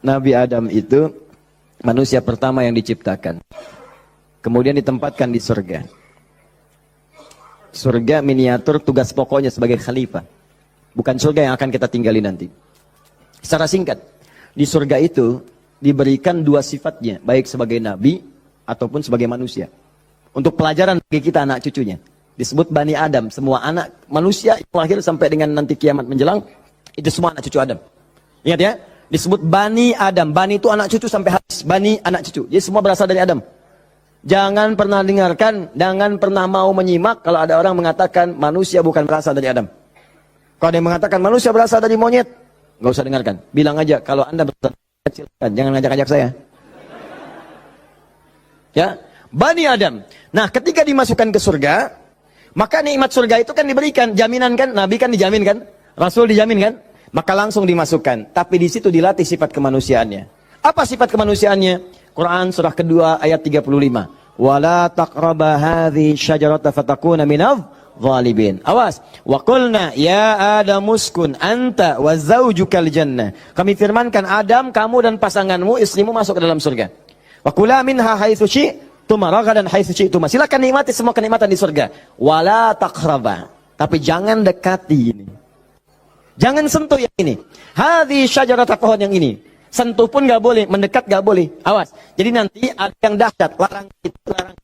Nabi Adam itu manusia pertama yang diciptakan. Kemudian ditempatkan di surga. Surga miniatur, tugas pokoknya sebagai khalifah. Bukan surga yang akan kita tinggali nanti. Secara singkat, di surga itu diberikan 2 sifatnya, baik sebagai nabi ataupun sebagai manusia. Untuk pelajaran bagi kita anak cucunya. Disebut Bani Adam, semua anak manusia yang lahir sampai dengan nanti kiamat menjelang, itu semua anak cucu Adam. Ingat ya? Disebut Bani Adam. Bani itu anak cucu sampai habis. Bani anak cucu. Jadi semua berasal dari Adam. Jangan pernah dengarkan, jangan pernah mau menyimak kalau ada orang mengatakan manusia bukan berasal dari Adam. Kalau ada yang mengatakan manusia berasal dari monyet, nggak usah dengarkan. Bilang aja kalau Anda berasal dari kecil, jangan ngajak-ngajak saya. Ya, Bani Adam. Nah, ketika dimasukkan ke surga, maka nikmat surga itu kan diberikan, jaminan kan, Nabi kan dijamin kan, Rasul dijamin kan. Maka langsung dimasukkan. Tapi di situ dilatih sifat kemanusiaannya. Apa sifat kemanusiaannya? Quran surah kedua ayat 35. Wala taqraba hadhihi syajarata fatakuna minadh zalibin. Awas. Wa qulna ya Adam uskun anta wa zaujukal jannah. Kami firmankan Adam, kamu dan pasanganmu, istrimu masuk ke dalam surga. Wa kula minha haitsu syi'tum ragadan haitsu syi'tum. Silakan nikmati semua kenikmatan di surga. Wala taqraba. Tapi jangan dekati ini. Jangan sentuh yang ini. Hadhi syajarata, pohon yang ini. Sentuh pun gak boleh, mendekat gak boleh. Awas. Jadi nanti ada yang dahsyat, larang itu, larang.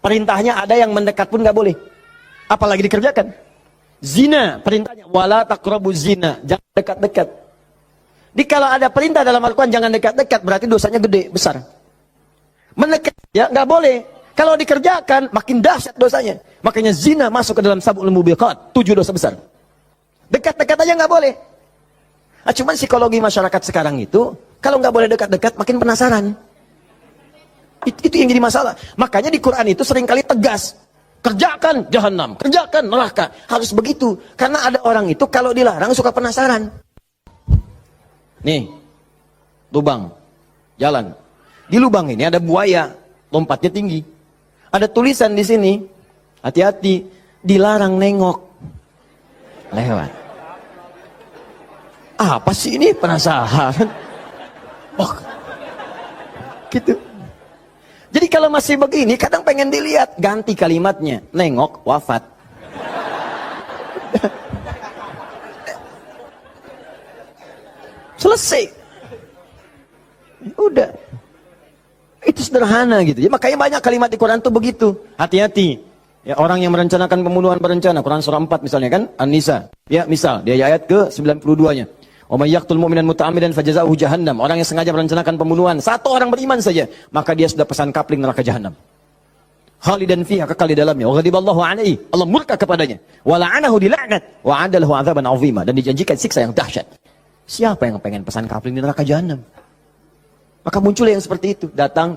Perintahnya ada yang mendekat pun gak boleh. Apalagi dikerjakan. Zina, perintahnya wala taqrabu zina, jangan dekat-dekat. Jadi kalau ada perintah dalam Al-Quran jangan dekat-dekat, berarti dosanya gede, besar. Mendekat ya gak boleh. Kalau dikerjakan makin dahsyat dosanya. Makanya zina masuk ke dalam sab'ul mubiqat, 7 dosa besar. Dekat-dekat aja nggak boleh. Nah, cuman psikologi masyarakat sekarang itu, kalau nggak boleh dekat-dekat, makin penasaran. Itu yang jadi masalah. Makanya di Quran itu seringkali tegas. Kerjakan jahanam, kerjakan neraka. Harus begitu. Karena ada orang itu kalau dilarang suka penasaran. Nih, lubang, jalan. Di lubang ini ada buaya, lompatnya tinggi. Ada tulisan di sini, hati-hati, dilarang nengok. Lewat. Apa sih ini? Penasaran. Oh, gitu. Jadi kalau masih begini, kadang pengen dilihat. Ganti kalimatnya. Nengok, wafat. Selesai. Udah. Itu sederhana gitu. Jadi makanya banyak kalimat di Quran tuh begitu. Hati-hati. Ya, orang yang merencanakan pembunuhan berencana, Quran surah 4 misalnya kan, An-Nisa. Ya, misal, dia ayat ke 92-nya. Wa may yaqtul mu'minan muta'ammidan fajaza'uhu jahannam. Orang yang sengaja merencanakan pembunuhan, satu orang beriman saja, maka dia sudah pesan kapling neraka jahanam. Khalidan fiha, kekal di dalamnya. Wa ghadiballahu alaihi, Allah murka kepadanya. Wa la'anahu dilaknat wa 'adalahu 'adzaban 'azima, dan dijanjikan siksa yang dahsyat. Siapa yang pengen pesan kapling di neraka jahanam? Maka muncul yang seperti itu. Datang.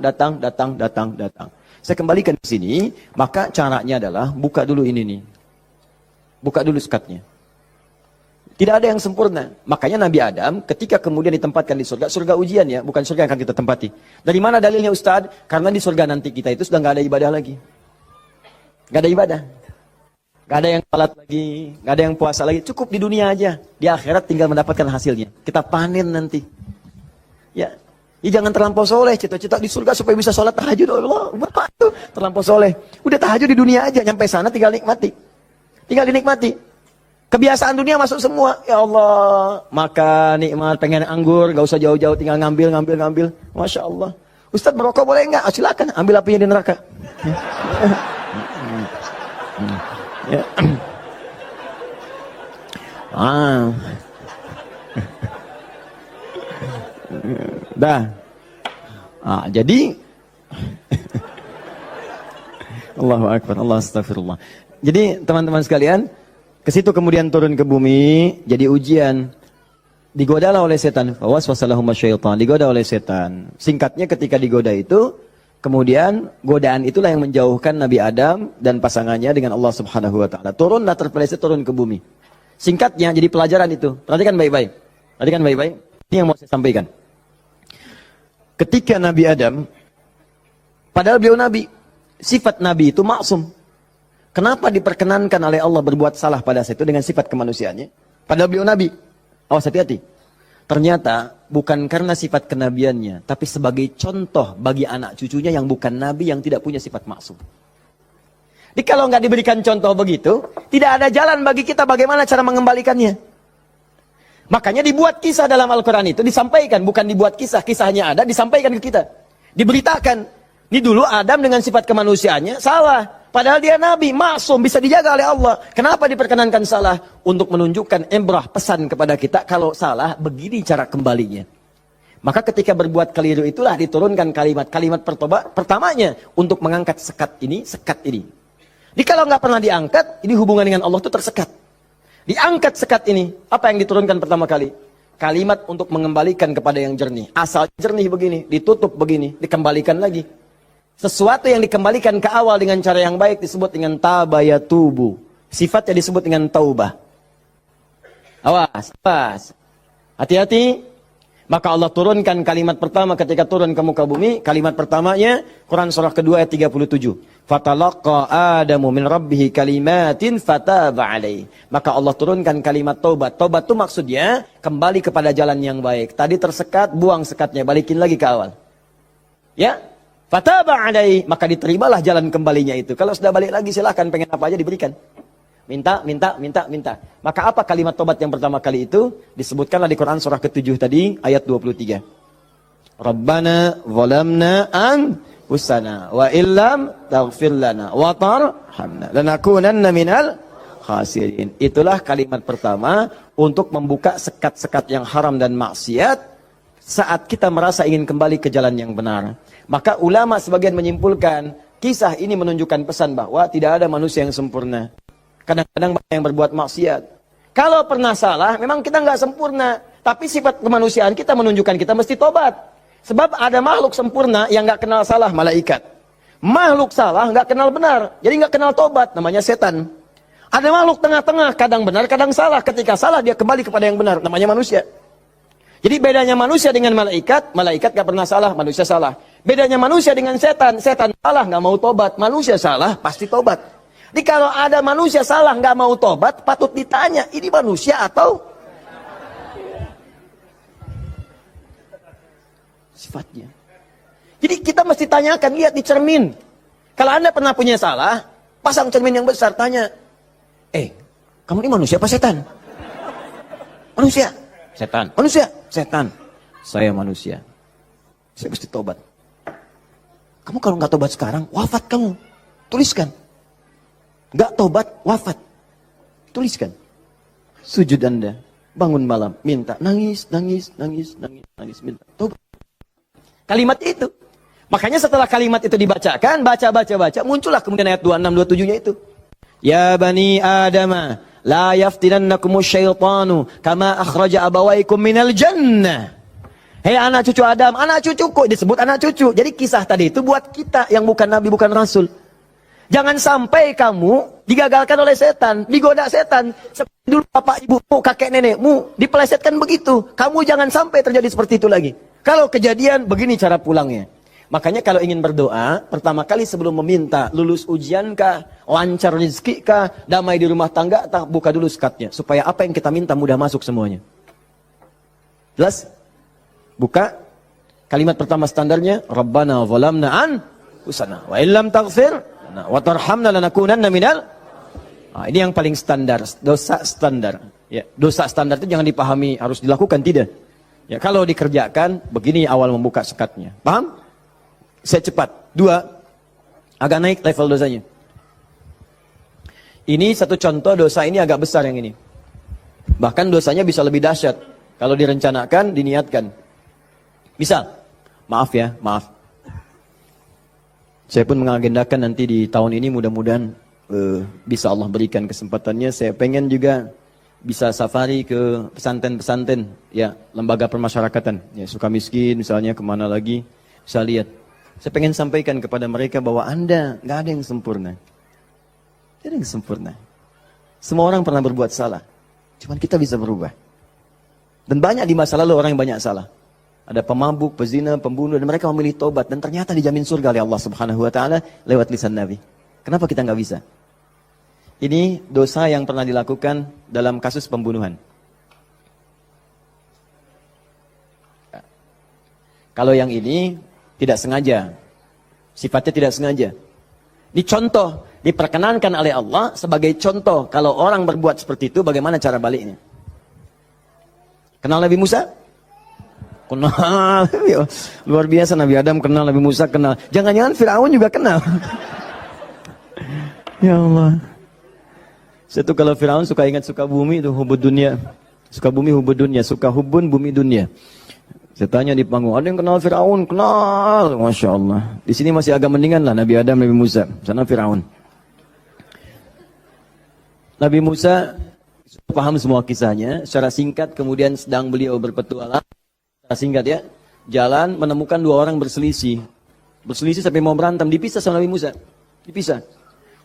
Saya kembalikan ke sini, maka caranya adalah buka dulu ini nih. Buka dulu sekatnya. Tidak ada yang sempurna. Makanya Nabi Adam ketika kemudian ditempatkan di surga ujian ya, bukan surga yang akan kita tempati. Dari mana dalilnya Ustaz? Karena di surga nanti kita itu sudah nggak ada ibadah lagi. Nggak ada ibadah. Nggak ada yang salat lagi, nggak ada yang puasa lagi. Cukup di dunia aja. Di akhirat tinggal mendapatkan hasilnya. Kita panen nanti. Ya. Jangan terlampau soleh. Cita-cita di surga supaya bisa sholat tahajud. Allah, Bapak itu terlampau soleh. Udah tahajud di dunia aja. Nyampe sana tinggal nikmati. Tinggal dinikmati. Kebiasaan dunia masuk semua. Ya Allah, makan, nikmat, pengen anggur, gak usah jauh-jauh, tinggal ngambil. Masya Allah. Ustaz merokok boleh enggak? Silakan, ambil apinya di neraka. Ya. Dah. Jadi Allahu Akbar, Allah astagfirullah. Jadi teman-teman sekalian, ke situ kemudian turun ke bumi, jadi ujian. Digodalah oleh setan. Waswasalahum syaitan, digoda oleh setan. Singkatnya ketika digoda itu, kemudian godaan itulah yang menjauhkan Nabi Adam dan pasangannya dengan Allah Subhanahu wa taala. Turunlah terpeleset turun ke bumi. Singkatnya jadi pelajaran itu. Perhatikan baik-baik. Ini yang mau saya sampaikan. Ketika Nabi Adam, padahal beliau nabi, sifat nabi itu maksum. Kenapa diperkenankan oleh Allah berbuat salah pada saat itu dengan sifat kemanusiaannya? Padahal beliau nabi. Awas hati-hati. Ternyata bukan karena sifat kenabiannya, tapi sebagai contoh bagi anak cucunya yang bukan nabi, yang tidak punya sifat maksum. Jadi kalau nggak diberikan contoh begitu, tidak ada jalan bagi kita bagaimana cara mengembalikannya. Makanya dibuat kisah dalam Al-Quran itu, disampaikan, bukan dibuat kisah, kisahnya ada, disampaikan ke kita. Diberitakan. Ini dulu Adam dengan sifat kemanusiaannya salah. Padahal dia nabi, maksum, bisa dijaga oleh Allah. Kenapa diperkenankan salah? Untuk menunjukkan ibrah, pesan kepada kita, kalau salah, begini cara kembalinya. Maka ketika berbuat keliru itulah diturunkan kalimat pertamanya untuk mengangkat sekat ini. Jadi kalau nggak pernah diangkat, ini hubungan dengan Allah itu tersekat. Diangkat sekat ini, apa yang diturunkan pertama kali? Kalimat untuk mengembalikan kepada yang jernih. Asal jernih begini, ditutup begini, dikembalikan lagi. Sesuatu yang dikembalikan ke awal dengan cara yang baik disebut dengan tabayatubu. Sifatnya disebut dengan taubah. Awas. Hati-hati. Maka Allah turunkan kalimat pertama ketika turun ke muka bumi. Kalimat pertamanya, Quran surah kedua ayat 37. Fatalaqa Adamu min rabbihi kalimatin fataba alaih. Maka Allah turunkan kalimat taubat. Taubat itu maksudnya kembali kepada jalan yang baik. Tadi tersekat, buang sekatnya, balikin lagi ke awal. Ya, fataba alaih, maka diterimalah jalan kembalinya itu. Kalau sudah balik lagi silahkan, pengen apa aja diberikan. Minta. Maka apa kalimat tobat yang pertama kali itu? Disebutkanlah di Quran surah ke-7 tadi, ayat 23. Rabbana zalamna anfusana wa illam taghfir lana wa tarhamna lanakunanna minal khasirin. Itulah kalimat pertama untuk membuka sekat-sekat yang haram dan maksiat saat kita merasa ingin kembali ke jalan yang benar. Maka ulama sebagian menyimpulkan, kisah ini menunjukkan pesan bahwa tidak ada manusia yang sempurna. Kadang-kadang banyak yang berbuat maksiat. Kalau pernah salah, memang kita nggak sempurna. Tapi sifat kemanusiaan kita menunjukkan kita mesti tobat. Sebab ada makhluk sempurna yang nggak kenal salah, malaikat. Makhluk salah nggak kenal benar, jadi nggak kenal tobat, namanya setan. Ada makhluk tengah-tengah, kadang benar, kadang salah. Ketika salah dia kembali kepada yang benar, namanya manusia. Jadi bedanya manusia dengan malaikat, malaikat nggak pernah salah, manusia salah. Bedanya manusia dengan setan, setan salah nggak mau tobat, manusia salah pasti tobat. Jadi kalau ada manusia salah nggak mau tobat, patut ditanya, ini manusia atau sifatnya. Jadi kita mesti tanyakan, lihat di cermin. Kalau Anda pernah punya salah, pasang cermin yang besar, tanya, kamu ini manusia apa setan? Manusia. Setan. Manusia. Setan. Saya manusia. Saya mesti tobat. Kamu kalau nggak tobat sekarang, wafat kamu. Tuliskan. Nggak tobat, wafat. Tuliskan. Sujud Anda. Bangun malam. Minta. Nangis. Minta. Tobat. Kalimat itu. Makanya setelah kalimat itu dibacakan, baca. Muncullah kemudian ayat 26-27-nya itu. Ya bani Adama. La yaftinannakumus syaitanu. Kama akhraja abawaikum minal jannah. Hei anak cucu Adam, anak cucuku, disebut anak cucu. Jadi kisah tadi itu buat kita yang bukan nabi, bukan rasul. Jangan sampai kamu digagalkan oleh setan, digoda setan. Seperti dulu bapak ibumu, kakek nenekmu, dipelesetkan begitu. Kamu jangan sampai terjadi seperti itu lagi. Kalau kejadian, begini cara pulangnya. Makanya kalau ingin berdoa, pertama kali sebelum meminta, lulus ujian kah, lancar rezeki kah, damai di rumah tangga, buka dulu skatnya. Supaya apa yang kita minta mudah masuk semuanya. Jelas? Buka. Kalimat pertama standarnya, Rabbana zalamna anfusana wa illam taghfir wa tarhamna lanakunanna minal. Ini yang paling standar, dosa standar. Ya, dosa standar itu jangan dipahami harus dilakukan, tidak. Ya, kalau dikerjakan, begini awal membuka sekatnya. Paham? Saya cepat. 2, agak naik level dosanya. Ini satu contoh dosa ini agak besar yang ini. Bahkan dosanya bisa lebih dahsyat kalau direncanakan, diniatkan. Misal, maaf ya, maaf. Saya pun mengagendakan nanti di tahun ini mudah-mudahan bisa Allah berikan kesempatannya. Saya pengen juga bisa safari ke pesantren-pesantren, ya, lembaga permasyarakatan, ya, Sukamiskin misalnya, kemana lagi, bisa lihat. Saya pengen sampaikan kepada mereka bahwa Anda nggak ada yang sempurna. Tidak ada yang sempurna. Semua orang pernah berbuat salah. Cuman kita bisa berubah. Dan banyak di masa lalu orang yang banyak salah. Ada pemabuk, pezina, pembunuh, dan mereka memilih tobat. Dan ternyata dijamin surga oleh Allah Subhanahu Wa Taala lewat lisan Nabi. Kenapa kita nggak bisa? Ini dosa yang pernah dilakukan dalam kasus pembunuhan. Kalau yang ini tidak sengaja, sifatnya tidak sengaja. Ini contoh, diperkenankan oleh Allah sebagai contoh. Kalau orang berbuat seperti itu, bagaimana cara baliknya? Kenal Nabi Musa? Kenal. Luar biasa, Nabi Adam kenal, Nabi Musa kenal. Jangan-jangan Fir'aun juga kenal. Ya Allah. Saya tuh kalau Fir'aun suka ingat suka bumi itu hubud dunia. Suka bumi hubud dunia, suka hubun bumi dunia. Saya tanya di panggung, ada yang kenal Fir'aun? Kenal. Masya Allah. Di sini masih agak mendingan lah Nabi Adam, Nabi Musa. Sana Fir'aun. Nabi Musa paham semua kisahnya. Secara singkat kemudian sedang beliau berpetualang. Secara singkat ya. Jalan menemukan 2 orang berselisih. Berselisih sampai mau berantem. Dipisah sama Nabi Musa. Dipisah.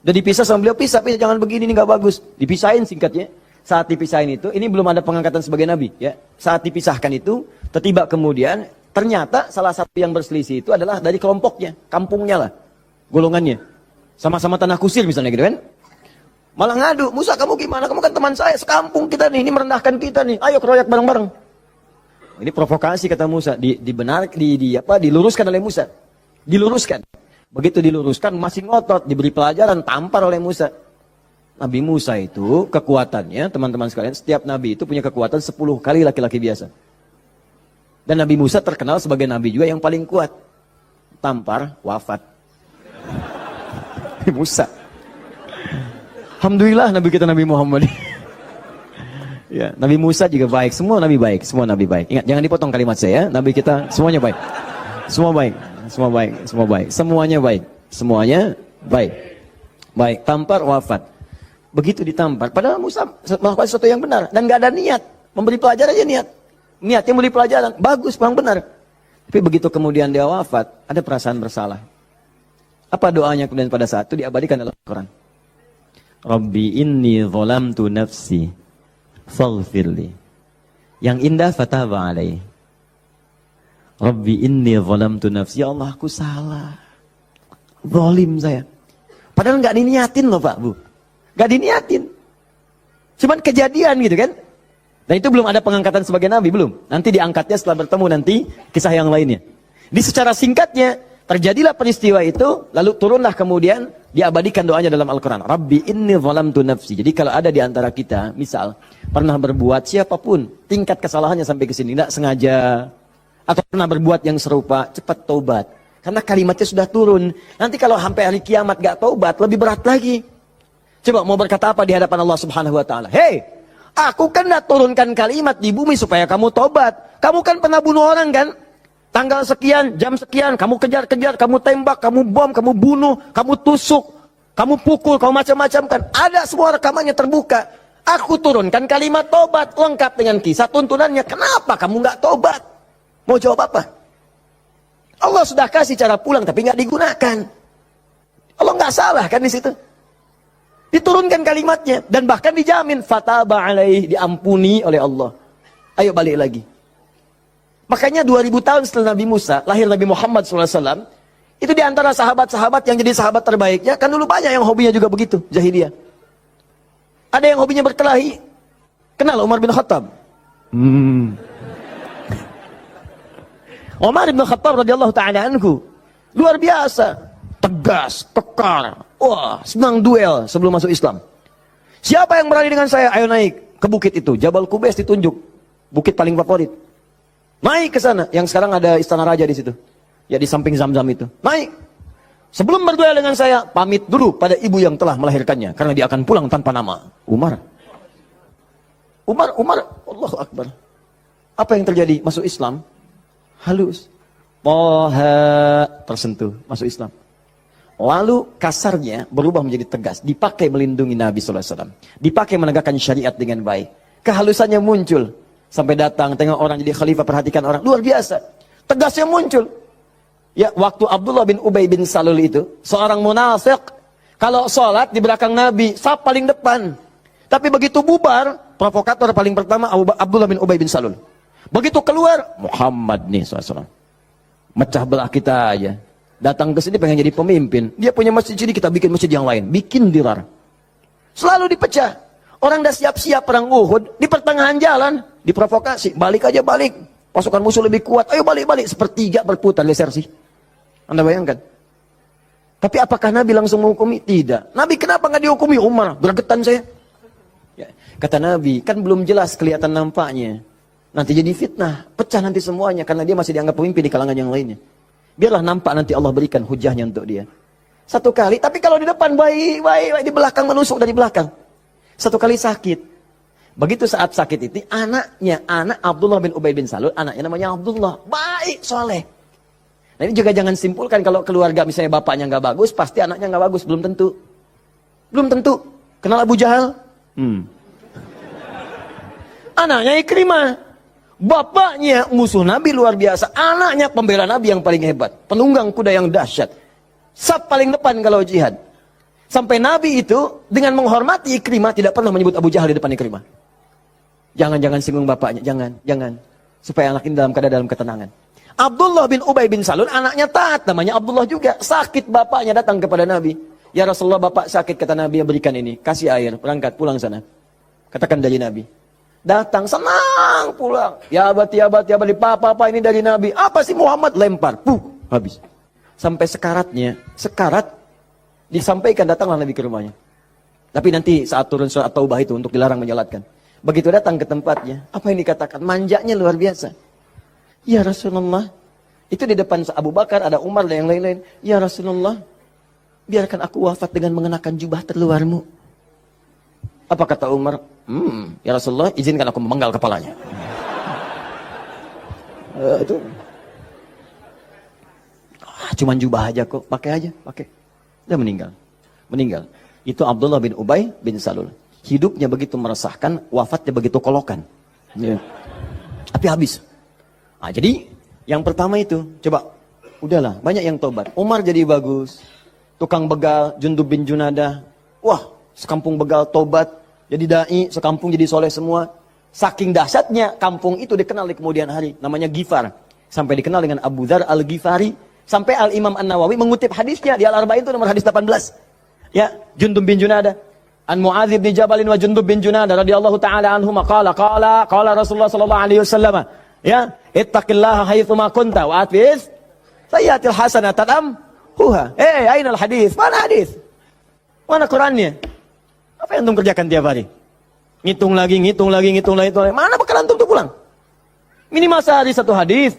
Udah dipisah sama beliau, pisah, jangan begini, ini gak bagus. Dipisahin singkatnya. Saat dipisahin itu, ini belum ada pengangkatan sebagai nabi, ya. Saat dipisahkan itu, tiba kemudian, ternyata salah satu yang berselisih itu adalah dari kelompoknya, kampungnya lah, golongannya. Sama-sama tanah kusir misalnya gitu kan. Malah ngadu, Musa kamu gimana? Kamu kan teman saya, sekampung kita nih, ini merendahkan kita nih. Ayo keroyak bareng-bareng. Ini provokasi kata Musa, diluruskan oleh Musa. Diluruskan. Begitu diluruskan, masih ngotot, diberi pelajaran, tampar oleh Musa. Nabi Musa itu, kekuatannya, teman-teman sekalian, setiap Nabi itu punya kekuatan 10 kali laki-laki biasa. Dan Nabi Musa terkenal sebagai Nabi juga yang paling kuat. Tampar, wafat. Musa. Alhamdulillah Nabi kita Nabi Muhammad. Ya, Nabi Musa juga baik, semua Nabi baik, semua Nabi baik. Ingat, jangan dipotong kalimat saya, Nabi kita semuanya baik. Semua baik. Semua baik, semua baik. Semuanya baik. Semuanya baik. Baik, tampar wafat. Begitu ditampar. Padahal Musa melakukan sesuatu yang benar. Dan gak ada niat. Memberi pelajaran aja niat. Niatnya memberi pelajaran. Bagus, memang benar. Tapi begitu kemudian dia wafat, ada perasaan bersalah. Apa doanya kemudian pada saat itu diabadikan dalam Al-Quran? Rabbi inni zalamtu nafsi faghfirli. Yang indah fataba alaih. Rabbi inni zalamtu nafsi, ya Allah aku salah. Zalim saya. Padahal nggak diniatin loh Pak Bu. Nggak diniatin. Cuman kejadian gitu kan. Dan itu belum ada pengangkatan sebagai nabi, belum. Nanti diangkatnya setelah bertemu nanti kisah yang lainnya. Di secara singkatnya, terjadilah peristiwa itu, lalu turunlah kemudian diabadikan doanya dalam Al-Quran. Rabbi inni zalamtu nafsi. Jadi kalau ada di antara kita, misal, pernah berbuat siapapun, tingkat kesalahannya sampai ke sini, nggak sengaja, atau pernah berbuat yang serupa, cepat taubat. Karena kalimatnya sudah turun. Nanti kalau sampai hari kiamat gak taubat, lebih berat lagi. Coba mau berkata apa di hadapan Allah Subhanahu Wa Taala? Hei, aku kan gak turunkan kalimat di bumi supaya kamu taubat. Kamu kan pernah bunuh orang kan? Tanggal sekian, jam sekian, kamu kejar-kejar, kamu tembak, kamu bom, kamu bunuh, kamu tusuk, kamu pukul, kamu macam-macam kan? Ada semua rekamannya terbuka. Aku turunkan kalimat taubat lengkap dengan kisah tuntunannya. Kenapa kamu gak taubat? Mau jawab apa? Allah sudah kasih cara pulang tapi nggak digunakan. Allah nggak salah kan di situ. Diturunkan kalimatnya dan bahkan dijamin fataba alaih, diampuni oleh Allah. Ayo balik lagi. Makanya 2000 tahun setelah Nabi Musa, lahir Nabi Muhammad SAW, itu diantara sahabat-sahabat yang jadi sahabat terbaiknya, kan dulu banyak yang hobinya juga begitu, jahiliyah. Ada yang hobinya berkelahi. Kenal Umar bin Khattab? Umar bin Khattab radhiyallahu ta'ala anhu, luar biasa. Tegas, kekar, wah, senang duel sebelum masuk Islam. Siapa yang berani dengan saya? Ayo naik ke bukit itu. Jabal Qubais ditunjuk, bukit paling favorit. Naik ke sana, yang sekarang ada istana raja di situ. Ya di samping Zam-Zam itu. Naik. Sebelum berduel dengan saya, pamit dulu pada ibu yang telah melahirkannya, karena dia akan pulang tanpa nama. Umar, Allahu Akbar. Apa yang terjadi? Masuk Islam, halus. Toha, tersentuh, masuk Islam. Lalu kasarnya berubah menjadi tegas, dipakai melindungi Nabi SAW, dipakai menegakkan syariat dengan baik. Kehalusannya muncul, sampai datang tengok orang jadi khalifah, perhatikan orang, luar biasa. Tegasnya muncul. Ya, waktu Abdullah bin Ubay bin Salul itu, seorang munafik, kalau sholat di belakang Nabi, saf paling depan. Tapi begitu bubar, provokator paling pertama Abdullah bin Ubay bin Salul. Begitu keluar, Muhammad nih SAW. Mecah belah kita aja. Datang ke sini pengen jadi pemimpin. Dia punya masjid sini, kita bikin masjid yang lain. Bikin dirar. Selalu dipecah. Orang dah siap-siap perang Uhud, di pertengahan jalan, diprovokasi. Balik aja balik. Pasukan musuh lebih kuat. Ayo balik-balik. Sepertiga berputar desersi. Anda bayangkan. Tapi apakah Nabi langsung menghukumi? Tidak. Nabi kenapa nggak dihukumi? Umar, gregetan saya. Ya, kata Nabi, kan belum jelas kelihatan nampaknya. Nanti jadi fitnah. Pecah nanti semuanya. Karena dia masih dianggap pemimpin di kalangan yang lainnya. Biarlah nampak nanti Allah berikan hujahnya untuk dia. Satu kali, tapi kalau di depan baik, di belakang menusuk dari belakang. Satu kali sakit. Begitu saat sakit itu, anak Abdullah bin Ubay bin Salul, anaknya namanya Abdullah. Baik, soleh. Nah ini juga jangan simpulkan kalau keluarga misalnya bapaknya nggak bagus, pasti anaknya nggak bagus. Belum tentu. Belum tentu. Kenal Abu Jahal? Anaknya Ikrimah. Bapaknya musuh Nabi luar biasa. Anaknya pembela Nabi yang paling hebat. Penunggang kuda yang dahsyat. Saf paling depan kalau jihad. Sampai Nabi itu dengan menghormati Ikrimah tidak pernah menyebut Abu Jahal di depan Ikrimah. Jangan singgung bapaknya. Jangan. Supaya anak ini dalam ketenangan. Abdullah bin Ubay bin Salul anaknya taat. Namanya Abdullah juga. Sakit bapaknya datang kepada Nabi. Ya Rasulullah, bapak sakit, kata Nabi, berikan ini. Kasih air. Berangkat pulang sana. Katakan dari Nabi. Datang, senang pulang. Ya abad, papa ini dari Nabi. Apa sih Muhammad? Lempar. Habis. Sampai sekarat disampaikan, datanglah Nabi ke rumahnya. Tapi nanti saat turun surat Taubah itu untuk dilarang menyolatkan. Begitu datang ke tempatnya, apa yang dikatakan? Manjanya luar biasa. Ya Rasulullah, itu di depan Abu Bakar, ada Umar dan yang lain-lain. Ya Rasulullah, biarkan aku wafat dengan mengenakan jubah terluarmu. Apa kata Umar? Ya Rasulullah, izinkan aku memenggal kepalanya. Itu cuman jubah aja kok, pakai. Dia meninggal. Itu Abdullah bin Ubay bin Salul. Hidupnya begitu meresahkan, wafatnya begitu kolokan. Ya. Tapi habis. Nah, jadi yang pertama itu, coba, udahlah, banyak yang tobat. Umar jadi bagus. Tukang begal, Jundub bin Junadah. Wah, sekampung begal tobat. Jadi dai, sekampung jadi soleh semua. Saking dahsyatnya, kampung itu dikenal di kemudian hari. Namanya Ghifar. Sampai dikenal dengan Abu Dzar al-Ghifari. Sampai Al-Imam An-Nawawi mengutip hadisnya. Di Al-Arba'in itu nomor hadis 18. Ya, Jundub bin Junadah. An Mu'adz bin Jabalin wa Jundub bin Junadah radhiyallahu ta'ala anhuma qala Rasulullah sallallahu alaihi wasallam. Ya, ittaqillaha haitsu ma kunta wa atfiz sayyatil hasanatan amhuha. Ainal hadis? Mana hadis? Mana Qur'annya? Apa yang antum kerjakan tiap hari? Ngitung lagi. Mana bekal antum tuh pulang? Minimal sehari satu hadis.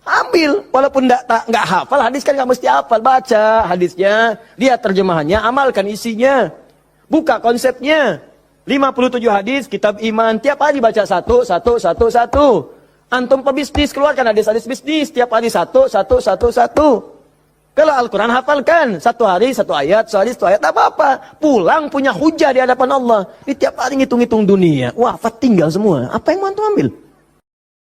Ambil, walaupun nggak hafal hadis kan nggak mesti hafal. Baca hadisnya, lihat terjemahannya, amalkan isinya. Buka konsepnya. 57 hadis, kitab iman. Tiap hari baca satu. Antum pebisnis, keluarkan hadis-hadis bisnis. Tiap hari satu. Kalau Al-Quran hafalkan. Satu hari, satu ayat, tak apa-apa. Pulang punya hujah di hadapan Allah. Ini tiap hari ngitung-ngitung dunia. Wafat tinggal semua. Apa yang mau antum ambil?